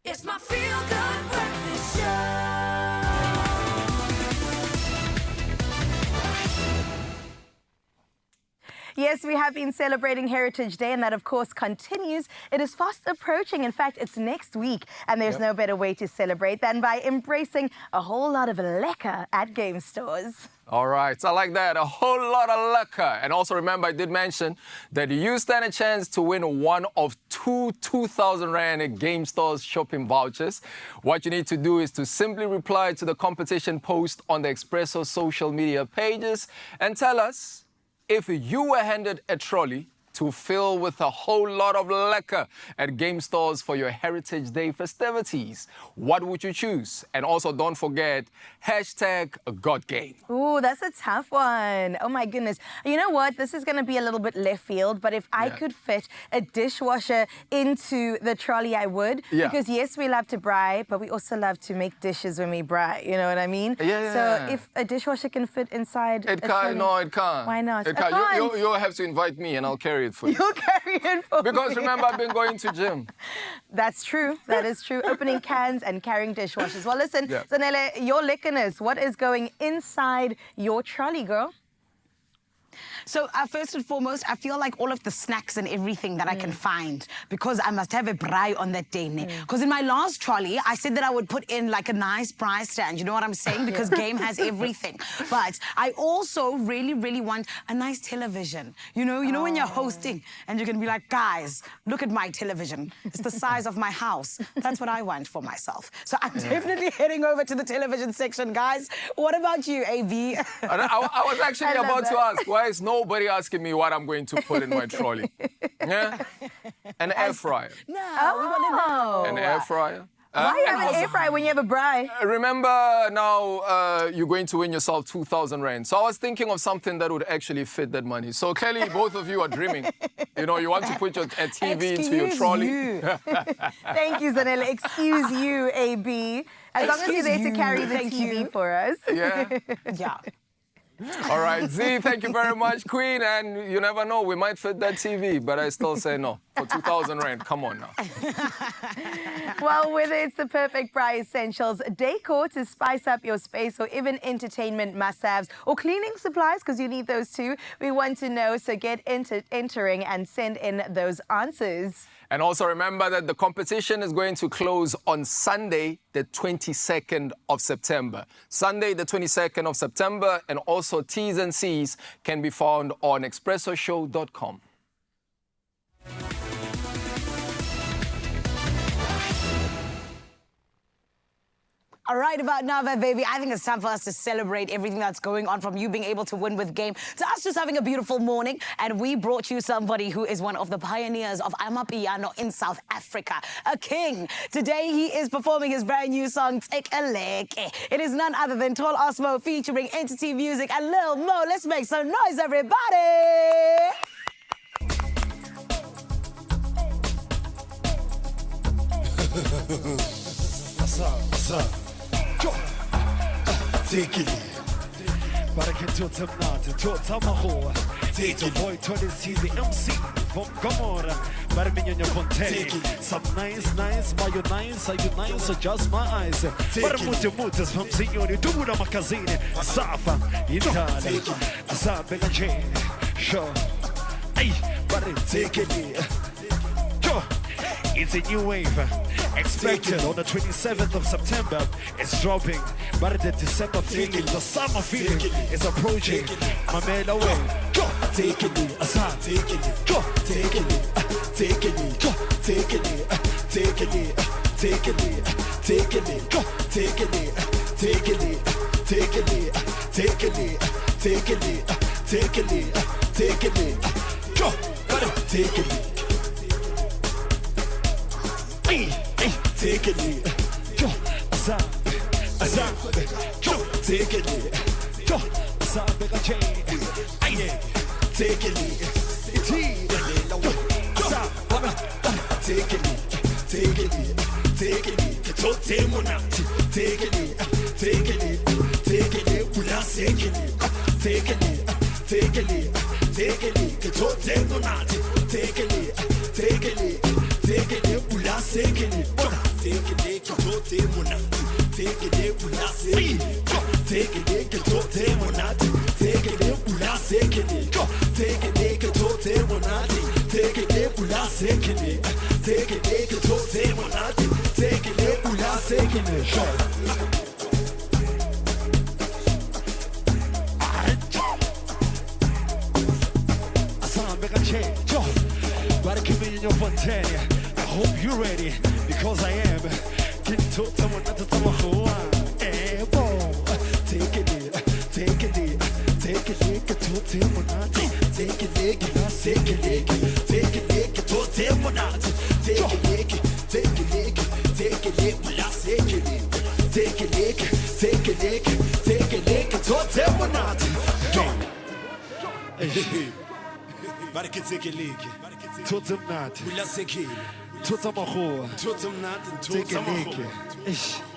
[SPEAKER 5] It's my Feel Good Breakfast Show.
[SPEAKER 4] Yes, we have been celebrating Heritage Day, and that, of course, continues. It is fast approaching. In fact, it's next week, and there's no better way to celebrate than by embracing a whole lot of lekker at game stores.
[SPEAKER 1] All right, I like that. A whole lot of lekker. And also remember, I did mention that you stand a chance to win one of two 2,000 Rand game stores shopping vouchers. What you need to do is to simply reply to the competition post on the Expresso social media pages and tell us if you were handed a trolley to fill with a whole lot of lekker at game stores for your Heritage Day festivities, what would you choose? And also don't forget, #GotGame.
[SPEAKER 4] Ooh, that's a tough one. Oh my goodness. You know what? This is going to be a little bit left field, but if I could fit a dishwasher into the trolley, I would.
[SPEAKER 1] Yeah.
[SPEAKER 4] Because yes, we love to braai, but we also love to make dishes when we braai. You know what I mean?
[SPEAKER 1] Yeah.
[SPEAKER 4] So if a dishwasher can fit inside a trolley,
[SPEAKER 1] No, it can't.
[SPEAKER 4] Why not?
[SPEAKER 1] It can't. You'll have to invite me and I'll carry it for you.
[SPEAKER 4] You'll carry it for me.
[SPEAKER 1] Because remember, I've been going to gym.
[SPEAKER 4] That's true. That is true. Opening cans and carrying dishwashers. Well, listen, Zanele, your lekkerness, what is going inside your trolley, girl?
[SPEAKER 6] So first and foremost, I feel like all of the snacks and everything that I can find, because I must have a braai on that day. Because in my last trolley, I said that I would put in like a nice braai stand. You know what I'm saying? Because game has everything. But I also really, really want a nice television. You know when you're hosting and you can be like, guys, look at my television. It's the size of my house. That's what I want for myself. So I'm definitely heading over to the television section, guys. What about you, AB?
[SPEAKER 1] I was actually about to ask, why is nobody asking me what I'm going to put in my trolley? Yeah? An air fryer.
[SPEAKER 6] No, we want to know.
[SPEAKER 1] An air fryer.
[SPEAKER 4] Why you have an air fryer when you have a braai?
[SPEAKER 1] Remember now you're going to win yourself 2,000 rand. So I was thinking of something that would actually fit that money. So clearly both of you are dreaming. You want to put a TV into your trolley.
[SPEAKER 4] Thank you, Zanele. Excuse you, AB. As long as you're there to carry the TV for us.
[SPEAKER 1] Yeah.
[SPEAKER 6] Yeah.
[SPEAKER 1] All right, Z, thank you very much, Queen. And you never know, we might fit that TV, but I still say no. For 2,000 rand, come on now.
[SPEAKER 4] Well, whether it's the perfect braai essentials, decor to spice up your space, or even entertainment must-haves, or cleaning supplies, because you need those too, we want to know. So get entering and send in those answers.
[SPEAKER 1] And also remember that the competition is going to close on Sunday, the 22nd of September. Sunday, the 22nd of September, and also T's and C's can be found on expressoshow.com.
[SPEAKER 6] All right, about now, baby, I think it's time for us to celebrate everything that's going on, from you being able to win with game to us just having a beautiful morning. And we brought you somebody who is one of the pioneers of Amapiano in South Africa, a king. Today, he is performing his brand new song, Tekeleke. It is none other than Tall Osmo featuring Entity Music and Lil Mo. Let's make some noise, everybody.
[SPEAKER 19] What's up? Take it. Baraka tota mnati, tota mahoa. Take it. Boy, Tony C, the MC from Gomorrah. Barminyo Fontaine. Some nice, mayo nice, are you nice or just my eyes? Barmutas from Signori, Dura Macazine, Safa, Italia, Sabella Chain. Sure. Hey, but take it. It's a new wave. Expected on the 27th of September. It's dropping. But the December feeling, the summer feeling is approaching. My man away. Take it, Asa. Take it, take it, take it, take it, take it, take it, take it, take it, take it, take it, take it, take it, take it, take it, take it. Take it, go, Azab, go, take it, go, Azab, aye, take it, take it, take it, take it, take it, take it, take it, take it, pula take it, take it, take it, take it, take it, take it, take it, pula take it. Take it, take it, take it, pula take it, take it, take it, take it, pula take it, take it, take it, take it, pula take it, take it, take it, take it, pula take it. I hope you're ready, because I am. Take it, take it, take it, take it, Take it,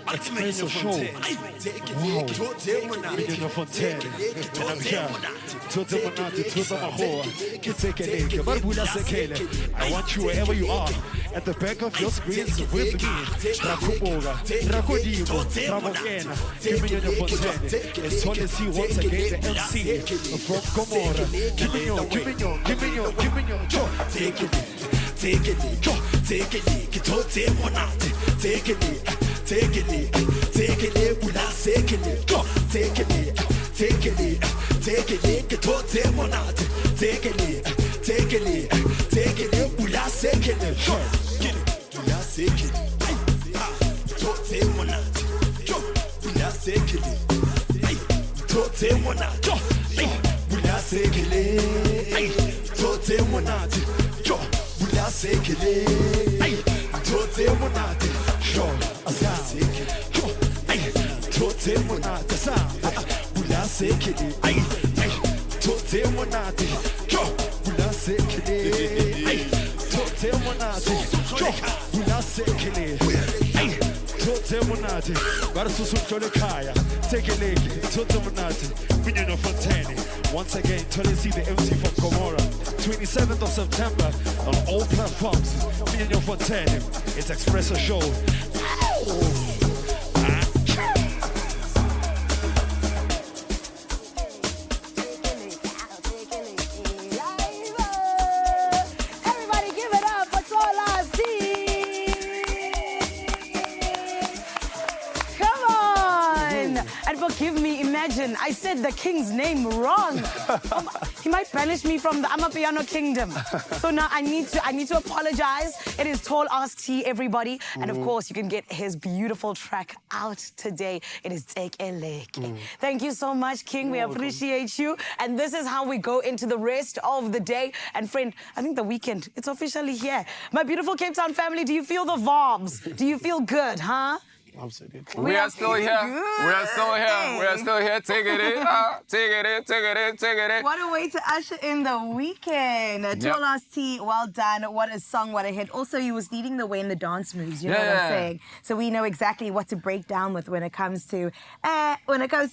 [SPEAKER 19] Expresso show. Wow. Million Fontaine. And I'm here. Tuta Monate, Tuta Mahoa. Kitekele. Barbula Sekele. I want you wherever you are. At the back of your screens with me. Rakuboga. Rakodibo. Ramogena. Million Fontaine. And Tony C once again the MC from Gomorrah. Give me your. Take it. Take it, take it, get to take one out. Take it, take it, take it, will I take it? Go, take it, take it, take it, get to take one out. Take it, take it, take it, will I take it? Go, get it, will I take it? To take one out. Go, will I take it? To take one out. Go, will I take it? To take one out. Go. Bula sekele, ay, tote monate, yo, asa sekele, yo, ay, tote monate, sa, bula sekele, ay, tote monate, yo, bula sekele, ay, tote monate, yo, bula sekele, ay, tote monate, versus Jole Kaya, take a leg, tote monate, Million Fontaine. Once again, Tony C, the MC from Gomorrah. 27th of September on all platforms. Million Fontaine. It's Expresso show.
[SPEAKER 6] Everybody give it up for Tola C. Come on. And forgive me, imagine, I said the king's name wrong. He might banish me from the Amapiano kingdom. So now I need to apologize. It is Tall Ask T, everybody. And of course, you can get his beautiful track out today. It is Take a Leg. Thank you so much, King. We appreciate you. And this is how we go into the rest of the day. And friend, I think the weekend, it's officially here. My beautiful Cape Town family, do you feel the vibes? Do you feel good, huh?
[SPEAKER 2] Absolutely.
[SPEAKER 1] We are still here. We are still here. We are still here. Take it in. Take it in. Take it in. Take it in.
[SPEAKER 4] What a way to usher in the weekend. Tolas T, well done. What a song, what a hit. Also, he was leading the way in the dance moves. You know what I'm saying? So we know exactly what to break down with when it comes to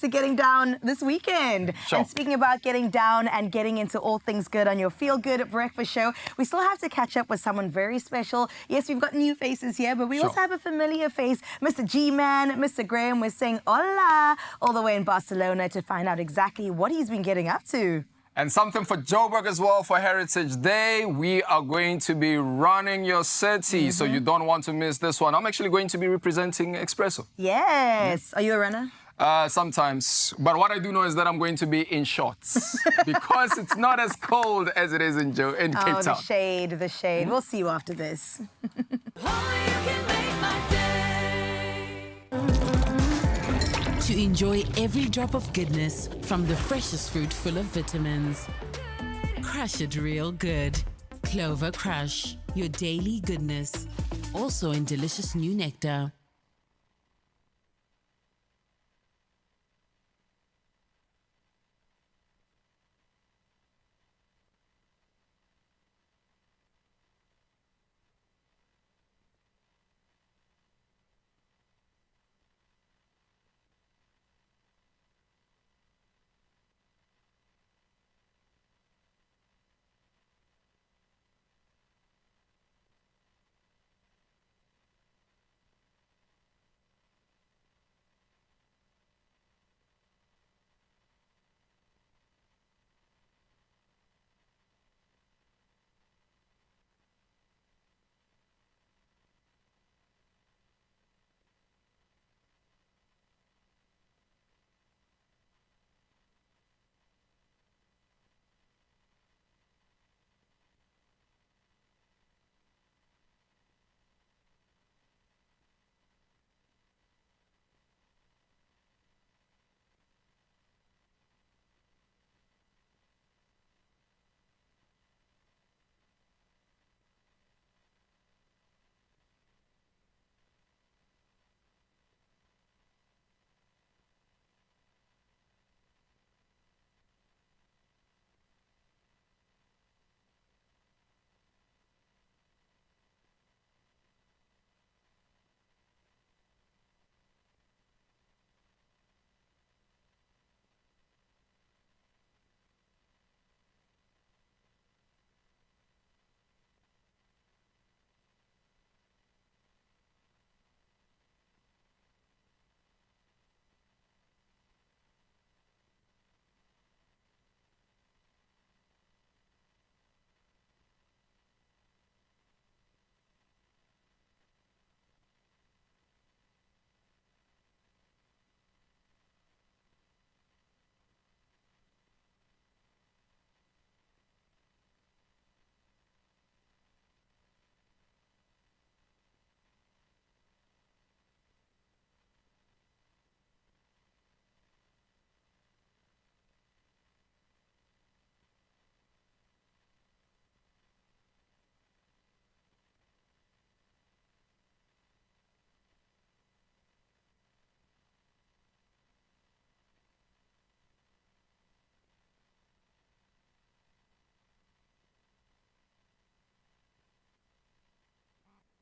[SPEAKER 4] getting down this weekend.
[SPEAKER 1] Sure.
[SPEAKER 4] And speaking about getting down and getting into all things good on your Feel Good Breakfast Show, we still have to catch up with someone very special. Yes, we've got new faces here, but we also have a familiar face, Mr. G-Man, Mr. Graham. We're saying hola all the way in Barcelona to find out exactly what he's been getting up to.
[SPEAKER 1] And something for Joburg as well for Heritage Day. We are going to be running your city, so you don't want to miss this one. I'm actually going to be representing Expresso.
[SPEAKER 4] Yes. Are you a runner?
[SPEAKER 1] Sometimes. But what I do know is that I'm going to be in shorts because it's not as cold as it is in Cape Town.
[SPEAKER 4] The shade, the shade. We'll see you after this.
[SPEAKER 20] To enjoy every drop of goodness from the freshest fruit full of vitamins. Crush it real good. Clover Crush, your daily goodness. Also in delicious new nectar.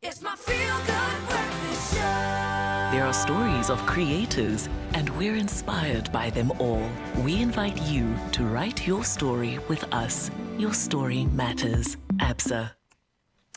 [SPEAKER 5] It's my feel-good breakfast show.
[SPEAKER 21] There are stories of creators, and we're inspired by them all. We invite you to write your story with us. Your story matters. ABSA.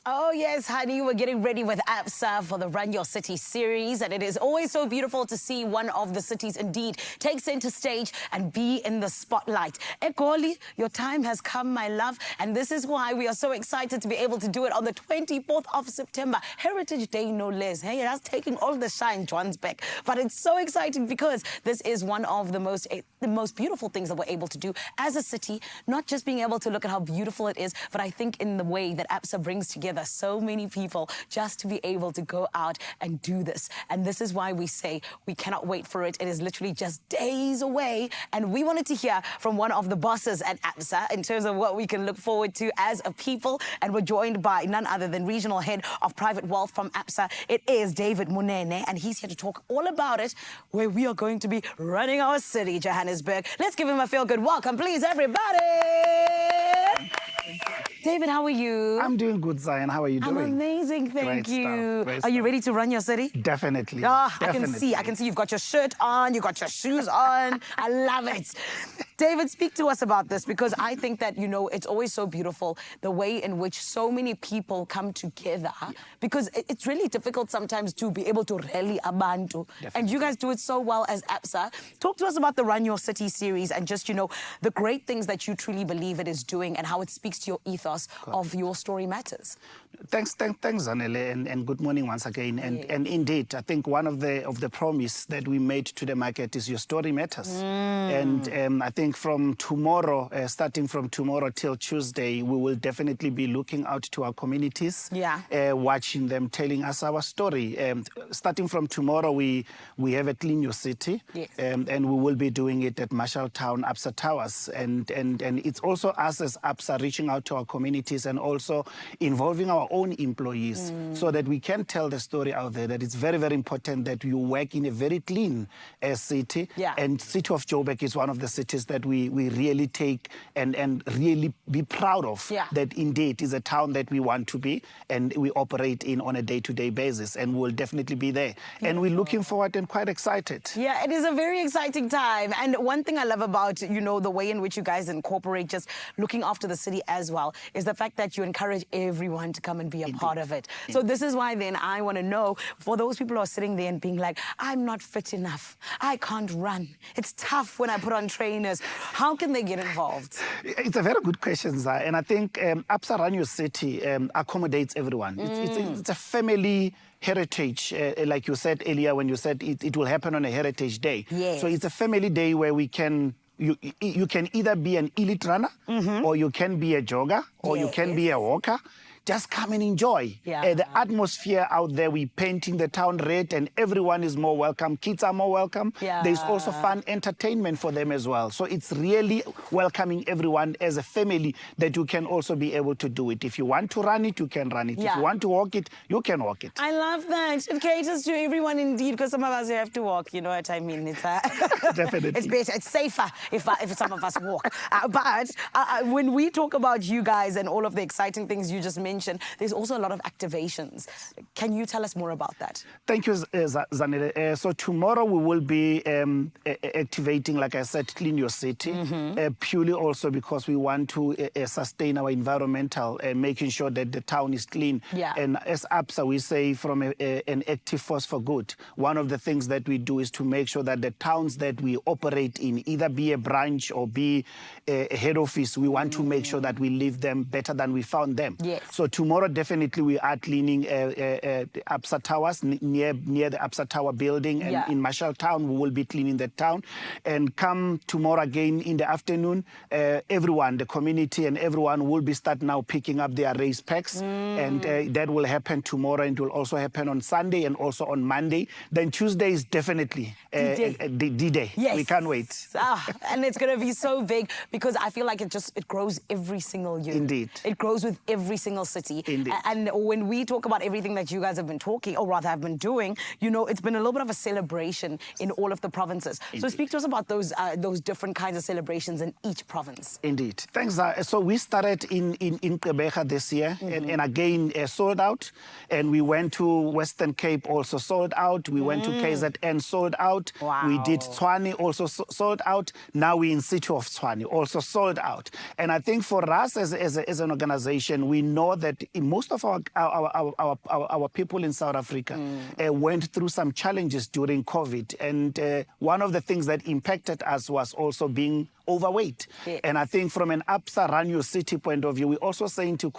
[SPEAKER 6] Oh, yes, honey, we're getting ready with ABSA for the Run Your City series, and it is always so beautiful to see one of the cities indeed take center stage and be in the spotlight. Egoli, your time has come, my love, and this is why we are so excited to be able to do it on the 24th of September, Heritage Day, no less. Hey, that's taking all the shine, Johannesburg. But it's so exciting because this is one of the most beautiful things that we're able to do as a city, not just being able to look at how beautiful it is, but I think in the way that ABSA brings together so many people just to be able to go out and do this. And this is why we say we cannot wait for it. It is literally just days away. And we wanted to hear from one of the bosses at ABSA in terms of what we can look forward to as a people. And we're joined by none other than Regional Head of Private Wealth from ABSA. It is David Munene, and he's here to talk all about it, where we are going to be running our city, Johannesburg. Let's give him a feel-good welcome, please, everybody. David, how are you?
[SPEAKER 2] I'm doing good, Zion. How are you doing?
[SPEAKER 6] I'm amazing, thank you. Are you ready to run your city?
[SPEAKER 2] Definitely.
[SPEAKER 6] Definitely. I can see you've got your shirt on, you've got your shoes on. I love it. David, speak to us about this, because I think that, you know, it's always so beautiful, the way in which so many people come together, because it's really difficult sometimes to be able to rally abantu. And you guys do it so well as ABSA. Talk to us about the Run Your City series and just, you know, the great things that you truly believe it is doing and how it speaks to your ethos of Your Story Matters.
[SPEAKER 2] Thanks, Zanele, and good morning once again. And indeed, I think one of the promise that we made to the market is Your Story Matters. And I think from tomorrow, starting from tomorrow till Tuesday, we will definitely be looking out to our communities, watching them, telling us our story. Starting from tomorrow, we have a Clean Your City, and we will be doing it at Marshalltown, ABSA Towers. And it's also us as ABSA reaching out to our communities and also involving our own employees so that we can tell the story out there that it's very, very important that you work in a very clean city. And City of Joburg is one of the cities that we really take and really be proud of, that indeed is a town that we want to be and we operate in on a day-to-day basis, and we'll definitely be there. And we're looking forward and quite excited.
[SPEAKER 6] Yeah, it is a very exciting time. And one thing I love about, you know, the way in which you guys incorporate just looking after the city as well is the fact that you encourage everyone to come and be a part of it. So this is why then I want to know, for those people who are sitting there and being like, I'm not fit enough, I can't run, it's tough when I put on trainers, how can they get involved?
[SPEAKER 2] It's a very good question, Zai. And I think ABSA Run Your City accommodates everyone. It's a family heritage, like you said earlier when you said it will happen on a Heritage Day. So it's a family day where we can you can either be an elite runner, or you can be a jogger, or you can be a walker. Just come and enjoy. The atmosphere out there, we're painting the town red and everyone is more welcome. Kids are more welcome. There's also fun entertainment for them as well. So it's really welcoming everyone as a family that you can also be able to do it. If you want to run it, you can run it. If you want to walk it, you can walk it.
[SPEAKER 6] I love that. It caters to everyone indeed, because some of us have to walk, you know what I mean? It's,
[SPEAKER 2] definitely.
[SPEAKER 6] It's better, it's safer if some of us walk. But when we talk about you guys and all of the exciting things you just mentioned, there's also a lot of activations. Can you tell us more about that?
[SPEAKER 2] Thank you, Zanele. So tomorrow we will be activating, like I said, Clean Your City, purely also because we want to sustain our environmental, making sure that the town is clean. And as ABSA, we say from an active force for good, one of the things that we do is to make sure that the towns that we operate in, either be a branch or be a head office, we want to make sure that we leave them better than we found them. So tomorrow, definitely, we are cleaning ABSA Towers, near the ABSA Tower building. And in Marshalltown, we will be cleaning the town. And come tomorrow again in the afternoon, everyone, the community and everyone will be starting now picking up their race packs. And that will happen tomorrow, and it will also happen on Sunday and also on Monday. Then Tuesday is definitely D-Day. We can't wait.
[SPEAKER 6] And it's going to be so big because I feel like it grows every single year.
[SPEAKER 2] Indeed.
[SPEAKER 6] It grows with every single city.
[SPEAKER 2] Indeed.
[SPEAKER 6] And when we talk about everything that you guys have been talking, or rather have been doing, you know, it's been a little bit of a celebration in all of the provinces. So speak to us about those different kinds of celebrations in each province.
[SPEAKER 2] Indeed. Thanks. So we started in Gqeberha this year, and again sold out. And we went to Western Cape, also sold out. We went to KZN, sold out.
[SPEAKER 6] Wow.
[SPEAKER 2] We did Tshwane, also sold out. Now we're in City of Tshwane, also sold out. And I think for us as an organization, we know that most of our people in South Africa went through some challenges during COVID. And one of the things that impacted us was also being overweight.
[SPEAKER 6] Yes.
[SPEAKER 2] And I think from an Absa Run Your City point of view, we're also saying to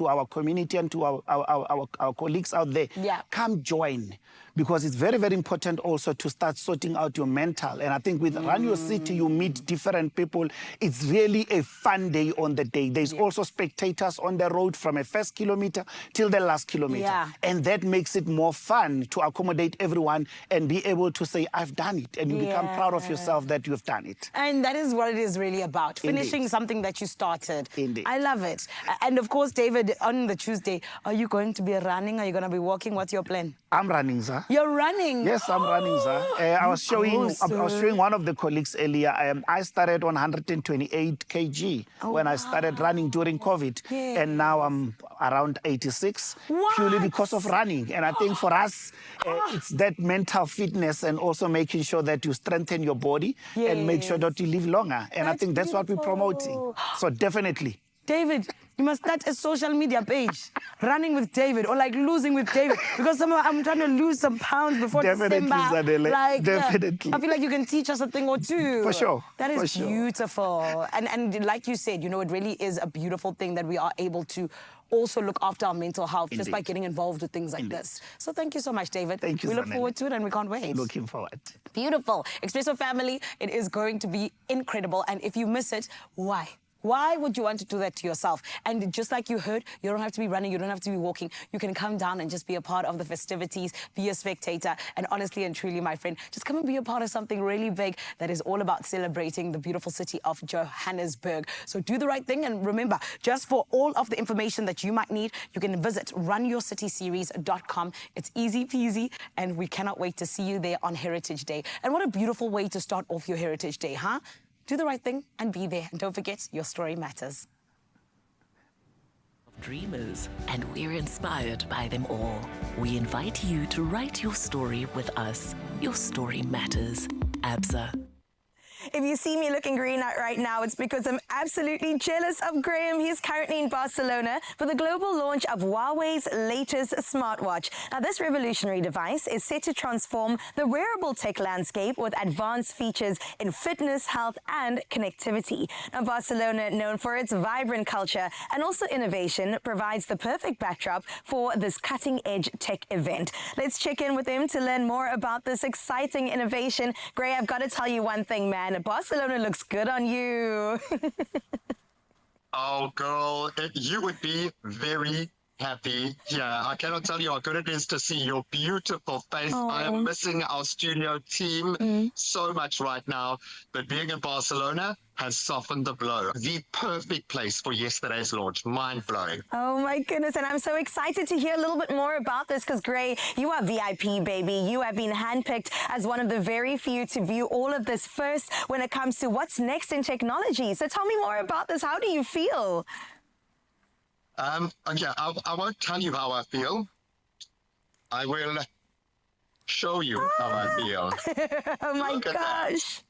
[SPEAKER 2] our community and to our colleagues out there, come join. Because it's very, very important also to start sorting out your mental. And I think with Run Your City, you meet different people. It's really a fun day on the day. There's also spectators on the road from a first kilometer till the last kilometer.
[SPEAKER 6] Yeah.
[SPEAKER 2] And that makes it more fun to accommodate everyone and be able to say, I've done it. And you become proud of yourself that you've done it.
[SPEAKER 6] And that is what it is really about, finishing something that you started.
[SPEAKER 2] Indeed.
[SPEAKER 6] I love it. And of course, David, on the Tuesday, are you going to be running? Are you going to be walking? What's your plan?
[SPEAKER 2] I'm running, sir.
[SPEAKER 6] You're running?
[SPEAKER 2] Yes, I'm running, sir. I was showing one of the colleagues earlier. I started on 128 kg when I started running during COVID. And now I'm around 86 purely because of running. And I think for us, it's that mental fitness and also making sure that you strengthen your body and make sure that you live longer. And I think that's what we're promoting. So definitely.
[SPEAKER 6] David, you must start a social media page, running with David or like losing with David, because somehow I'm trying to lose some pounds before
[SPEAKER 2] Definitely,
[SPEAKER 6] December.
[SPEAKER 2] Zadele.
[SPEAKER 6] Like,
[SPEAKER 2] Definitely.
[SPEAKER 6] I feel like you can teach us a thing or two.
[SPEAKER 2] For sure.
[SPEAKER 6] That is
[SPEAKER 2] For sure.
[SPEAKER 6] beautiful. And like you said, you know, it really is a beautiful thing that we are able to also look after our mental health just by getting involved with things like this. So thank you so much, David.
[SPEAKER 2] Thank you,
[SPEAKER 6] We look
[SPEAKER 2] Zanele.
[SPEAKER 6] forward to it and we can't wait.
[SPEAKER 2] Looking forward.
[SPEAKER 6] Beautiful. Expresso family, it is going to be incredible. And if you miss it, why? Why would you want to do that to yourself? And just like you heard, you don't have to be running, you don't have to be walking. You can come down and just be a part of the festivities, be a spectator. And honestly and truly, my friend, just come and be a part of something really big that is all about celebrating the beautiful city of Johannesburg. So do the right thing. And remember, just for all of the information that you might need, you can visit runyourcityseries.com. It's easy peasy, and we cannot wait to see you there on Heritage Day. And what a beautiful way to start off your Heritage Day, huh? Do the right thing and be there. And don't forget, your story matters.
[SPEAKER 21] Dreamers, and we're inspired by them all. We invite you to write your story with us. Your story matters. Absa.
[SPEAKER 4] If you see me looking green right now, it's because I'm absolutely jealous of Graham. He's currently in Barcelona for the global launch of Huawei's latest smartwatch. Now, this revolutionary device is set to transform the wearable tech landscape with advanced features in fitness, health, and connectivity. Now, Barcelona, known for its vibrant culture and also innovation, provides the perfect backdrop for this cutting-edge tech event. Let's check in with him to learn more about this exciting innovation. Gray, I've got to tell you one thing, man. Barcelona looks good on you.
[SPEAKER 3] Oh, girl, you would be very happy. Yeah, I cannot tell you how good it is to see your beautiful face.
[SPEAKER 4] Oh.
[SPEAKER 3] I am missing our studio team so much right now. But being in Barcelona has softened the blow. The perfect place for yesterday's launch. Mind-blowing.
[SPEAKER 4] Oh my goodness, and I'm so excited to hear a little bit more about this because, Gray, you are VIP, baby. You have been handpicked as one of the very few to view all of this first when it comes to what's next in technology. So tell me more about this. How do you feel?
[SPEAKER 3] Okay, I won't tell you how I feel. I will show you how I feel.
[SPEAKER 4] Oh my gosh.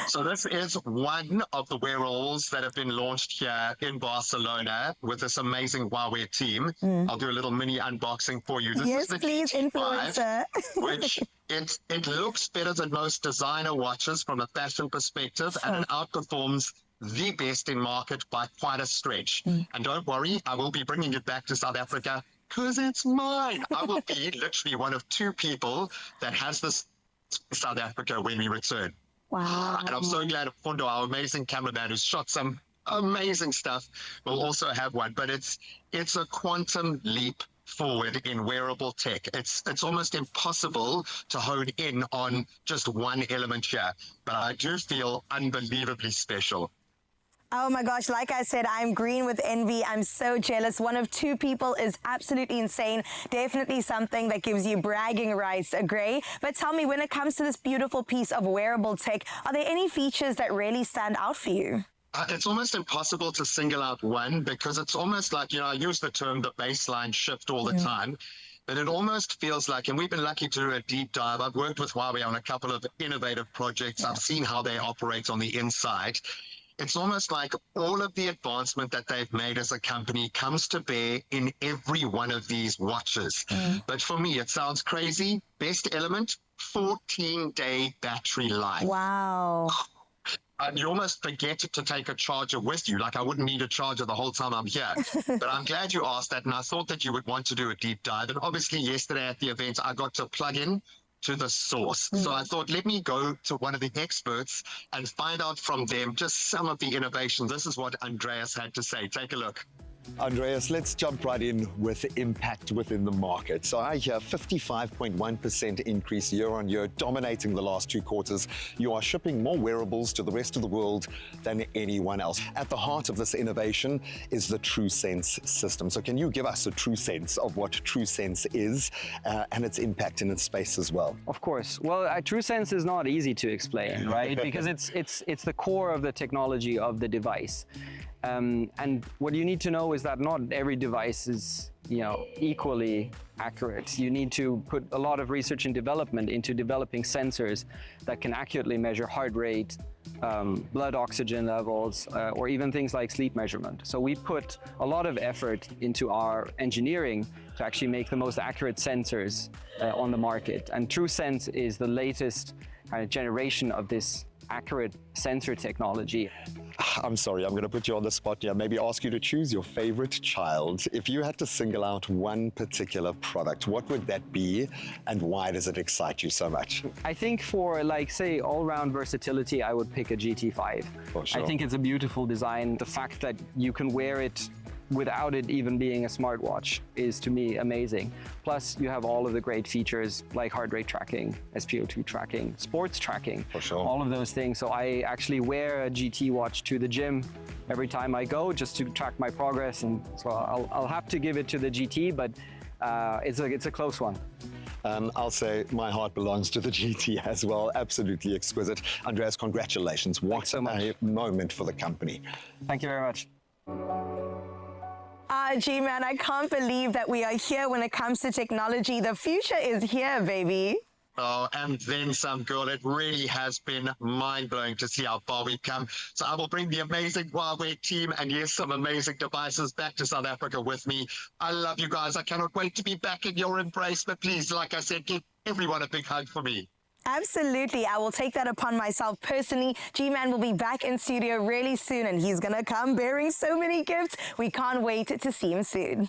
[SPEAKER 3] So this is one of the wearables that have been launched here in Barcelona with this amazing Huawei team. I'll do a little mini unboxing for you. This
[SPEAKER 4] Yes,
[SPEAKER 3] is the
[SPEAKER 4] please,
[SPEAKER 3] GT5,
[SPEAKER 4] influencer.
[SPEAKER 3] which it looks better than most designer watches from a fashion perspective, and it outperforms the best in market by quite a stretch. And don't worry, I will be bringing it back to South Africa because it's mine. I will be literally one of 2 people that has this in South Africa when we return.
[SPEAKER 4] Wow.
[SPEAKER 3] And I'm so glad Fundo, our amazing cameraman who's shot some amazing stuff, will also have one. But it's a quantum leap forward in wearable tech. It's almost impossible to hone in on just one element here. But I do feel unbelievably special.
[SPEAKER 4] Oh my gosh, like I said, I'm green with envy. I'm so jealous. One of two people is absolutely insane. Definitely something that gives you bragging rights, agree? But tell me, when it comes to this beautiful piece of wearable tech, are there any features that really stand out for you?
[SPEAKER 3] It's almost impossible to single out one because it's almost like, I use the term the baseline shift all the time. But it almost feels like, and we've been lucky to do a deep dive. I've worked with Huawei on a couple of innovative projects. I've seen how they operate on the inside. It's almost like all of the advancement that they've made as a company comes to bear in every one of these watches. But for me, it sounds crazy. Best element, 14-day battery life.
[SPEAKER 4] Wow.
[SPEAKER 3] And you almost forget to take a charger with you. Like I wouldn't need a charger the whole time I'm here. But I'm glad you asked that. And I thought that you would want to do a deep dive. And obviously yesterday at the event, I got to plug in to the source. So I thought, let me go to one of the experts and find out from them just some of the innovations. This is what Andreas had to say. Take a look.
[SPEAKER 9] Andreas, let's jump right in with impact within the market. So I hear 55.1% increase year on year, dominating the last 2 quarters. You are shipping more wearables to the rest of the world than anyone else. At the heart of this innovation is the TrueSense system. So can you give us a true sense of what TrueSense is and its impact in its space as well?
[SPEAKER 22] Of course. Well, TrueSense is not easy to explain, right? Because it's the core of the technology of the device. And what you need to know is that not every device is, equally accurate. You need to put a lot of research and development into developing sensors that can accurately measure heart rate, blood oxygen levels, or even things like sleep measurement. So we put a lot of effort into our engineering to actually make the most accurate sensors on the market. And TrueSense is the latest kind of generation of this accurate sensor technology.
[SPEAKER 9] I'm sorry, I'm going to put you on the spot here. Maybe ask you to choose your favorite child. If you had to single out one particular product, what would that be and why does it excite you so much?
[SPEAKER 22] I think for say all-round versatility, I would pick a GT5.
[SPEAKER 9] For sure.
[SPEAKER 22] I think it's a beautiful design. The fact that you can wear it without it even being a smartwatch is, to me, amazing. Plus, you have all of the great features like heart rate tracking, SpO2 tracking, sports tracking,
[SPEAKER 9] for sure.
[SPEAKER 22] All of those things. So I actually wear a GT watch to the gym every time I go just to track my progress. And so I'll have to give it to the GT, but it's a close one.
[SPEAKER 9] I'll say my heart belongs to the GT as well. Absolutely exquisite. Andreas, congratulations. What a moment for the company.
[SPEAKER 22] Thank you very much.
[SPEAKER 4] G-Man, I can't believe that we are here when it comes to technology. The future is here, baby.
[SPEAKER 3] Oh, and then some, girl. It really has been mind-blowing to see how far we've come. So I will bring the amazing Huawei team and, yes, some amazing devices back to South Africa with me. I love you guys. I cannot wait to be back in your embrace. But please, like I said, give everyone a big hug for me.
[SPEAKER 4] Absolutely. I will take that upon myself personally. G-Man will be back in studio really soon, and he's going to come bearing so many gifts. We can't wait to see him soon.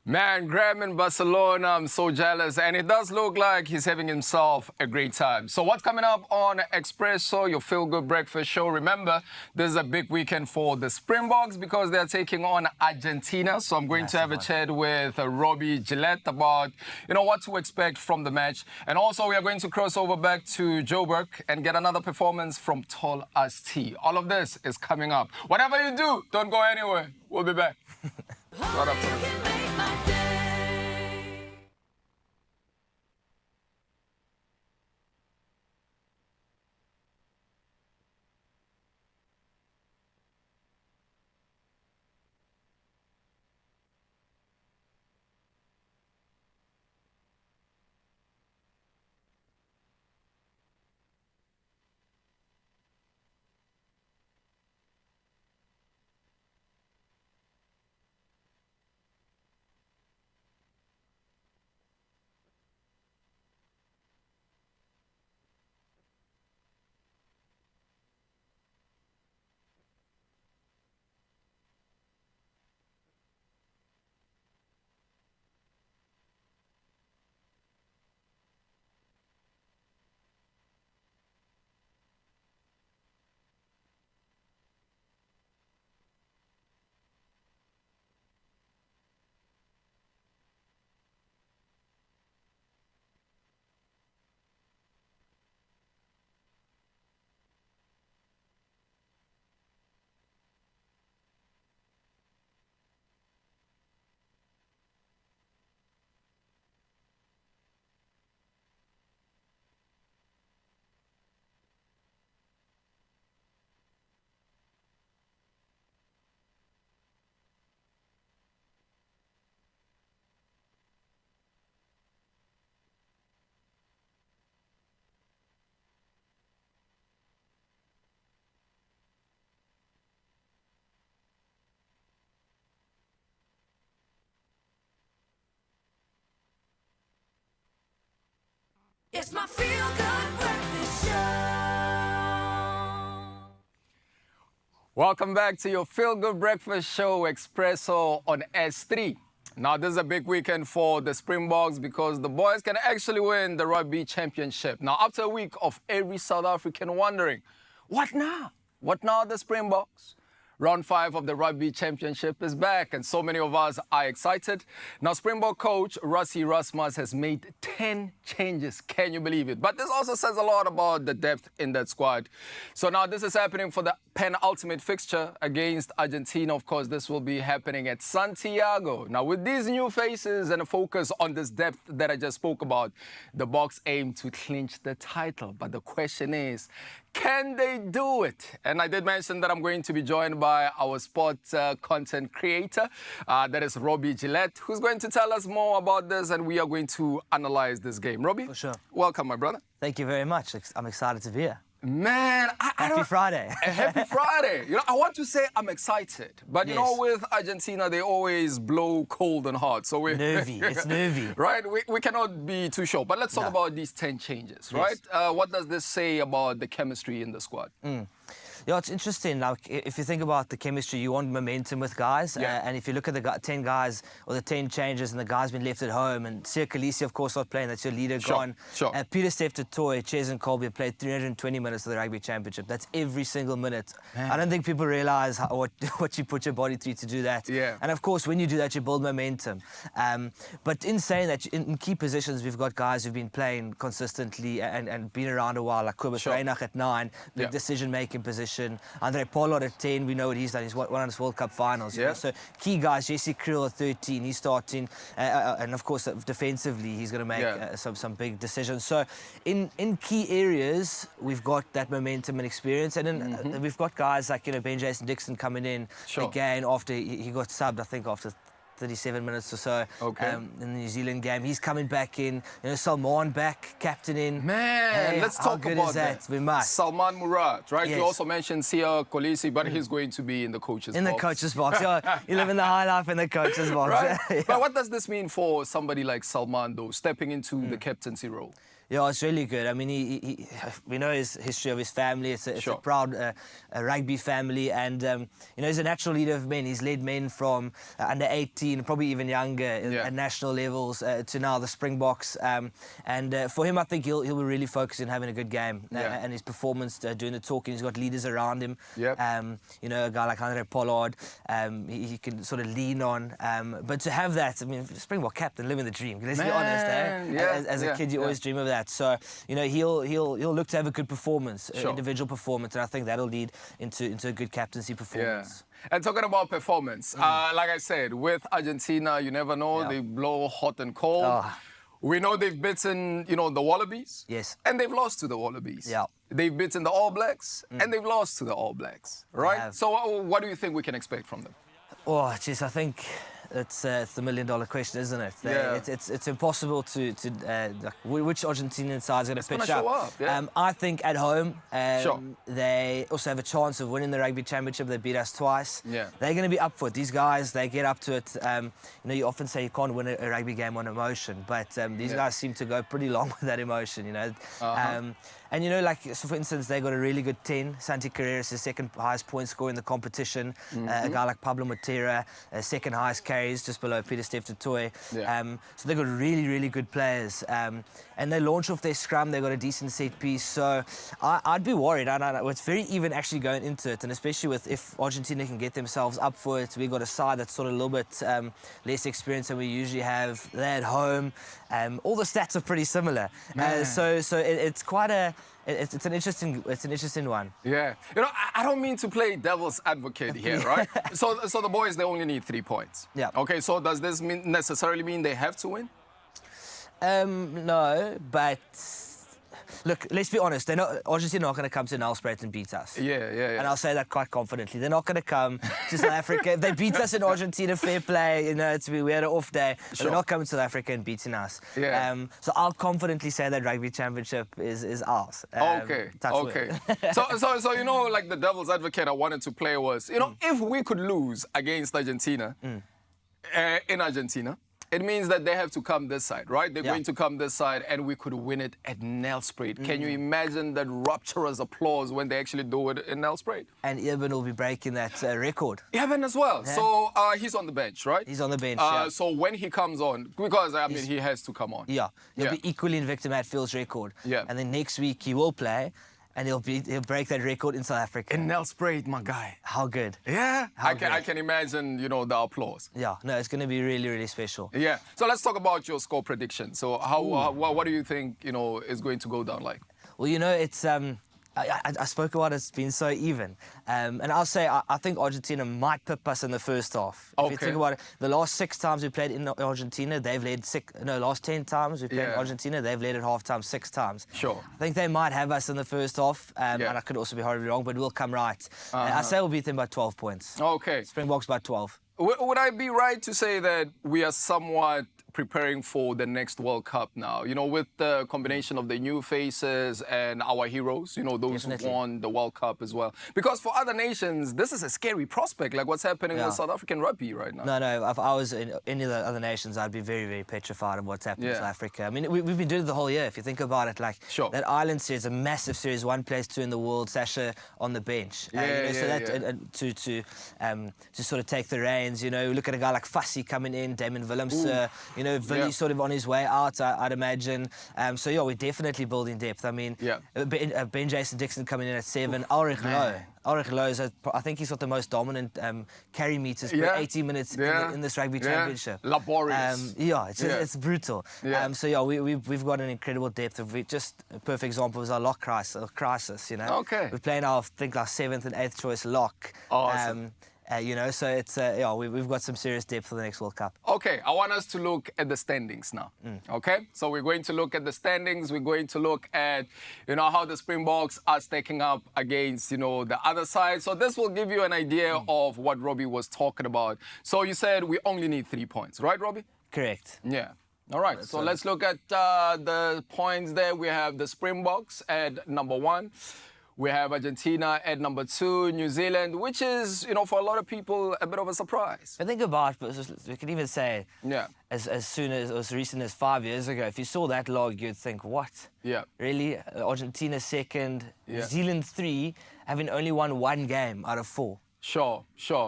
[SPEAKER 1] Man, Graham in Barcelona, I'm so jealous. And it does look like he's having himself a great time. So what's coming up on Expresso, your feel-good breakfast show? Remember, this is a big weekend for the Springboks because they're taking on Argentina. So I'm going to have a chat with Robbie Gillette about, what to expect from the match. And also, we are going to cross over back to Joburg and get another performance from Tall as T. All of this is coming up. Whatever you do, don't go anywhere. We'll be back. Right after this.
[SPEAKER 5] It's my feel-good breakfast show.
[SPEAKER 1] Welcome back to your Feel Good Breakfast Show, Expresso on S3. Now, this is a big weekend for the Springboks because the boys can actually win the Rugby Championship. Now, after a week of every South African wondering, what now? What now, the Springboks? Round 5 of the Rugby Championship is back, and so many of us are excited. Now, Springbok coach Rassie Erasmus has made 10 changes. Can you believe it? But this also says a lot about the depth in that squad. So now this is happening for the penultimate fixture against Argentina. Of course, this will be happening at Santiago. Now, with these new faces and a focus on this depth that I just spoke about, the Boks aim to clinch the title. But the question is, can they do it? And I did mention that I'm going to be joined by our sports content creator, that is Robbie Gillette, who's going to tell us more about this, and we are going to analyze this game. Robbie,
[SPEAKER 7] for sure.
[SPEAKER 1] Welcome, my brother.
[SPEAKER 7] Thank you very much. I'm excited to be here.
[SPEAKER 1] Man,
[SPEAKER 7] Happy Friday.
[SPEAKER 1] Happy Friday. You know, I want to say I'm excited, but you know, with Argentina, they always blow cold and hot. So we're
[SPEAKER 7] nervy. It's nervy.
[SPEAKER 1] Right? We cannot be too sure. But let's talk about these 10 changes, right? What does this say about the chemistry in the squad?
[SPEAKER 7] Yeah, it's interesting. Like, if you think about the chemistry, you want momentum with guys. And if you look at the 10 guys or the 10 changes and the guys been left at home, and Sia Khaleesi, of course, not playing, that's your leader gone. Peter Steph Toy, Ches and Colby have played 320 minutes of the Rugby Championship. That's every single minute. I don't think people realise what you put your body through to do that. And of course, when you do that, you build momentum. But in saying that, in key positions, we've got guys who've been playing consistently and been around a while, like Kobus Reinach at 9, big decision-making position. Andre Pollard at 10, we know what he's done. He's won us World Cup finals. You know? So key guys, Jesse Kriel at 13, he's starting. And of course, defensively, he's going to make some big decisions. So in key areas, we've got that momentum and experience. And then we've got guys like, you know, Ben Jason Dixon coming in again after he got subbed, I think, after 37 minutes or so in the New Zealand game. He's coming back in. You know, Salman back, captaining.
[SPEAKER 1] Man, let's talk about that.
[SPEAKER 7] We must.
[SPEAKER 1] Salman Murat, right? You also mentioned Sia Khaleesi, but he's going to be in the coach's box.
[SPEAKER 7] In the coach's box. You live in the high life in the coach's box.
[SPEAKER 1] Right? But what does this mean for somebody like Salman, though, stepping into the captaincy role?
[SPEAKER 7] Yeah, it's really good. I mean, we know his history of his family. It's a proud rugby family, and you know, he's a natural leader of men. He's led men from under 18, probably even younger, at national levels to now the Springboks. And for him, I think he'll be really focused on having a good game and his performance, doing the talking. He's got leaders around him. You know, a guy like Andre Pollard, he can sort of lean on. But to have that, I mean, Springbok captain, living the dream. Let's be honest, as a kid, you always dream of that. So, you know, he'll look to have a good performance, individual performance, and I think that'll lead into a good captaincy performance.
[SPEAKER 1] And talking about performance, like I said, with Argentina, you never know, they blow hot and cold. We know they've beaten, you know, the Wallabies. And they've lost to the Wallabies. They've beaten the All Blacks, and they've lost to the All Blacks, right? So what do you think we can expect from them?
[SPEAKER 7] Oh, geez, I think it's the million-dollar question, isn't it? It's impossible to like, which Argentinian side is going to pitch up. I think at home they also have a chance of winning the Rugby Championship. They beat us twice. They're going to be up for it. These guys, they get up to it. You know, you often say you can't win a rugby game on emotion, but these guys seem to go pretty long with that emotion. You know. And, you know, like, so for instance, they got a really good 10. Santi Carreras, the second highest point scorer in the competition. A guy like Pablo Matera, second highest carries, just below Peter Steph Toy. So they got really, really good players. And they launch off their scrum. They got a decent set piece. So I'd be worried. It's very even actually going into it. And especially if Argentina can get themselves up for it. We've got a side that's sort of a little bit less experienced than we usually have. They're at home. All the stats are pretty similar. So it's quite a... It's an interesting one.
[SPEAKER 1] Yeah. You know, I don't mean to play devil's advocate here, right? So the boys, they only need 3 points. Okay, so does this necessarily mean they have to win?
[SPEAKER 7] No, but... Look, let's be honest. Argentina are not going to come to Nelspruit and beat us. And I'll say that quite confidently. They're not going to come to South Africa. If they beat us in Argentina, fair play. You know, we had an off day. But they're not coming to South Africa and beating us. So I'll confidently say that Rugby Championship is ours.
[SPEAKER 1] Okay. So you know, like the devil's advocate I wanted to play was, you know, if we could lose against Argentina in Argentina, it means that they have to come this side, right? They're
[SPEAKER 7] Yeah.
[SPEAKER 1] going to come this side, and we could win it at Nelspruit. Can you imagine that rapturous applause when they actually do it in Nelspruit?
[SPEAKER 7] And Eben will be breaking that record.
[SPEAKER 1] Evan as well.
[SPEAKER 7] Yeah.
[SPEAKER 1] So he's on the bench, right?
[SPEAKER 7] He's on the bench, yeah.
[SPEAKER 1] So when he comes on, because I mean, he has to come on.
[SPEAKER 7] Yeah, he'll
[SPEAKER 1] Yeah.
[SPEAKER 7] be equally in Victor Matfield's record.
[SPEAKER 1] Yeah.
[SPEAKER 7] And then next week he will play, and he'll break that record in South Africa.
[SPEAKER 1] In Nelspruit, my guy.
[SPEAKER 7] How good.
[SPEAKER 1] Yeah,
[SPEAKER 7] How
[SPEAKER 1] I can imagine, you know, the applause.
[SPEAKER 7] Yeah, no, it's going to be really, really special.
[SPEAKER 1] Yeah. So let's talk about your score prediction. So what do you think, you know, is going to go down like?
[SPEAKER 7] Well, you know, it's I spoke about it's been so even, and I'll say I think Argentina might pip us in the first half. If you think about it, the last 6 times we played in Argentina, they've led last 10 times we played in Argentina, they've led at halftime 6 times.
[SPEAKER 1] Sure.
[SPEAKER 7] I think they might have us in the first half, and I could also be horribly wrong, but we'll come right. I say we'll beat them by 12 points.
[SPEAKER 1] Okay.
[SPEAKER 7] Springboks by 12.
[SPEAKER 1] Would I be right to say that we are somewhat preparing for the next World Cup now? You know, with the combination of the new faces and our heroes, you know, those who won the World Cup as well. Because for other nations, this is a scary prospect, like what's happening with South African rugby right now.
[SPEAKER 7] No, if I was in any of the other nations, I'd be very, very petrified of what's happening in South Africa. I mean, we've been doing it the whole year. If you think about it, like that Ireland series, a massive series, 1 place 2 in the world, Sasha on the bench. To sort of take the reins, you know, look at a guy like Fassi coming in, Damon Willemse, you know, Villy sort of on his way out, I'd imagine. So yeah, we're definitely building depth. I mean, Ben Jason Dixon coming in at 7, Ulrich Lowe is, I think he's got the most dominant carry meters per 80 minutes in this rugby championship.
[SPEAKER 1] Laborious.
[SPEAKER 7] It's brutal. So yeah, we've got an incredible depth. Just a perfect example is our lock crisis, you know.
[SPEAKER 1] Okay.
[SPEAKER 7] We're playing our 7th and 8th choice lock.
[SPEAKER 1] Awesome.
[SPEAKER 7] You know, so it's we've got some serious depth for the next World Cup.
[SPEAKER 1] Okay, I want us to look at the standings now. Okay, so we're going to look at the standings. We're going to look at, you know, how the Springboks are stacking up against, you know, the other side. So this will give you an idea of what Robbie was talking about. So you said we only need 3 points, right, Robbie?
[SPEAKER 7] Correct.
[SPEAKER 1] Yeah. All right, so let's look at the points there. We have the Springboks at number 1. We have Argentina at number 2, New Zealand, which is, you know, for a lot of people, a bit of a surprise.
[SPEAKER 7] I think about it, we can even say, as recent as 5 years ago, if you saw that log, you'd think, what?
[SPEAKER 1] Yeah.
[SPEAKER 7] Really? Argentina 2nd, New Zealand 3, having only won 1 game out of 4.
[SPEAKER 1] Sure.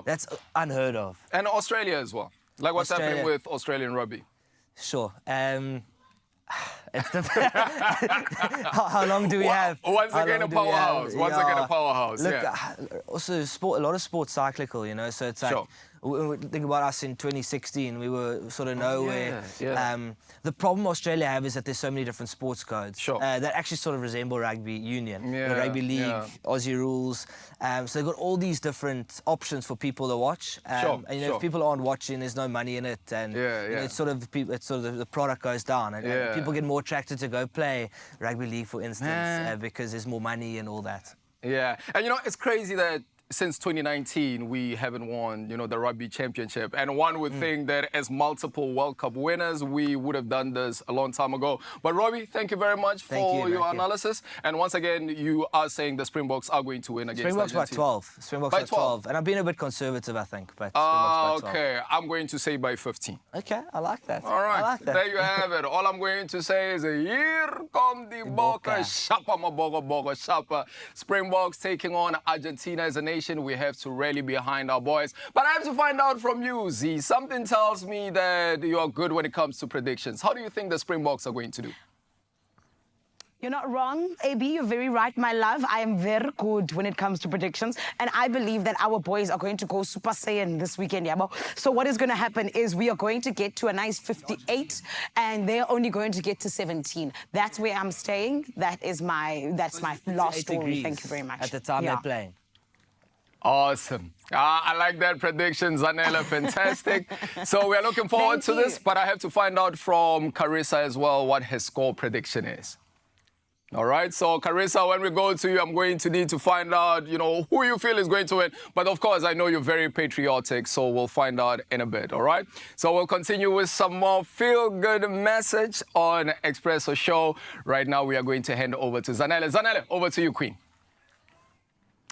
[SPEAKER 7] That's unheard of.
[SPEAKER 1] And Australia as well. Like what's happening with Australian rugby?
[SPEAKER 7] Sure. It's the how long do we have?
[SPEAKER 1] Once again, a powerhouse. Once again, a powerhouse.
[SPEAKER 7] Look, also a lot of sports cyclical, you know. So it's like when we think about us in 2016, we were sort of nowhere. The problem Australia have is that there's so many different sports codes that actually sort of resemble rugby union, the rugby league, Aussie rules. So they've got all these different options for people to watch. And you know, if people aren't watching, there's no money in it, and you know, it's sort of the product goes down, and people get more attracted to go play rugby league, for instance, because there's more money and all that.
[SPEAKER 1] Yeah, and you know, it's crazy that since 2019, we haven't won, you know, the rugby championship. And one would think that as multiple World Cup winners, we would have done this a long time ago. But Robbie, thank you very much for your analysis. And once again, you are saying the Springboks are going to win against
[SPEAKER 7] Springboks
[SPEAKER 1] Argentina.
[SPEAKER 7] by 12. Springboks by 12. And I've been a bit conservative, I think. But Springboks by 12.
[SPEAKER 1] Okay, I'm going to say by 15.
[SPEAKER 7] Okay, I like that.
[SPEAKER 1] All right,
[SPEAKER 7] I like that.
[SPEAKER 1] There you have it. All I'm going to say is, here come the Boca Shapa, my Boca Shapa. Springboks taking on Argentina as a nation. We have to rally behind our boys. But I have to find out from you, Z. Something tells me that you are good when it comes to predictions. How do you think the Springboks are going to do?
[SPEAKER 6] You're not wrong, AB. You're very right, my love. I am very good when it comes to predictions. And I believe that our boys are going to go Super Saiyan this weekend, Yabo. So what is going to happen is we are going to get to a nice 58, and they're only going to get to 17. That's where I'm staying. That's my last story. Thank you very much.
[SPEAKER 7] At the time they're playing.
[SPEAKER 1] Awesome. I like that prediction, Zanella. Fantastic. So we are looking forward to this, but I have to find out from Carissa as well what her score prediction is. All right, so Carissa, when we go to you, I'm going to need to find out, you know, who you feel is going to win. But of course, I know you're very patriotic, so we'll find out in a bit, all right? So we'll continue with some more feel-good message on Expresso Show. Right now, we are going to hand over to Zanella. Zanella, over to you, Queen.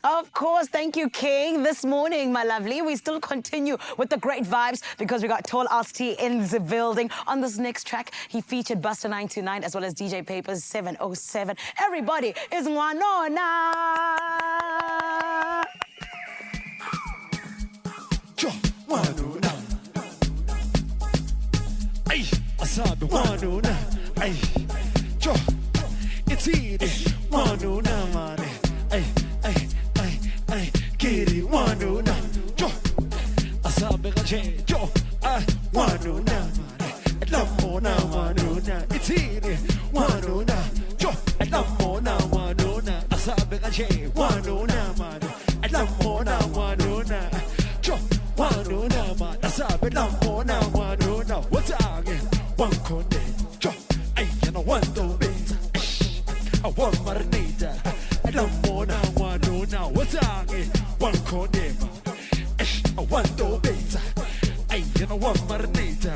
[SPEAKER 6] Of course. Thank you, King. This morning, my lovely, we still continue with the great vibes because we got Tall RT in the building. On this next track, he featured Buster 929 as well as DJ Papers 707. Everybody is Wanona.
[SPEAKER 19] Wanona. Ay, asabi Wanona. Ay, jo. It's easy. Wanona, man. Ay, ay, ay, ay. Kiri Wanona. Jo. Asabi kaje. Jo. Ah, Wanona, man. Lamona, Wanona. It's easy. Wanona. Jo. Lamona, Wanona. Asabi kaje. Wanona, man. Lamona, Wanona. Jo. Wanona, man. Asabi Lamona, Wanona. What's up? One conde. Jo. Ay, you know one do bit. I want marinita. Lamona, Wanona. What's up? One conde. I want do bit. Ay, you know one marinita.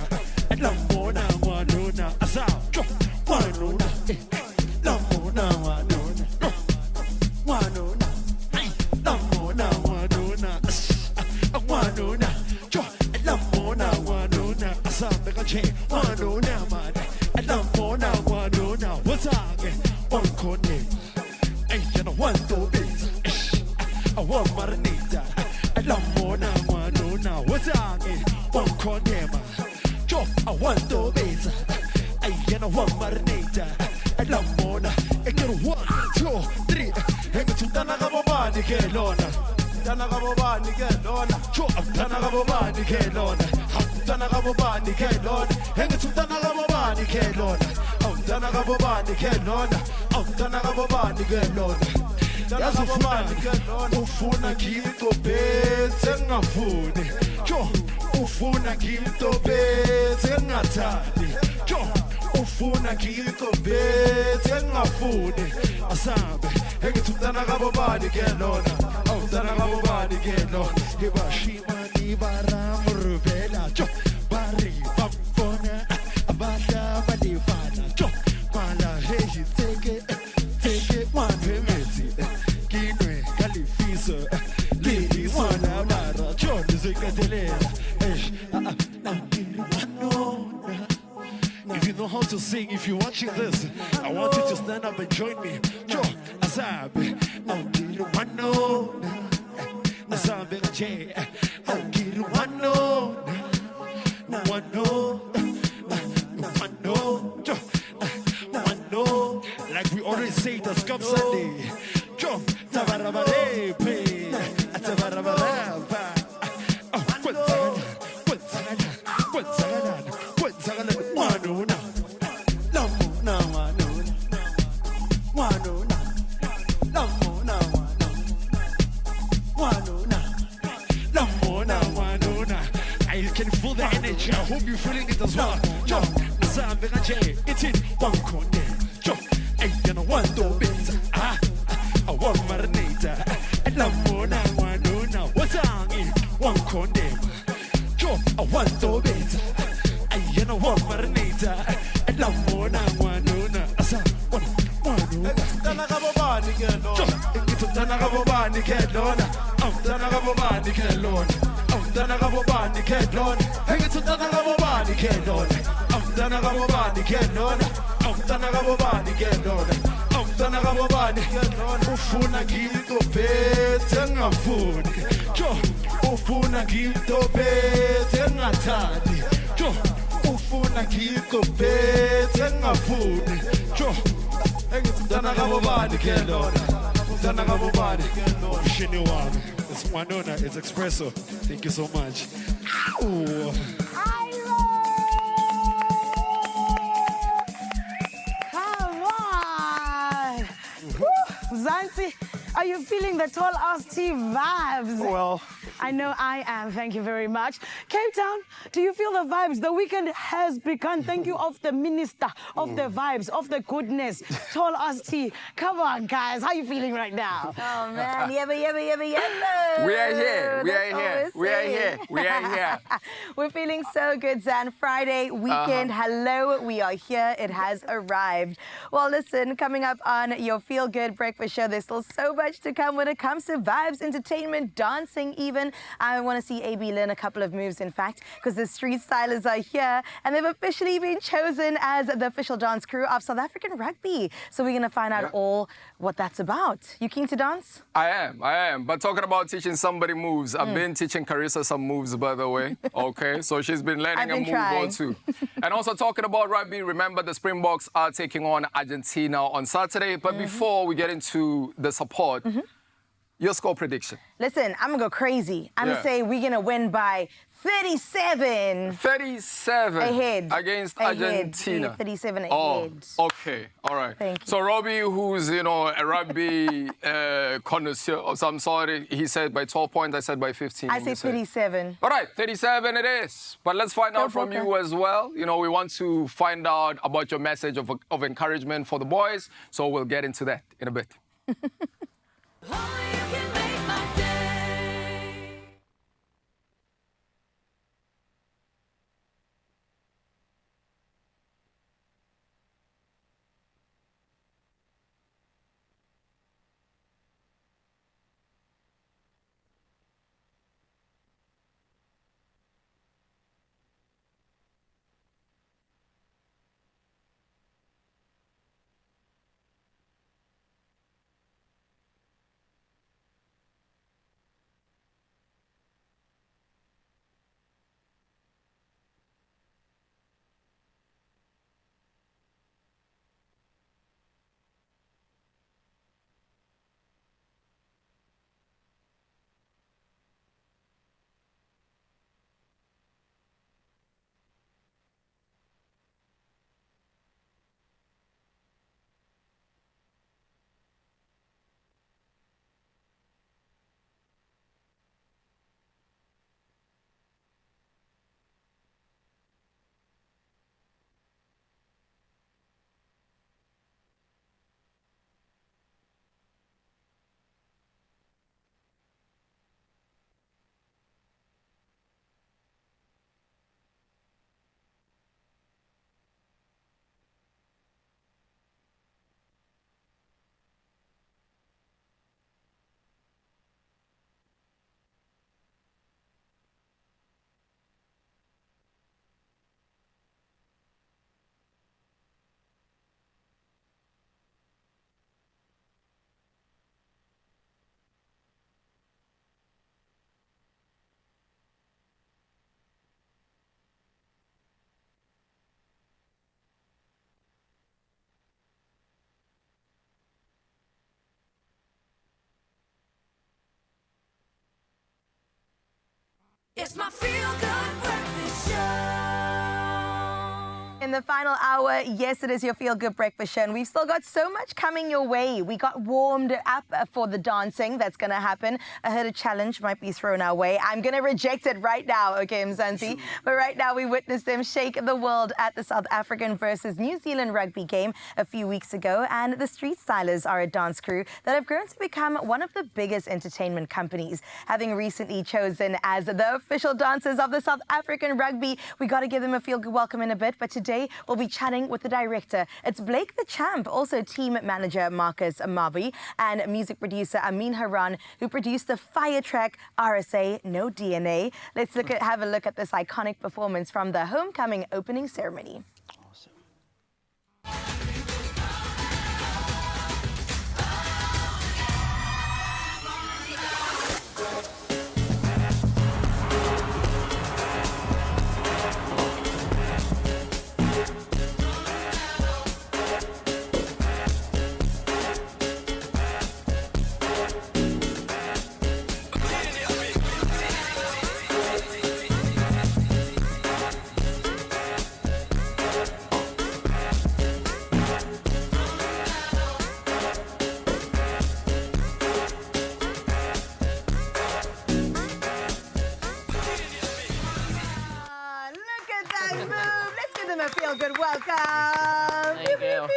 [SPEAKER 19] Lamona, Wanona. Asa. Jo. Wanona. Lamona, Wanona. Wanona. Ay, Lamona, Wanona. Wanona, jo, Lamona, Wanona, Asabe kaje, Wanona, man, Lamona, Wanona, what's up? One cone, ay, you know one to bit, I want marinita, Lamona, Wanona, what's up? One cone, man, jo, I want to bit, ay, you know one marinita, Lamona, I get 1, 2, 3, hang it to Danagabani, Kelona. Dana kabobani ke lona cho dana kabobani ke lona dana kabobani ke lona hengithi dana kabobani ke lona dana kabobani ke lona dana kabobani ke lona yazi ufuna ngito bese ngafuni cho ufuna ngito bese ngathandi cho ufuna ngito bese ngafuni asabe hengithi dana kabobani ke lona dana kabobani ke lona ibashima ni baram rubela cho bari bafona abada balifana cho mala heji take one pemezi kinwe kalifiso lili sona mara cho nizikatele if you know how to sing, if you're watching this, I want you to stand up and join me. Jo, asabe, I'll wano, asabe kaje, I'll wano, jo, wano. Like we always say, the Scum Sunday. Jo, tabarabare, pe, tabarabara. Wanona, Lamona, Wanona, Lamona, Wanona, Lamona, Wanona. I can feel the energy. I hope you're feeling it as well. Jo, Zambe J, it's in one corner. Jo, I don't want to be. I want marinata. Lamona, Wanona, what's on in one corner? Jo, I want to be. You know what, Marinita, and Lamona, Wanona, Asa, Wanona, Danagabani, Danagabani, Kelona, Danagabani, Kelona, Danagabani, Kelona, hang it to Danagabani, Kelona, Danagabani, Kelona, Danagabani, Kelona, Danagabani, Ufuna Gito Petanga food, Jo, Ufuna Gito Petanga Tadi, Jo. Ufuna ngiko bethe ngafuni jo engithi dana kabobani ke lona dana kabobani mshini wami it's Wanona, it's Expresso. Thank you so much. Ooh.
[SPEAKER 6] Come on. Zanzi, are you feeling the Tall RT vibes?
[SPEAKER 2] Well,
[SPEAKER 6] I know I am. Thank you very much. Cape Town, do you feel the vibes? The weekend has begun. Thank you of the minister of the vibes, of the goodness. Tall RT. Come on, guys. How are you feeling right now?
[SPEAKER 4] Oh, man. Yabba.
[SPEAKER 1] We are here. We are here. We are here. We are here.
[SPEAKER 4] We're feeling so good, Zan. Friday weekend. Hello. We are here. It has arrived. Well, listen, coming up on your Feel Good Breakfast Show, there's still so much much to come when it comes to vibes, entertainment, dancing even. I want to see AB learn a couple of moves, in fact, because the street stylers are here and they've officially been chosen as the official dance crew of South African rugby. So we're going to find out all what that's about. You keen to dance?
[SPEAKER 1] I am. But talking about teaching somebody moves, I've been teaching Carissa some moves, by the way. Okay, so she's been learning a move or two. And also talking about rugby, remember the Springboks are taking on Argentina on Saturday. But before we get into the support, your score prediction.
[SPEAKER 4] Listen, I'm going to go crazy. I'm going to say we're going to win by 37.
[SPEAKER 1] 37
[SPEAKER 4] ahead
[SPEAKER 1] against Argentina.
[SPEAKER 4] 37 ahead.
[SPEAKER 1] Oh, okay. All right.
[SPEAKER 4] Thank you.
[SPEAKER 1] So Robbie, who's, a rugby connoisseur of some sort, he said by 12 points, I said by 15.
[SPEAKER 4] I say 37.
[SPEAKER 1] All right, 37 it is. But let's find out from you as well. We want to find out about your message of encouragement for the boys. So we'll get into that in a bit.
[SPEAKER 5] It's my feel-good breakfast show.
[SPEAKER 4] In the final hour, yes, it is your Feel Good Breakfast Show, and we've still got so much coming your way. We got warmed up for the dancing that's going to happen. I heard a challenge might be thrown our way. I'm going to reject it right now, okay, Mzansi? But right now, we witnessed them shake the world at the South African versus New Zealand rugby game a few weeks ago, and the Street Stylers are a dance crew that have grown to become one of the biggest entertainment companies, having recently chosen as the official dancers of the South African rugby. We got to give them a feel-good welcome in a bit, but today we'll be chatting with the director. It's Blake the Champ, also team manager Marcus Amavi, and music producer Amin Haran, who produced the fire track RSA No DNA. Let's have a look at this iconic performance from the homecoming opening ceremony. Real Good, welcome.
[SPEAKER 10] Thank you.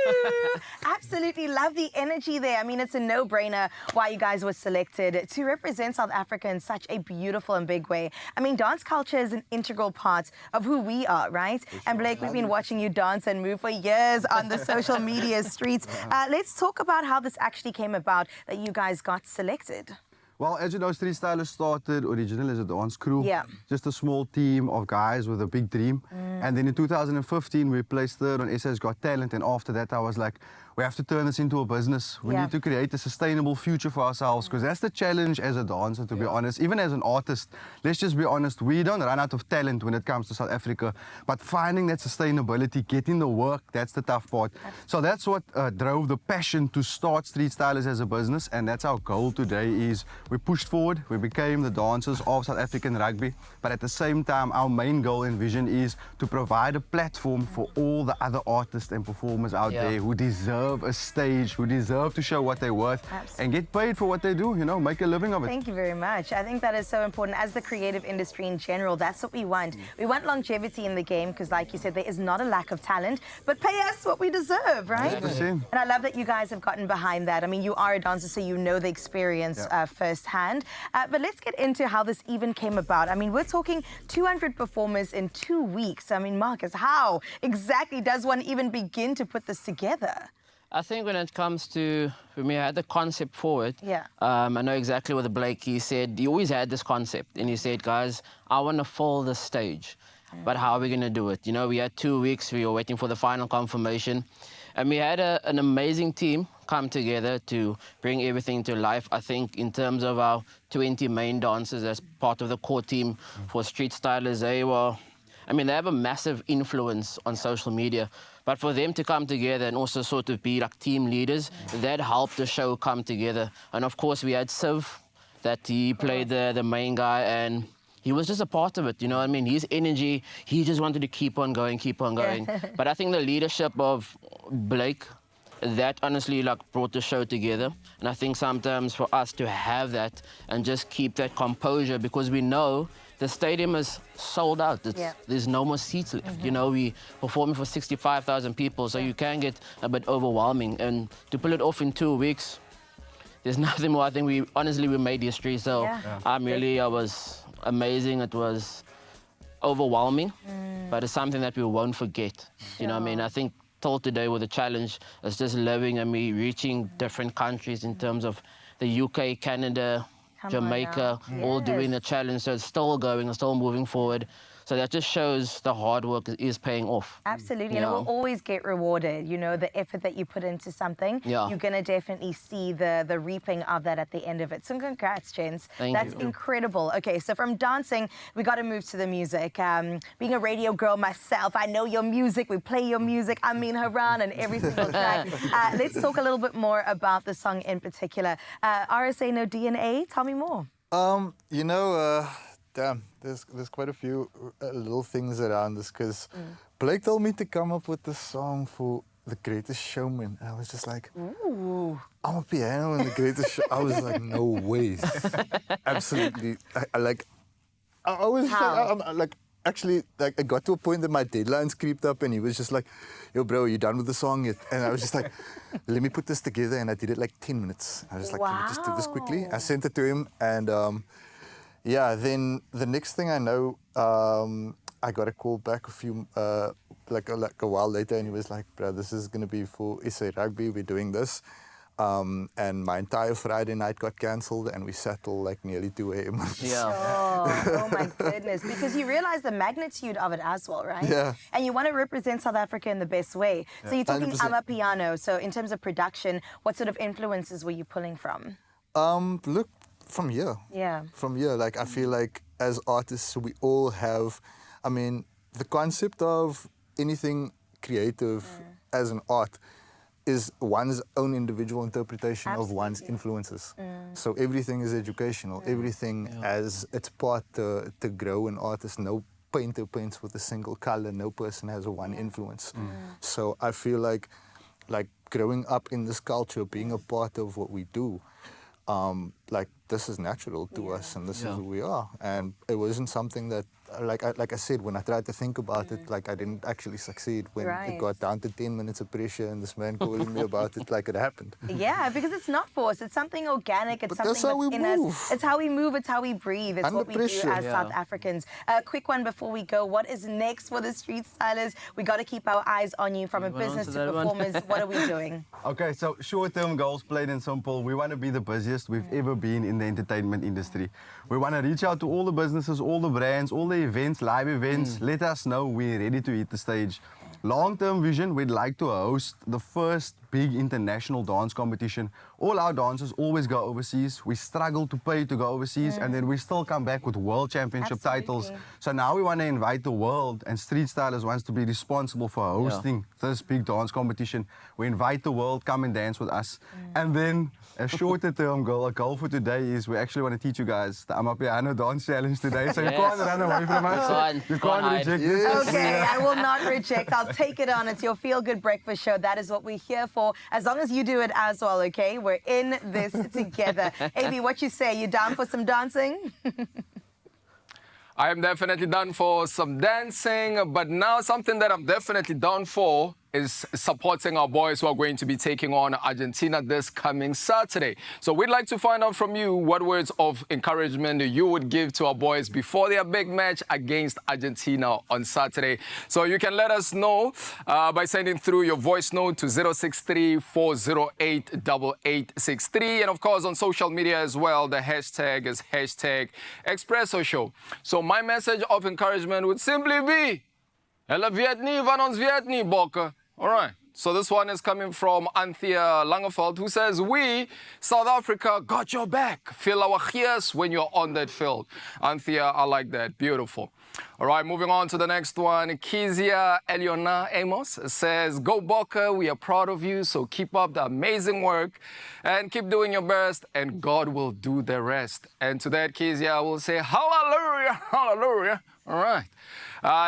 [SPEAKER 4] Absolutely love the energy there. I mean, it's a no-brainer why you guys were selected to represent South Africa in such a beautiful and big way. I mean, dance culture is an integral part of who we are, right? And Blake, we've been watching you dance and move for years on the social media streets. Let's talk about how this actually came about that you guys got selected.
[SPEAKER 11] Well, as you know, Street Stylers started originally as a dance crew.
[SPEAKER 4] Yeah.
[SPEAKER 11] Just a small team of guys with a big dream. And then in 2015, we placed third on SA's Got Talent. And after that, I was like, we have to turn this into a business. We need to create a sustainable future for ourselves, because that's the challenge as a dancer, to be honest. Even as an artist, let's just be honest, we don't run out of talent when it comes to South Africa. But finding that sustainability, getting the work, that's the tough part. So that's what drove the passion to start Street Stylers as a business. And that's our goal today is we pushed forward, we became the dancers of South African rugby. But at the same time, our main goal and vision is to provide a platform for all the other artists and performers out there who deserve a stage, who deserve to show what they're worth and get paid for what they do, you know, make a living of it.
[SPEAKER 4] Thank you very much. I think that is so important. As the creative industry in general, that's what we want. We want longevity in the game because, like you said, there is not a lack of talent, but pay us what we deserve, right?
[SPEAKER 11] 100%.
[SPEAKER 4] And I love that you guys have gotten behind that. I mean, you are a dancer, so you know the experience firsthand. But let's get into how this even came about. I mean, we're talking 200 performers in 2 weeks. I mean, Marcus, how exactly does one even begin to put this together?
[SPEAKER 10] I think when it comes to, for me, I had the concept for it. I know exactly what Blake, he said, he always had this concept. And he said, guys, I want to fill the stage. But how are we going to do it? You know, we had 2 weeks, we were waiting for the final confirmation. And we had an amazing team come together to bring everything to life. I think in terms of our 20 main dancers as part of the core team for Street Stylers, they have a massive influence on social media. But for them to come together and also sort of be like team leaders, that helped the show come together. And of course, we had Siv, that he played the main guy, and he was just a part of it, you know what I mean? His energy, he just wanted to keep on going. But I think the leadership of Blake, that honestly brought the show together. And I think sometimes for us to have that and just keep that composure, because we know the stadium is sold out. There's no more seats left. You know, we performing for 65,000 people, so you can get a bit overwhelming. And to pull it off in 2 weeks, there's nothing more. I think we made history. So I was amazing. It was overwhelming, but it's something that we won't forget. You know what I mean? I think till today with the challenge is just living and me reaching different countries in terms of the UK, Canada, Jamaica, all doing the challenge. So it's still going, it's still moving forward. So that just shows the hard work is paying off.
[SPEAKER 4] Absolutely, and it will always get rewarded. You know, the effort that you put into something, you're going to definitely see the reaping of that at the end of it. So congrats, gents. That's incredible. Okay, so from dancing, we got to move to the music. Being a radio girl myself, I know your music. We play your music. I mean, Haran and every single track. Let's talk a little bit more about the song in particular. RSA No DNA, tell me more.
[SPEAKER 23] You know, damn, there's quite a few little things around this, because Blake told me to come up with this song for The Greatest Showman. And I was just like, ooh, I'm a piano in The Greatest Show. I was like, no way. Absolutely. I was actually, I got to a point that my deadlines creeped up, and he was just like, yo, bro, are you done with the song yet? And I was just like, let me put this together. And I did it like 10 minutes. I was like, can we just do this quickly? I sent it to him, and then the next thing I know, I got a call back a while later, and he was like, bro, this is going to be for SA Rugby, we're doing this. And my entire Friday night got cancelled, and we sat till like nearly 2 a.m.
[SPEAKER 4] Oh my goodness, because you realize the magnitude of it as well, right?
[SPEAKER 23] Yeah.
[SPEAKER 4] And you want to represent South Africa in the best way. So you're talking
[SPEAKER 23] 100%.
[SPEAKER 4] Amapiano. So in terms of production, what sort of influences were you pulling from?
[SPEAKER 23] Look, from here.
[SPEAKER 4] Yeah.
[SPEAKER 23] From here, like I feel like as artists, we all have, I mean, the concept of anything creative as an art is one's own individual interpretation of one's influences. So everything is educational. Everything has its part to grow an artist. No painter paints with a single color. No person has a one influence. So I feel like growing up in this culture, being a part of what we do, like this is natural to us, and this is who we are. And it wasn't something like I said, when I tried to think about it, like I didn't actually succeed. When it got down to 10 minutes of pressure and this man calling me about it, like it happened.
[SPEAKER 4] Yeah, because it's not forced. It's something organic. It's
[SPEAKER 23] But
[SPEAKER 4] something
[SPEAKER 23] that's how we
[SPEAKER 4] in
[SPEAKER 23] move.
[SPEAKER 4] us. It's how we move. It's how we breathe. It's
[SPEAKER 23] Under
[SPEAKER 4] what we
[SPEAKER 23] pressure.
[SPEAKER 4] do as South Africans. A quick one before we go. What is next for the Street Stylers? We got to keep our eyes on you from a business to performance. What are we doing?
[SPEAKER 11] Okay, so short-term goals, plain and simple. We want to be the busiest we've ever been in the entertainment industry. We want to reach out to all the businesses, all the brands, all the events, live events. Let us know we're ready to hit the stage. Long-term vision, we'd like to host the first big international dance competition. All our dancers always go overseas. We struggle to pay to go overseas, and then we still come back with world championship titles. So now we want to invite the world, and Street Stylers wants to be responsible for hosting this big dance competition. We invite the world, come and dance with us. And then a shorter term goal, a goal for today is we actually want to teach you guys the Amapiano dance challenge today. So you can't run away from us. You can't reject it.
[SPEAKER 4] Okay, I will not reject. I'll take it on. It's your feel-good breakfast show. That is what we're here for. As long as you do it as well, okay? We're in this together. Avi, what you say? You down for some dancing?
[SPEAKER 1] I am definitely down for some dancing, but now something that I'm definitely down for is supporting our boys who are going to be taking on Argentina this coming Saturday. So we'd like to find out from you what words of encouragement you would give to our boys before their big match against Argentina on Saturday. So you can let us know by sending through your voice note to 063-408-8863. And of course on social media as well, the hashtag is #Expresso Show. So my message of encouragement would simply be, Hulle weet nie van ons weet nie, bokke. All right. So this one is coming from Anthea Langeveld, who says, we, South Africa, got your back. Feel our cheers when you're on that field. Anthea, I like that. Beautiful. All right, moving on to the next one. Kezia Eliona Amos says, go Bokke, we are proud of you, so keep up the amazing work and keep doing your best, and God will do the rest. And to that, Kezia, I will say, hallelujah, hallelujah. All right.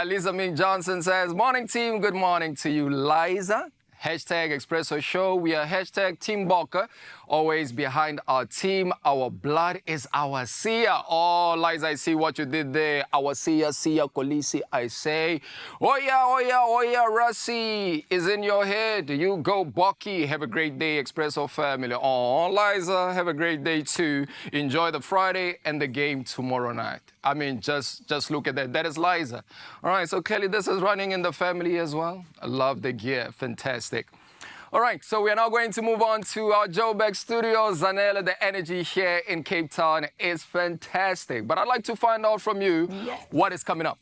[SPEAKER 1] Lisa Ming Johnson says, morning team, good morning to you, Liza. #Expresso Show. We are #Team Bokke. Always behind our team. Our blood is our Sia. Oh, Liza, I see what you did there. Our Sia, Kolisi, I say. Oh yeah, Rassi is in your head. You go, Bokke. Have a great day, Expresso family. Oh, Liza, have a great day too. Enjoy the Friday and the game tomorrow night. I mean, just look at that. That is Liza. All right, so Kelly, this is running in the family as well. I love the gear. Fantastic. All right, so we are now going to move on to our Joburg studio. Zanele, the energy here in Cape Town is fantastic. But I'd like to find out from you what is coming up.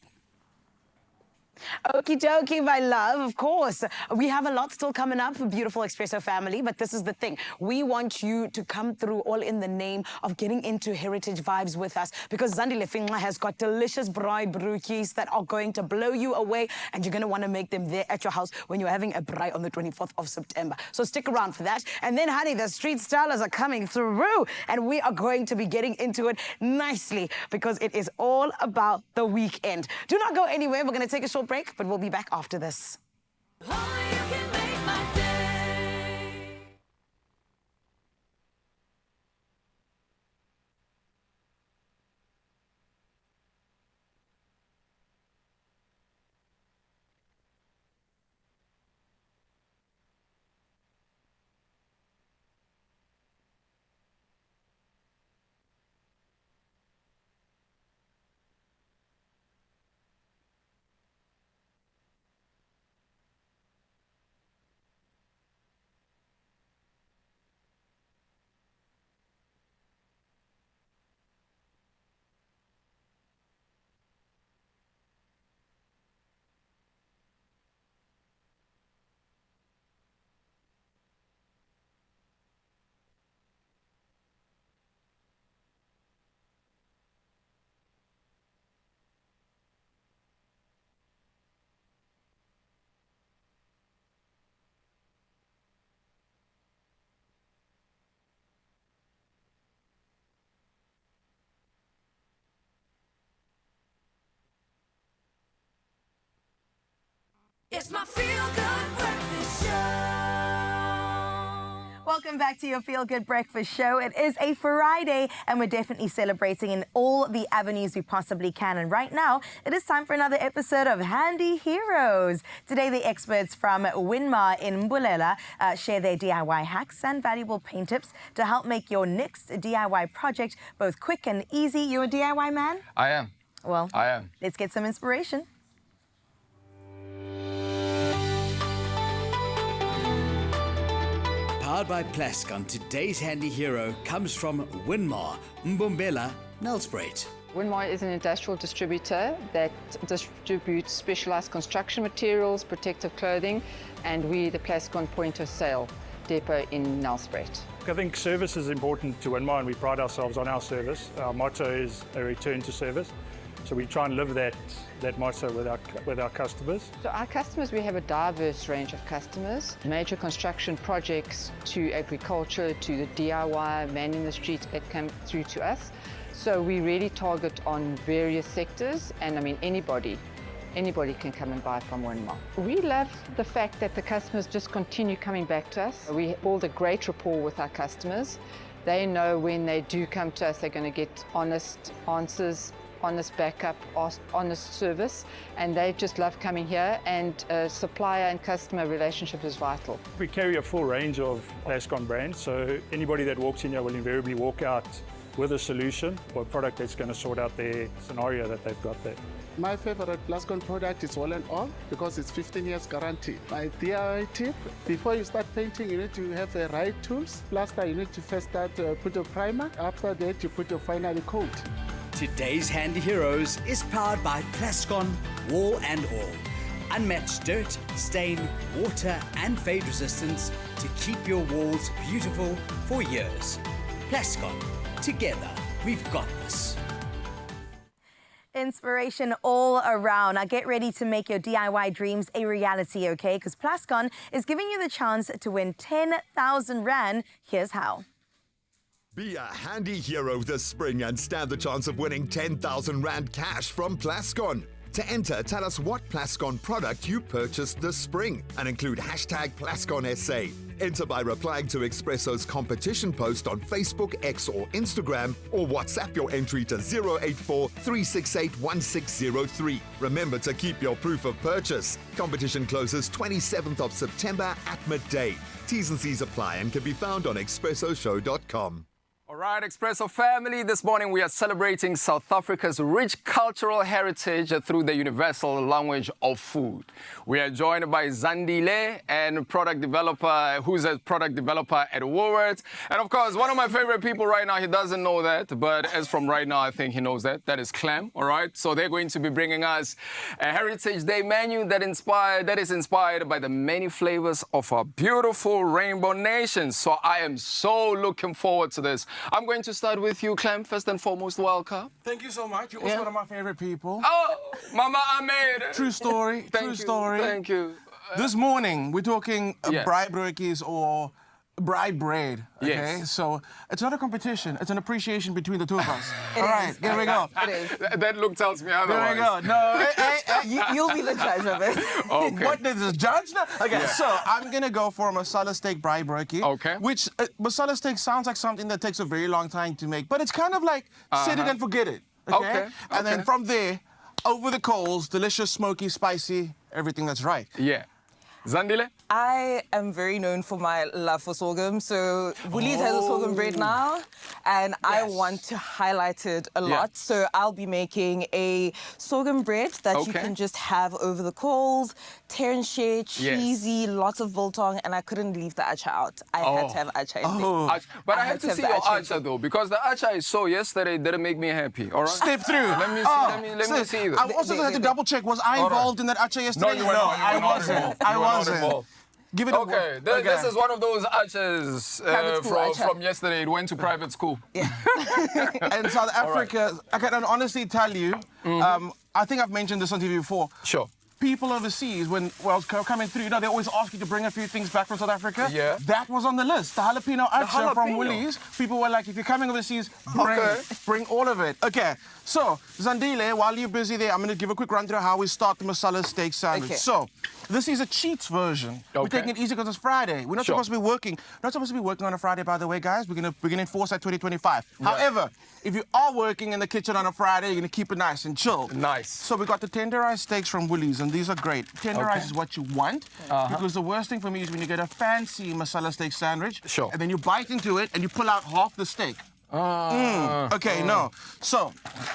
[SPEAKER 6] Okie dokie, my love, of course. We have a lot still coming up for beautiful Expresso family, but this is the thing. We want you to come through all in the name of getting into heritage vibes with us, because Zandile Finga has got delicious braai broodjies that are going to blow you away, and you're going to want to make them there at your house when you're having a braai on the 24th of September. So stick around for that. And then, honey, the Street Stylers are coming through, and we are going to be getting into it nicely, because it is all about the weekend. Do not go anywhere. We're going to take a short break, but we'll be back after this.
[SPEAKER 5] It's my feel-good breakfast show.
[SPEAKER 4] Welcome back to your Feel Good Breakfast Show. It is a Friday, and we're definitely celebrating in all the avenues we possibly can. And right now, it is time for another episode of Handy Heroes. Today, the experts from Winmar in Mbulela share their DIY hacks and valuable paint tips to help make your next DIY project both quick and easy. You're a DIY man?
[SPEAKER 1] I am.
[SPEAKER 4] Well,
[SPEAKER 1] I am.
[SPEAKER 4] Let's get some inspiration.
[SPEAKER 8] Powered by Plascon, today's handy hero comes from Winmar, Mbulela, Nelspruit.
[SPEAKER 12] Winmar is an industrial distributor that distributes specialized construction materials, protective clothing, and we the Plascon point of sale depot in Nelspruit.
[SPEAKER 13] I think service is important to Winmar, and we pride ourselves on our service. Our motto is a return to service. So we try and live that motto with our customers.
[SPEAKER 12] So our customers, we have a diverse range of customers, major construction projects to agriculture, to the DIY, man in the street that come through to us. So we really target on various sectors, and I mean anybody can come and buy from Winmar. We love the fact that the customers just continue coming back to us. We build a great rapport with our customers. They know when they do come to us, they're going to get honest answers, honest backup, honest service, and they just love coming here, and supplier and customer relationship is vital.
[SPEAKER 13] We carry a full range of Plascon brands, so anybody that walks in here will invariably walk out with a solution or a product that's going to sort out their scenario that they've got there.
[SPEAKER 24] My favorite Plascon product is All and All because it's 15 years guarantee. My DIY tip, before you start painting, you need to have the right tools. Plaster, you need to first start put a primer. After that, you put your final coat.
[SPEAKER 8] Today's Handy Heroes is powered by Plascon, Wall and All. Unmatched dirt, stain, water and fade resistance to keep your walls beautiful for years. Plascon, together we've got this.
[SPEAKER 4] Inspiration all around. Now get ready to make your DIY dreams a reality, okay? Because Plascon is giving you the chance to win 10,000 Rand. Here's how.
[SPEAKER 25] Be a handy hero this spring and stand the chance of winning 10,000 Rand cash from Plascon. To enter, tell us what Plascon product you purchased this spring and include hashtag PlasconSA. Enter by replying to Expresso's competition post on Facebook, X or Instagram, or WhatsApp your entry to 084 368 1603. Remember to keep your proof of purchase. Competition closes 27th of September at midday. T's and C's apply and can be found on expressoshow.com.
[SPEAKER 1] All right, Expresso family, this morning we are celebrating South Africa's rich cultural heritage through the universal language of food. We are joined by Zandile, and who's a product developer at Woolworths. And of course, one of my favorite people right now, he doesn't know that, but as from right now, I think he knows that. That is Clem, all right? So they're going to be bringing us a Heritage Day menu that is inspired by the many flavors of our beautiful Rainbow Nation. So I am so looking forward to this. I'm going to start with you, Clem. First and foremost, welcome.
[SPEAKER 26] Thank you so much. You're also one of my favorite people.
[SPEAKER 1] Oh, Mama Ahmed.
[SPEAKER 26] True story. True story.
[SPEAKER 1] Thank you.
[SPEAKER 26] This morning, we're talking
[SPEAKER 1] Yes.
[SPEAKER 26] bribe brookies or bribe bread. Okay,
[SPEAKER 1] Yes.
[SPEAKER 26] so it's not a competition. It's an appreciation between the two of us. All right, here we go.
[SPEAKER 4] It is.
[SPEAKER 1] That look tells me otherwise.
[SPEAKER 26] There we go. No,
[SPEAKER 4] You'll be the judge of it.
[SPEAKER 1] Okay.
[SPEAKER 26] What does the judge know? Okay,
[SPEAKER 1] Yeah.
[SPEAKER 26] so I'm gonna go for a masala steak braai brookie.
[SPEAKER 1] Okay.
[SPEAKER 26] Which masala steak sounds like something that takes a very long time to make, but it's kind of like set it and forget it.
[SPEAKER 1] Okay,
[SPEAKER 26] And then
[SPEAKER 1] okay.
[SPEAKER 26] from there, over the coals, delicious, smoky, spicy, everything that's right.
[SPEAKER 1] Yeah. Zandile?
[SPEAKER 27] I am very known for my love for sorghum. So Woolies has a sorghum bread now, and I want to highlight it a lot. So I'll be making a sorghum bread that you can just have over the coals, tear and share, cheesy, lots of biltong, and I couldn't leave the acha out. I had to have acha in there.
[SPEAKER 1] But I have to see your acha though, because the acha I saw yesterday didn't make me happy. All right.
[SPEAKER 26] Step through.
[SPEAKER 1] Let me see. Let me see.
[SPEAKER 26] I also had to double check. Was I involved in that acha yesterday?
[SPEAKER 1] No, you were not.
[SPEAKER 26] I wasn't. I wasn't. Give it a
[SPEAKER 1] Okay, this is one of those achas from yesterday. It went to private school.
[SPEAKER 26] And South Africa, I can honestly tell you, I think I've mentioned this on TV before.
[SPEAKER 1] Sure.
[SPEAKER 26] people overseas, when was coming through, they always ask you to bring a few things back from South Africa.
[SPEAKER 1] Yeah.
[SPEAKER 26] That was on the list. The jalapeno acha from
[SPEAKER 1] jalapeno.
[SPEAKER 26] Woolies. People were like, if you're coming overseas,
[SPEAKER 1] Okay.
[SPEAKER 26] bring all of it. Okay. So, Zandile, while you're busy there, I'm going to give a quick run through how we start the masala steak sandwich.
[SPEAKER 27] Okay.
[SPEAKER 26] So, this is a cheats version. We're
[SPEAKER 1] Okay.
[SPEAKER 26] taking it easy because it's Friday. We're not
[SPEAKER 1] Sure.
[SPEAKER 26] supposed to be working. Not supposed to be working on a Friday, by the way, guys. We're going to enforce that 2025. However, if you are working in the kitchen on a Friday, you're going to keep it nice and chill.
[SPEAKER 1] Nice.
[SPEAKER 26] So we got the tenderized steaks from Woolies, and these are great. Tenderized is what you want, because the worst thing for me is when you get a fancy masala steak sandwich,
[SPEAKER 1] Sure.
[SPEAKER 26] and then you bite into it and you pull out half the steak. Okay, no. So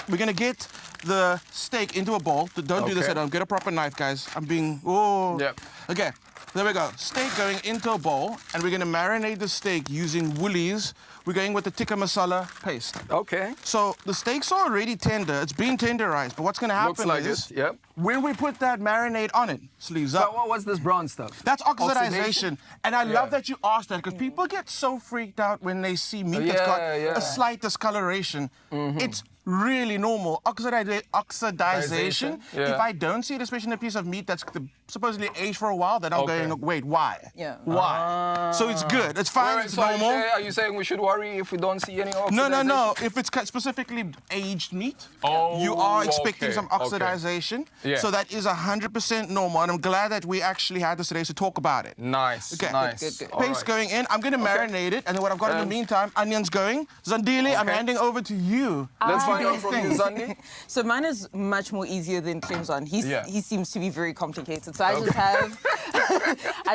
[SPEAKER 26] we're gonna get the steak into a bowl. Don't do this at home. Get a proper knife, guys. I'm being. Oh.
[SPEAKER 1] Yep.
[SPEAKER 26] Okay. There we go. Steak going into a bowl, and we're gonna marinate the steak using Woolies. We're going with the tikka masala paste.
[SPEAKER 1] Okay.
[SPEAKER 26] So the steaks are already tender. It's been tenderized. But what's going to happen
[SPEAKER 1] Looks like
[SPEAKER 26] is
[SPEAKER 1] it, yep.
[SPEAKER 26] when we put that marinade on it, sleeves up.
[SPEAKER 1] So what's this brown stuff?
[SPEAKER 26] That's oxidization. And I love
[SPEAKER 1] Yeah.
[SPEAKER 26] that you asked that because people get so freaked out when they see meat that's got
[SPEAKER 1] Yeah.
[SPEAKER 26] a slight discoloration. It's really normal. Oxidization.
[SPEAKER 1] Yeah.
[SPEAKER 26] If I don't see it, especially in a piece of meat that's supposedly aged for a while, then I'm going, wait, why?
[SPEAKER 27] Yeah.
[SPEAKER 26] Why? So it's good. It's fine.
[SPEAKER 1] Wait,
[SPEAKER 26] It's
[SPEAKER 1] so
[SPEAKER 26] normal.
[SPEAKER 1] are you saying we should worry if we don't see any oxidization?
[SPEAKER 26] No. If it's specifically aged meat, you are expecting some oxidization.
[SPEAKER 1] Yeah.
[SPEAKER 26] So that is 100% normal. And I'm glad that we actually had this today to talk about it.
[SPEAKER 1] Nice.
[SPEAKER 26] Okay.
[SPEAKER 1] Nice.
[SPEAKER 26] Paste
[SPEAKER 1] All right.
[SPEAKER 26] going in. I'm going to marinate it. And then what I've got in the meantime, onions going. Zandile, I'm handing over to you.
[SPEAKER 1] Let's find out from you, Zandi.
[SPEAKER 27] So mine is much more easier than Clem's one. He seems to be very complicated. So I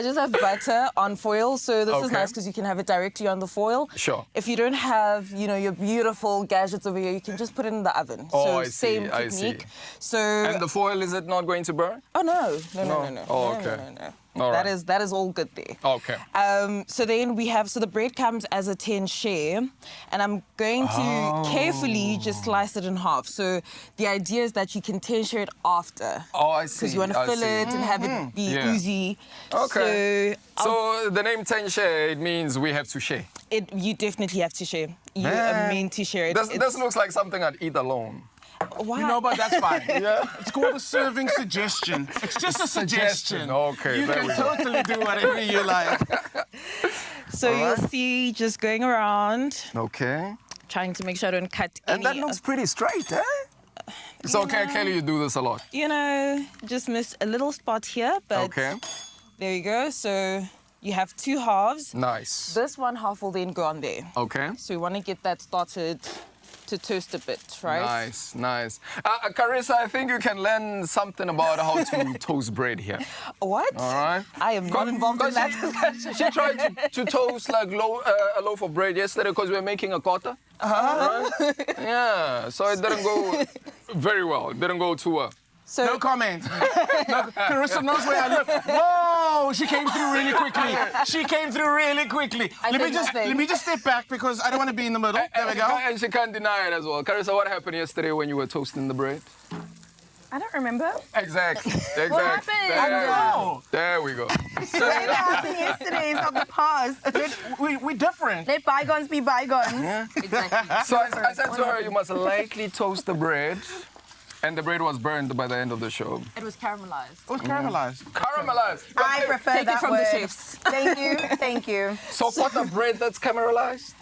[SPEAKER 27] just have butter on foil. So this is nice because you can have it directly on the foil.
[SPEAKER 1] Sure.
[SPEAKER 27] If you don't have, your beautiful gadgets over here, you can just put it in the oven.
[SPEAKER 1] Oh,
[SPEAKER 27] so
[SPEAKER 1] I see,
[SPEAKER 27] same
[SPEAKER 1] I
[SPEAKER 27] technique.
[SPEAKER 1] see.
[SPEAKER 27] So
[SPEAKER 1] And the foil, is it not going to burn?
[SPEAKER 27] Oh no.
[SPEAKER 1] Oh, okay.
[SPEAKER 27] No.
[SPEAKER 1] All right.
[SPEAKER 27] That is all good there.
[SPEAKER 1] Okay.
[SPEAKER 27] So then the bread comes as a 10 share, and I'm going to carefully just slice it in half. So the idea is that you can 10 share it after.
[SPEAKER 1] Oh, I see.
[SPEAKER 27] Because you want to fill it and have it be oozy.
[SPEAKER 1] Okay.
[SPEAKER 27] So
[SPEAKER 1] So the name 10 share, it means we have to share.
[SPEAKER 27] you definitely have to share. You are meant to share it.
[SPEAKER 1] This looks like something I'd eat alone.
[SPEAKER 27] Why?
[SPEAKER 26] But that's fine. It's called a serving suggestion. It's just a suggestion.
[SPEAKER 1] Okay,
[SPEAKER 26] You
[SPEAKER 1] there
[SPEAKER 26] can
[SPEAKER 1] we go.
[SPEAKER 26] totally do whatever you like.
[SPEAKER 27] So you'll see just going around,
[SPEAKER 1] Okay.
[SPEAKER 27] trying to make sure I don't cut
[SPEAKER 1] And that looks pretty straight, eh? It's okay, Kelly, you do this a lot.
[SPEAKER 27] just missed a little spot here, but
[SPEAKER 1] Okay.
[SPEAKER 27] there you go. So you have 2 halves.
[SPEAKER 1] Nice.
[SPEAKER 27] This one half will then go on there.
[SPEAKER 1] Okay.
[SPEAKER 27] So we want to get that started to toast a bit, right?
[SPEAKER 1] Nice. Carissa, I think you can learn something about how to toast bread here.
[SPEAKER 27] What?
[SPEAKER 1] All right.
[SPEAKER 27] I am not involved in that discussion.
[SPEAKER 1] She tried to toast like a loaf of bread yesterday because we were making a kota. Right? Yeah, so it didn't go very well. It didn't go too well.
[SPEAKER 27] So
[SPEAKER 26] no comment. Carissa knows where I live. Whoa, she came through really quickly. Let me just step back because I don't want to be in the middle. There we go.
[SPEAKER 1] And she can't deny it as well. Carissa, what happened yesterday when you were toasting the bread?
[SPEAKER 4] I don't remember.
[SPEAKER 1] Exactly.
[SPEAKER 4] What happened? I don't know.
[SPEAKER 1] There we go.
[SPEAKER 4] Whatever happened yesterday is of the past.
[SPEAKER 26] We're different.
[SPEAKER 4] Let bygones be bygones.
[SPEAKER 1] Yeah.
[SPEAKER 27] Exactly.
[SPEAKER 1] So I said to her, you must lightly toast the bread. And the bread was burned by the end of the show.
[SPEAKER 27] It was caramelized.
[SPEAKER 26] It was caramelized.
[SPEAKER 1] Caramelized.
[SPEAKER 4] I prefer
[SPEAKER 27] Take
[SPEAKER 4] that
[SPEAKER 27] it from
[SPEAKER 4] word.
[SPEAKER 27] the chefs.
[SPEAKER 4] Thank you.
[SPEAKER 1] So what the bread that's caramelized?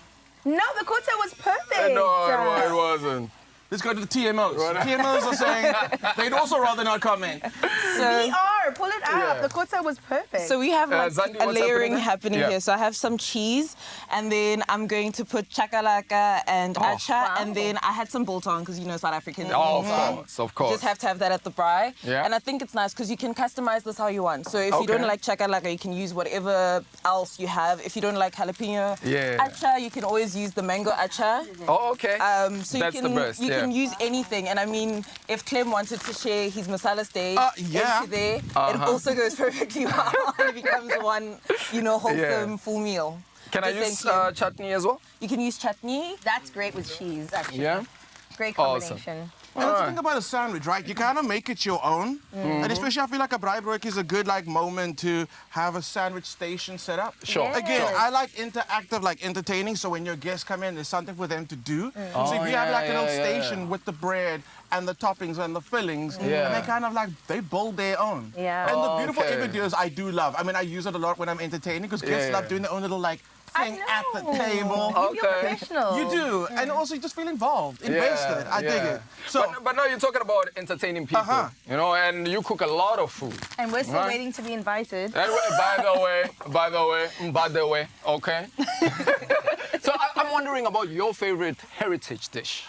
[SPEAKER 4] No, the kota was perfect.
[SPEAKER 1] No, it wasn't.
[SPEAKER 26] Let's go to the TMOs. TMOs are saying they'd also rather not comment.
[SPEAKER 4] We are. Pull it up. The kota was perfect.
[SPEAKER 27] So we have
[SPEAKER 1] Zandi,
[SPEAKER 27] a
[SPEAKER 1] what's
[SPEAKER 27] layering
[SPEAKER 1] happening
[SPEAKER 27] happening here. So I have some cheese, and then I'm going to put chakalaka and acha, and then I had some biltong because South African.
[SPEAKER 1] Of course.
[SPEAKER 27] Just have to have that at the braai.
[SPEAKER 1] Yeah.
[SPEAKER 27] And I think it's nice because you can customize this how you want. So if you don't like chakalaka, you can use whatever else you have. If you don't like jalapeno acha, you can always use the mango acha.
[SPEAKER 1] Oh, okay.
[SPEAKER 27] So
[SPEAKER 1] That's
[SPEAKER 27] you can
[SPEAKER 1] the best,
[SPEAKER 27] can use anything. And I mean, if Clem wanted to share his masala steak into there, it also goes perfectly well. It becomes one, wholesome full meal.
[SPEAKER 1] Can I
[SPEAKER 27] Just
[SPEAKER 1] use
[SPEAKER 27] saying,
[SPEAKER 1] chutney as well?
[SPEAKER 27] You can use chutney.
[SPEAKER 4] That's great with cheese, actually.
[SPEAKER 1] Yeah.
[SPEAKER 4] Great combination.
[SPEAKER 26] And if you think about a sandwich, right? You kind of make it your own. And especially I feel like a bride work is a good like moment to have a sandwich station set up.
[SPEAKER 1] Sure.
[SPEAKER 26] Again,
[SPEAKER 1] Sure.
[SPEAKER 26] I like interactive, like entertaining. So when your guests come in, there's something for them to do. So if you have like a little station with the bread and the toppings and the fillings, and they kind of like, they build their own.
[SPEAKER 4] Yeah.
[SPEAKER 26] And the beautiful videos I do love. I mean, I use it a lot when I'm entertaining because guests love doing their own little like thing at the table.
[SPEAKER 4] You feel professional.
[SPEAKER 26] You do. And also you just feel involved, invested. I dig it. So,
[SPEAKER 1] but now you're talking about entertaining people, you know, and you cook a lot of food.
[SPEAKER 4] And we're still waiting to be invited.
[SPEAKER 1] Anyway, by the way, okay. So I'm wondering about your favorite heritage dish.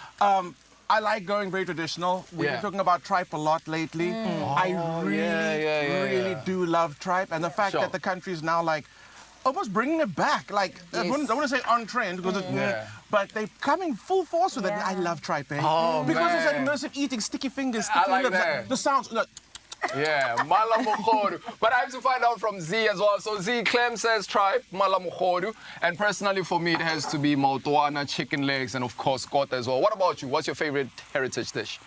[SPEAKER 26] I like going very traditional. We've been talking about tripe a lot lately. I really do love tripe. And the fact that the country is now like almost bringing it back. Like, I don't want to say on trend, because but they're coming full force with it. I love tripe, because it's that immersive eating, sticky fingers, sticky lips, like, the sounds. Look.
[SPEAKER 1] Yeah, malamukhoro. But I have to find out from Z as well. So Z, Clem says tripe, malamukhoro. And personally for me, it has to be maotwana, chicken legs, and of course, kota as well. What about you? What's your favorite heritage dish?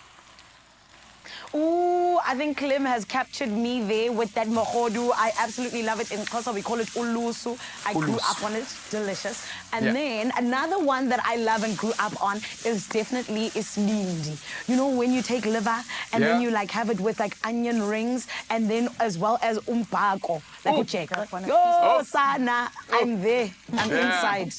[SPEAKER 6] Ooh, I think Clem has captured me there with that mohodu. I absolutely love it. In Xhosa, we call it ulusu. I grew up on it. Delicious. And then another one that I love and grew up on is definitely islindi. You know, when you take liver and then you like have it with like onion rings and then as well as umbako. Like a check. Oh, sana. I'm there. I'm inside.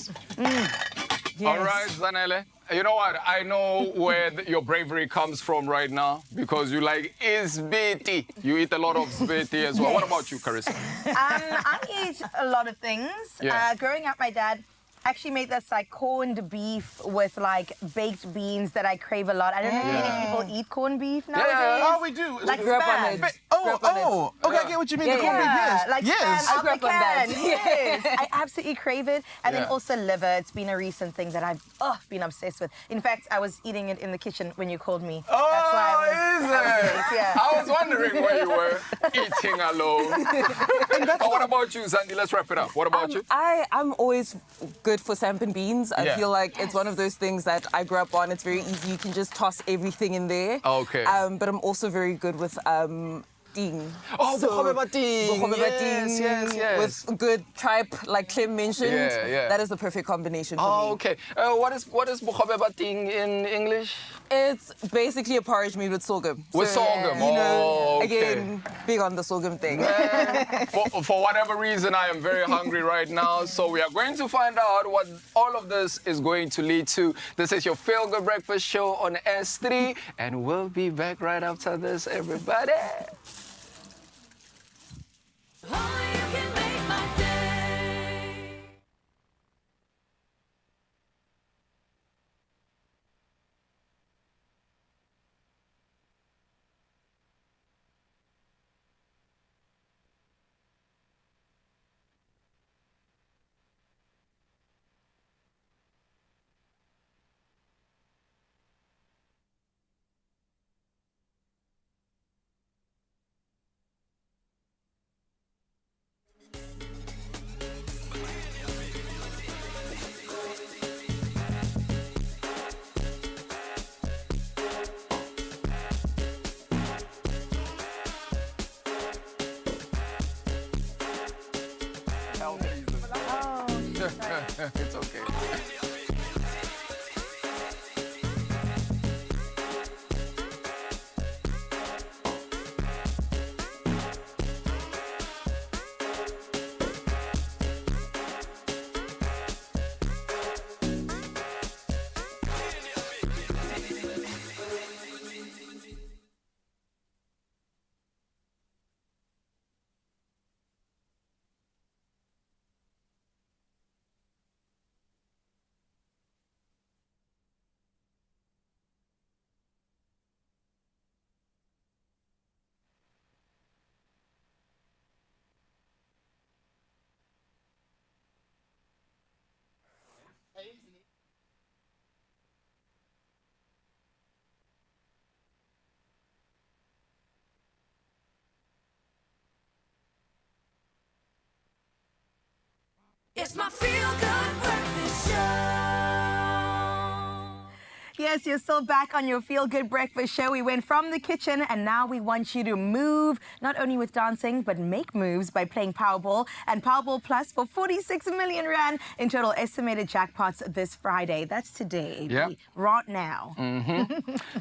[SPEAKER 6] Yes.
[SPEAKER 1] All right, Zanele. You know what? I know where your bravery comes from right now because you like isbiti. You eat a lot of sbiti as well. What about you, Carissa?
[SPEAKER 4] I eat a lot of things.
[SPEAKER 1] Yeah.
[SPEAKER 4] Growing up, my dad actually made this like corned beef with like baked beans that I crave a lot. I don't know if many people eat corned beef nowadays.
[SPEAKER 26] Oh, we do.
[SPEAKER 4] Like
[SPEAKER 26] Grew up on
[SPEAKER 4] spam.
[SPEAKER 26] it. Okay, I get what you mean. The corned beef, yes.
[SPEAKER 4] Like
[SPEAKER 26] yes.
[SPEAKER 4] spam out
[SPEAKER 27] grew
[SPEAKER 4] the
[SPEAKER 27] up on that.
[SPEAKER 4] can. Yes, I absolutely crave it. And then
[SPEAKER 1] Yeah.
[SPEAKER 4] also liver. It's been a recent thing that I've been obsessed with. In fact, I was eating it in the kitchen when you called me.
[SPEAKER 1] Oh,
[SPEAKER 4] That's why I was late, yeah.
[SPEAKER 1] I was wondering where you were eating alone. But what about you, Zandi? Let's wrap it up. What about you?
[SPEAKER 27] I'm always good for sampan beans. I
[SPEAKER 1] Yeah.
[SPEAKER 27] feel like it's one of those things that I grew up on. It's very easy. You can just toss everything in there.
[SPEAKER 1] Okay.
[SPEAKER 27] But I'm also very good with ting.
[SPEAKER 1] Oh, bohobe ba ting.
[SPEAKER 27] Bohobe ba
[SPEAKER 1] Yes,
[SPEAKER 27] ting
[SPEAKER 1] yes.
[SPEAKER 27] with good tripe, like Clem mentioned.
[SPEAKER 1] Yeah.
[SPEAKER 27] That is the perfect combination for me.
[SPEAKER 1] Oh, okay. What is bohobe ba ting in English?
[SPEAKER 27] It's basically a porridge made with sorghum.
[SPEAKER 1] With
[SPEAKER 27] So,
[SPEAKER 1] sorghum.
[SPEAKER 27] You know,
[SPEAKER 1] Oh, okay.
[SPEAKER 27] again, big on the sorghum thing.
[SPEAKER 1] For whatever reason, I am very hungry right now. So we are going to find out what all of this is going to lead to. This is your Feel Good Breakfast Show on S3. And we'll be back right after this, everybody. It's okay.
[SPEAKER 5] It's my feel good breakfast show.
[SPEAKER 4] yes, you're still back on your Feel Good Breakfast show. We went from the kitchen and now we want you to move, not only with dancing, but make moves by playing Powerball and Powerball Plus for 46 million rand in total estimated jackpots this Friday. That's today,
[SPEAKER 1] Yep.
[SPEAKER 4] right now.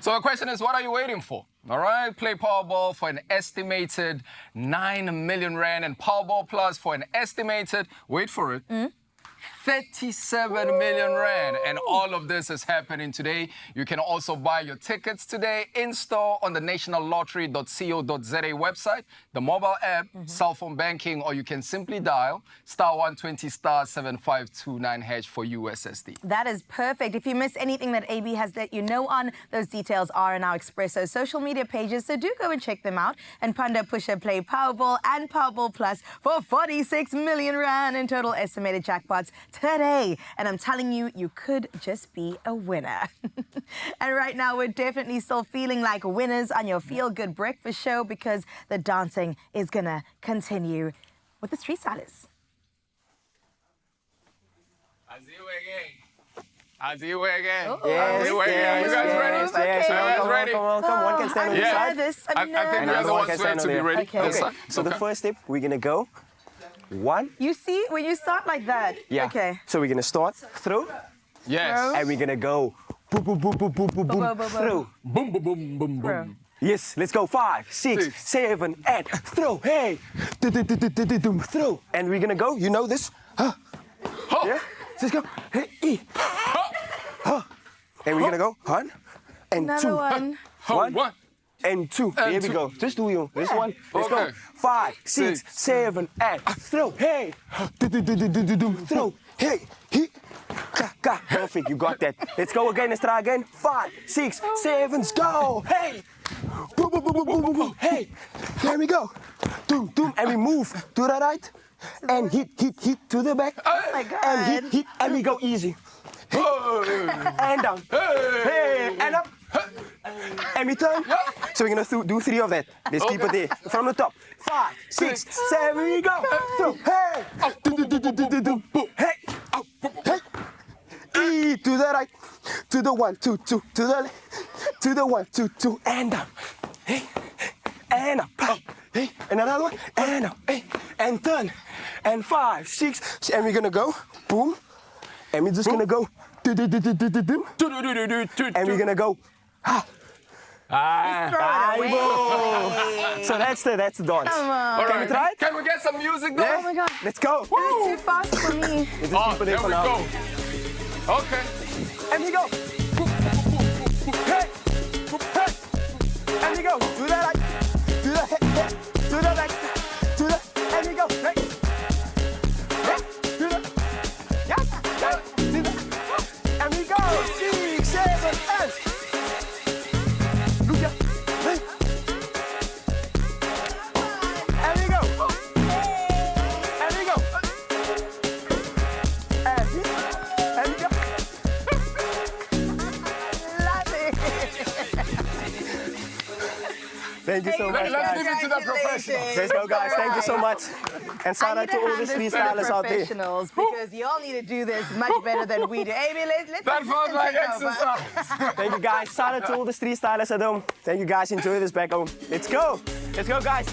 [SPEAKER 1] So the question is, what are you waiting for? All right, play Powerball for an estimated 9 million rand and Powerball Plus for an estimated, wait for it, 37 million rand. And all of this is happening today. You can also buy your tickets today in-store on the nationallottery.co.za website, the mobile app, cell phone banking, or you can simply dial *120 *7529# for USSD.
[SPEAKER 4] That is perfect. If you miss anything that AB has let you know on, those details are in our Expresso social media pages, so do go and check them out. And Panda Pusher play Powerball and Powerball Plus for 46 million rand in total estimated jackpots today. And I'm telling you, you could just be a winner. And right now, we're definitely still feeling like winners on your Feel Good Breakfast show because the dancing is gonna continue with the Street Stylers.
[SPEAKER 1] As you again.
[SPEAKER 4] Oh,
[SPEAKER 1] As you again. You guys ready?
[SPEAKER 4] Okay.
[SPEAKER 1] You guys ready?
[SPEAKER 14] Welcome. One can stand on the
[SPEAKER 1] Yeah.
[SPEAKER 14] side.
[SPEAKER 1] I think we are the ones who have to be ready.
[SPEAKER 4] Okay.
[SPEAKER 1] This side.
[SPEAKER 14] So the first step, we're gonna go 1.
[SPEAKER 4] You see, when you start like that.
[SPEAKER 14] Yeah.
[SPEAKER 4] Okay.
[SPEAKER 14] So we're gonna start through.
[SPEAKER 1] Yes.
[SPEAKER 14] And we're gonna go boom, boom, boom, boom, boom, boom, boom,
[SPEAKER 4] boom, boom.
[SPEAKER 14] through.
[SPEAKER 1] Boom, boom, boom, boom,
[SPEAKER 4] Bro.
[SPEAKER 1] boom.
[SPEAKER 14] Yes, let's go. 5, 6, 7, and throw. Hey, throw. And we're gonna go. You know this? Huh? Yeah. Let's go. Hey, E. Huh. And we're gonna go 1 and 2.
[SPEAKER 4] Another one.
[SPEAKER 14] 1 and 2.
[SPEAKER 1] And
[SPEAKER 14] Here
[SPEAKER 1] 2.
[SPEAKER 14] we go. Just do you. This one. Let's
[SPEAKER 1] Okay.
[SPEAKER 14] go. 5, 6, 7, and throw. Hey. Throw. Hey. He. Ka. Perfect. You got that. Let's go again. Let's try again. 5, 6, 7. Go. Hey. Boom, boom, boom, boom, boom, boom, boom. Hey. There we go. Doom, doom. And we move to the right. And hit to the back.
[SPEAKER 4] Oh my God.
[SPEAKER 14] And hit. And we go easy. And down. Hey. And up. And we turn. So we're gonna do 3 of that. Let's keep it there. From the top. 5, 6, 7, we go. Through. Hey. Hey. Hey. E to the right. To the 1, 2, 2. To the left. To the 1, 2, 2. And down. Hey. And up. Hey. And another one. And up. Hey. And turn. And 5, 6. And we're gonna go. Boom. And we're just gonna go. And we're gonna go. So that's the dance.
[SPEAKER 4] Come on.
[SPEAKER 14] Can we try it?
[SPEAKER 1] Can we get some music though?
[SPEAKER 14] Yeah?
[SPEAKER 4] Oh my God.
[SPEAKER 14] Let's go.
[SPEAKER 4] It's too fast for me.
[SPEAKER 1] Oh, there we go. Okay.
[SPEAKER 14] And we go. Hey. Hey. And we go. Do that right. Do the head. Do the right. Do the. And we go. Hey. Hey. Do the. Yeah. Yeah. Do the. And we go. 6, 7, 8. Look at. Hey. And we go. And we go. And we go.
[SPEAKER 4] Love it.
[SPEAKER 14] Thank you so much,
[SPEAKER 1] Let's
[SPEAKER 14] guys.
[SPEAKER 1] give it to the professionals.
[SPEAKER 14] Let's go, guys. Thank you so much. And shout out to all the street stylers out there.
[SPEAKER 4] Professionals, because you all need to do this much better than we do. Amy, let's
[SPEAKER 1] That felt like
[SPEAKER 4] take over.
[SPEAKER 1] exercise.
[SPEAKER 14] Thank you, guys. Shout out to all the street stylers at home. Thank you, guys. Enjoy this back home. Let's go. Let's go, guys.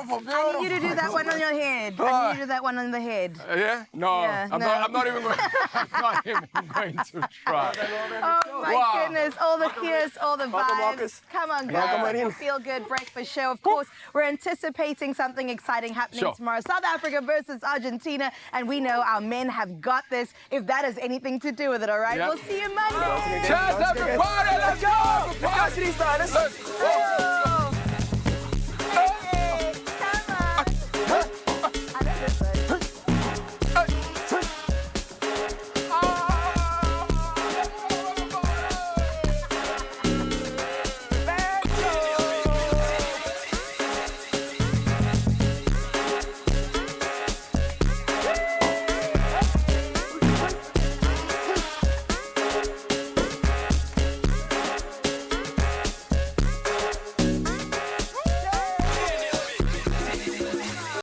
[SPEAKER 1] beautiful, beautiful.
[SPEAKER 4] I need you to do that one on your head. I need you to do that one on the head.
[SPEAKER 1] Yeah? No,
[SPEAKER 4] Yeah,
[SPEAKER 1] I'm not even going. I'm not even going to try.
[SPEAKER 4] Oh my goodness, all the kiss, all the vibes. Come on, guys. Feel good breakfast show. Of course, we're anticipating something exciting happening tomorrow. South Africa versus Argentina, and we know our men have got this. If that has anything to do with it, all right? We'll see you Monday.
[SPEAKER 1] Cheers, everybody! Let's go!
[SPEAKER 14] Let's go.
[SPEAKER 1] Let's go.